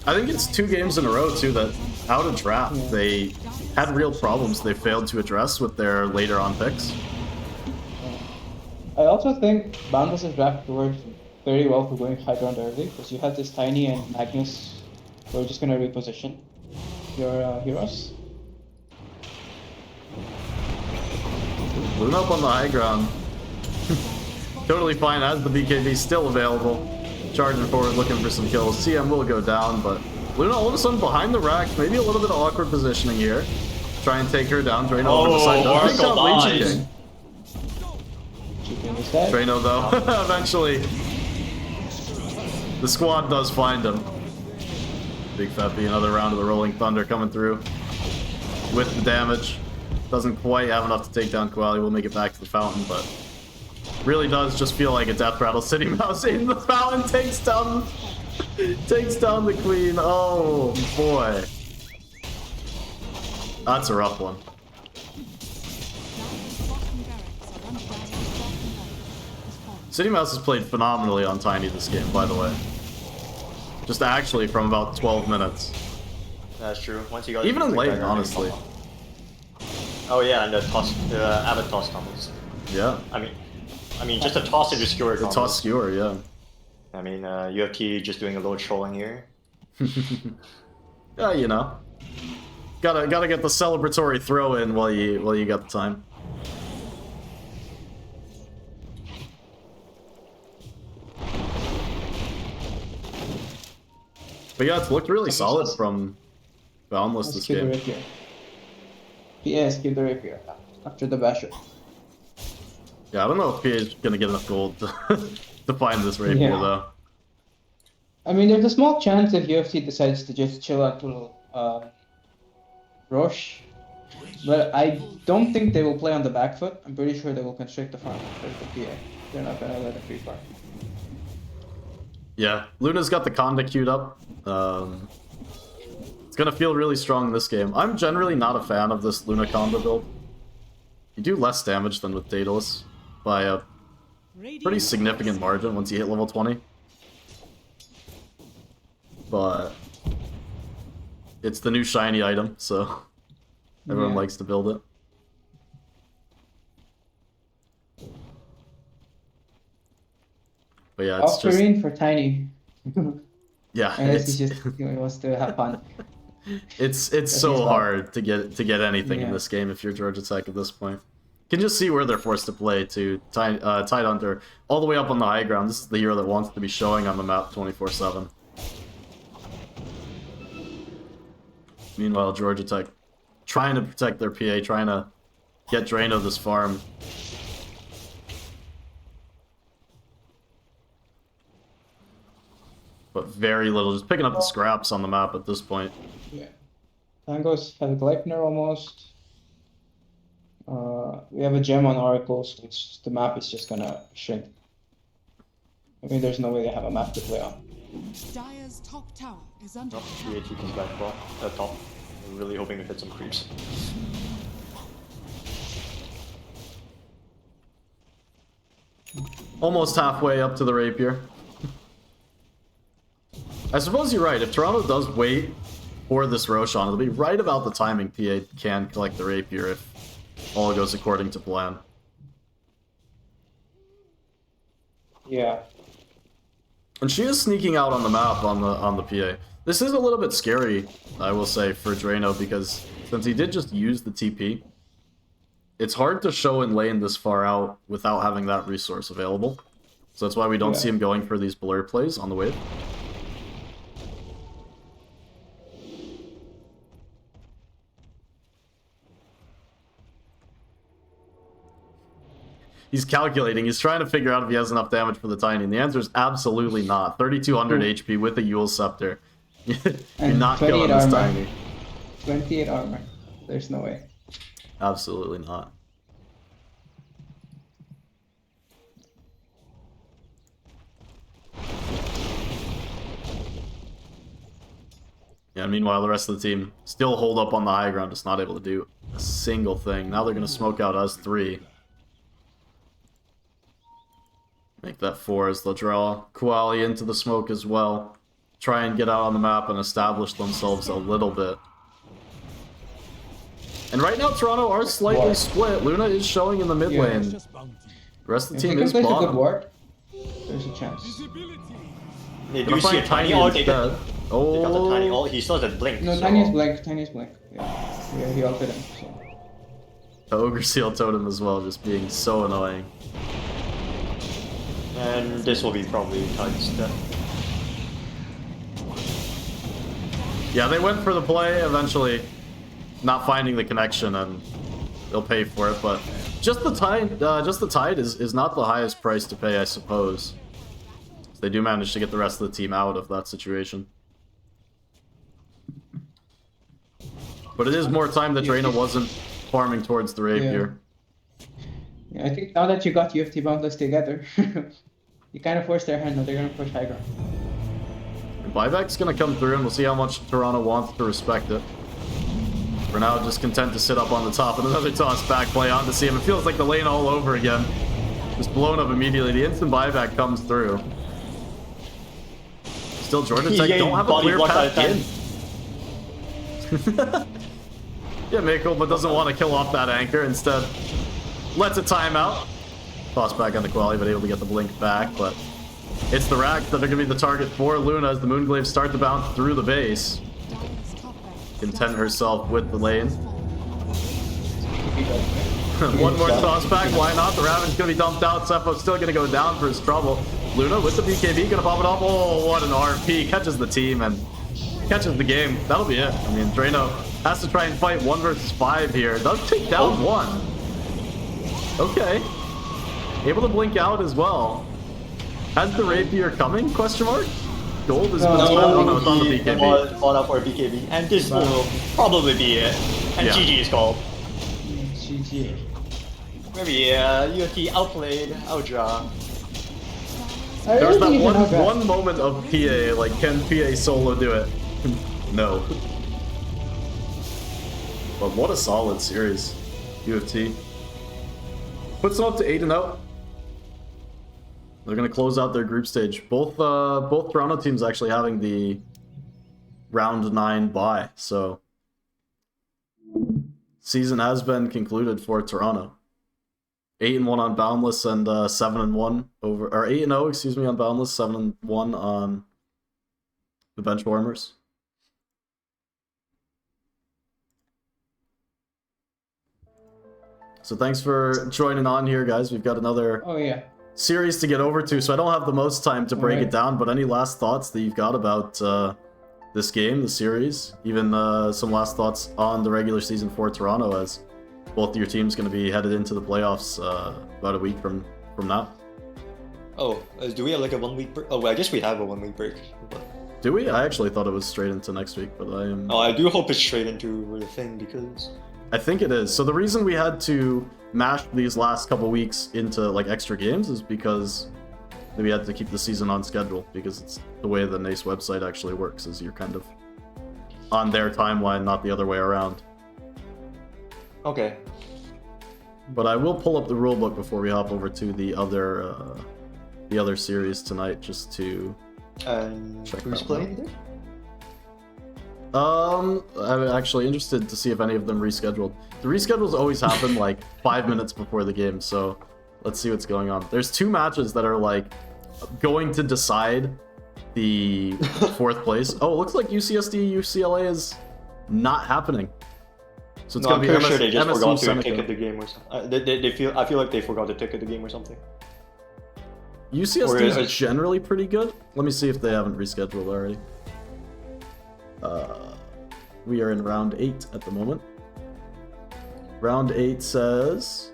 I think it's 2 games in a row, too, that out of draft, they had real problems they failed to address with their later on picks. I also think Boundless's draft worked very well for going high ground early, because you had this Tiny and Magnus who are just going to reposition your heroes. Luna up on the high ground. Totally fine as the BKB still available. Charging forward, looking for some kills. CM will go down, but Luna all of a sudden behind the racks. Maybe a little bit of awkward positioning here. Try and take her down. Drano over the side. Does take out Oracle Legion dies. King. Is that? Drano, though, eventually, the squad does find him. Big Fat B, another round of the Rolling Thunder coming through with the damage. Doesn't quite have enough to take down Koali. We'll make it back to the fountain, but really does just feel like a death rattle. City Mouse in the fountain takes down the queen. Oh boy, that's a rough one. City Mouse has played phenomenally on Tiny this game, by the way. Just actually from about 12 minutes. That's true. Once you got Even in late, honestly. Oh yeah, and the toss, the Abbott toss combos. Yeah. I mean, just a toss into skewer. The toss skewer, yeah. I mean, UFT just doing a little trolling here. Yeah, you know. Gotta get the celebratory throw in while you got the time. But yeah, it's looked really solid from Boundless this game. PS, give the rapier after the basher. Yeah, I don't know if PA is gonna get enough gold to find this rapier though. I mean, there's a small chance if UFC decides to just chill out little Roche, but I don't think they will play on the back foot. I'm pretty sure they will constrict the farm for the PA. They're not gonna let it free farm. Yeah, Luna's got the Conda queued up. It's gonna feel really strong in this game. I'm generally not a fan of this Luna Conda build. You do less damage than with Daedalus by a pretty significant margin once you hit level 20. But it's the new shiny item, so everyone likes to build it. But yeah, it's just... Ocarine for Tiny. Yeah, Unless he just wants to have fun. It's so hard to get anything in this game if you're Georgia Tech at this point. Can just see where they're forced to play to Tidehunter all the way up on the high ground. This is the hero that wants to be showing on the map 24/7. Meanwhile, Georgia Tech trying to protect their PA, trying to get Drano this farm. But very little, just picking up the scraps on the map at this point. Yeah. Tangos have a Gleipnir almost. We have a gem on Oracles, which the map is just gonna shrink. I mean, there's no way they have a map to play on. Dire's top tower is under Oh, attack. PAT comes back well. Top. I'm really hoping to hit some creeps. Almost halfway up to the rapier. I suppose you're right. If Toronto does wait for this Roshan, it'll be right about the timing PA can collect the rapier if all goes according to plan. Yeah. And she is sneaking out on the map on the PA. This is a little bit scary, I will say, for Drano, because since he did just use the TP, it's hard to show in lane this far out without having that resource available. So that's why we don't see him going for these blur plays on the wave. He's calculating. He's trying to figure out if he has enough damage for the Tiny. And the answer is absolutely not. 3,200 HP with the Yule Scepter. You're not killing this Tiny. 28 armor. There's no way. Absolutely not. Yeah, meanwhile, the rest of the team still hold up on the high ground, just not able to do a single thing. Now they're going to smoke out us 3. Make that 4 as they'll draw Koali into the smoke as well. Try and get out on the map and establish themselves a little bit. And right now, Toronto are slightly split. Luna is showing in the mid lane. The rest of the team is There's a good bottom. ward. There's a chance. They do see a Tiny ult. They got the Tiny Oh, ult. He still has a blink. No, so... Tiny's blink. Tiny's blink. Yeah, he ulted him. So. the Ogre Seal Totem as well, just being so annoying. And this will be probably Tide's death. Yeah, they went for the play, eventually not finding the connection, and they'll pay for it, but just the tide is not the highest price to pay, I suppose. They do manage to get the rest of the team out of that situation. But it is more time that Drano wasn't farming towards the rapier. Yeah, I think now that you got UFT Boundless together, you kind of forced their hand. Now they're gonna push high ground. Buyback's gonna come through, and we'll see how much Toronto wants to respect it. For now, just content to sit up on the top, and another toss back play on to see him. It feels like the lane all over again. Just blown up immediately. The instant buyback comes through. Still, Georgia Tech don't have a clear path in. Yeah, Mako, but doesn't want to kill off that anchor. Instead, lets a timeout. Toss back on the quality, but able to get the blink back. But it's the racks that are going to be the target for Luna as the Moonglaves start to bounce through the base. Content herself with the lane. One more toss back, why not? The Raven's going to be dumped out. Sepho's still going to go down for his trouble. Luna with the BKB, going to pop it off. Oh, what an RP. Catches the team and catches the game. That'll be it. I mean, Drano has to try and fight 1 versus 5 here. Does take down 1. Okay. Able to blink out as well. Has the rapier coming? Question mark? Gold is No, no, it's on the BKB. Fall out for a BKB. And this will probably be it. And Yeah. GG is called. GG. Maybe UFT outplayed, outdraw. There was that one moment of PA, like, can PA solo do it? No. But what a solid series, UFT. Puts them up to 8-0. They're gonna close out their group stage. Both Toronto teams actually having the round 9 bye, so season has been concluded for Toronto. 8-1 on Boundless and 7-1 over, or 8-0, excuse me, on Boundless, 7-1 on the Benchwarmers. So thanks for joining on here, guys. We've got another Oh yeah. series to get over to, so I don't have the most time to break Alright. it down, but any last thoughts that you've got about this game, the series, even some last thoughts on the regular season for Toronto, as both your teams going to be headed into the playoffs about a week from now. Oh, do we have like a 1 week break? Oh, well, I guess we have a 1 week break. But... Do we? I actually thought it was straight into next week, but I am... Oh, I do hope it's straight into the thing, because... I think it is. So the reason we had to mash these last couple weeks into like extra games is because we had to keep the season on schedule, because it's the way the NACE website actually works, is you're kind of on their timeline, not the other way around. Okay. But I will pull up the rulebook before we hop over to the other series tonight, just to And check who's that playing one. there? I'm actually interested to see if any of them rescheduled. The reschedules always happen like 5 minutes before the game, so let's see what's going on. There's 2 matches that are like going to decide the 4th place. Oh, it looks like UCSD UCLA is not happening. So it's No, I'm gonna be pretty sure they just MSU forgot to Seneca. ticket the game or something. I feel like they forgot to ticket the game or something. UCSD Or- is generally pretty good. Let me see if they haven't rescheduled already. We are in round 8 at the moment. Round 8 says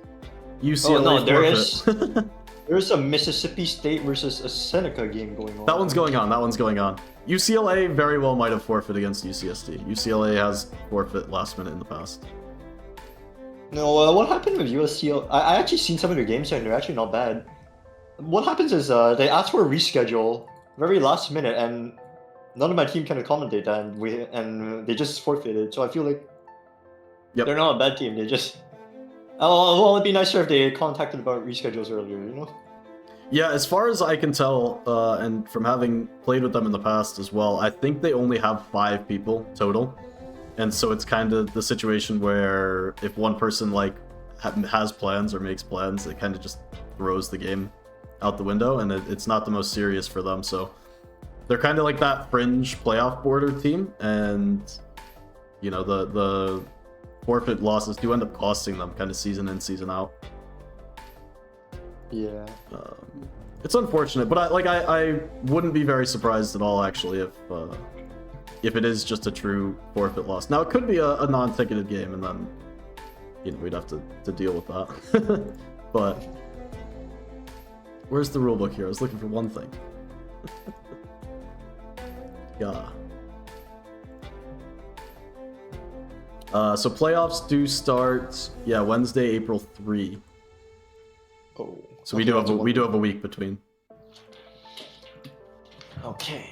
UCLA Oh no, forfeit. there's a Mississippi State versus a Seneca game going on. That one's going on. That one's going on. UCLA very well might have forfeit against UCSD. UCLA has forfeit last minute in the past. No, what happened with USC? I actually seen some of their games and they're actually not bad. What happens is they ask for a reschedule very last minute, and none of my team can accommodate that, and they just forfeited. So I feel like they're not a bad team. They just well, it'd be nicer if they contacted about reschedules earlier, you know? Yeah, as far as I can tell, and from having played with them in the past as well, I think they only have 5 people total. And so it's kind of the situation where if one person like has plans or makes plans, it kind of just throws the game out the window, and it's not the most serious for them. So they're kind of like that fringe playoff border team, and you know the forfeit losses do end up costing them kind of season in, season out. Yeah. It's unfortunate, but I wouldn't be very surprised at all actually if it is just a true forfeit loss. Now it could be a non-ticketed game, and then we'd have to deal with that. But where's the rulebook here? I was looking for one thing. Yeah. So playoffs do start, Wednesday, April 3. Oh. So we do have a week between. Okay.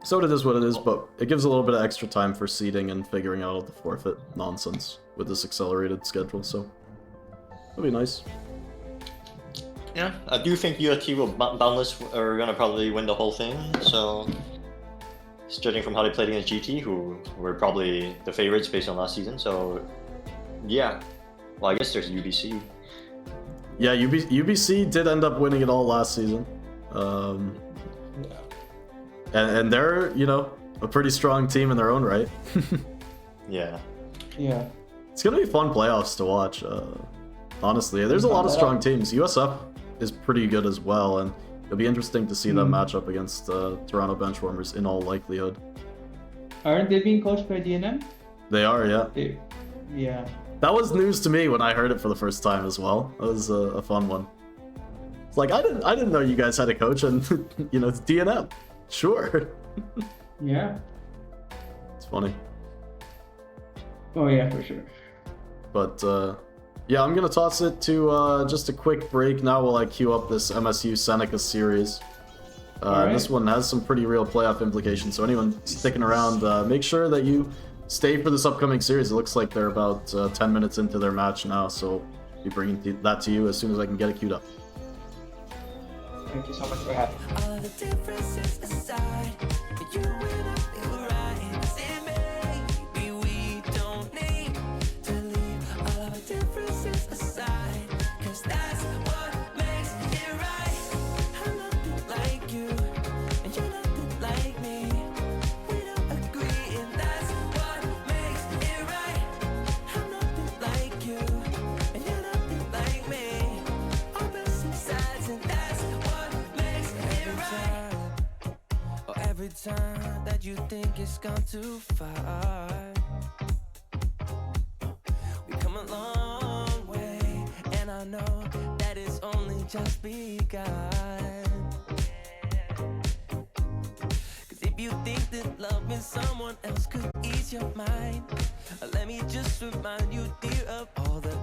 So it is what it is, but it gives a little bit of extra time for seeding and figuring out all the forfeit nonsense with this accelerated schedule. So that'll be nice. Yeah, I do think UST will Boundless are gonna probably win the whole thing. So, judging from how they played against GT, who were probably the favorites based on last season. So, yeah. Well, I guess there's UBC. Yeah, UBC did end up winning it all last season. And they're, a pretty strong team in their own right. Yeah. Yeah. It's going to be fun playoffs to watch. Honestly, there's a lot of strong teams. USF is pretty good as well, and it'll be interesting to see them match up against Toronto Benchwarmers in all likelihood. Aren't they being coached by DNM? They are, yeah. Yeah. That was news to me when I heard it for the first time as well. That was a fun one. It's like I didn't know you guys had a coach, and it's DNM. Sure. Yeah. It's funny. Oh yeah, for sure. But yeah, I'm gonna toss it to just a quick break now while I queue up this MSU Seneca series. Alright. This one has some pretty real playoff implications, so anyone sticking around, make sure that you stay for this upcoming series. It looks like they're about 10 minutes into their match now, so I'll be bringing that to you as soon as I can get it queued up. Thank you so much for having me. All the differences aside, you and I feel right. Say maybe we don't need to leave all of our differences aside, 'cause that's what makes it right. I'm nothing like you, and you're nothing like me. We don't agree, and that's what makes it right. I'm nothing like you, and every time that you think it's gone too far. We come a long way, and I know that it's only just begun. Cause if you think that loving someone else could ease your mind, let me just remind you, dear, of all the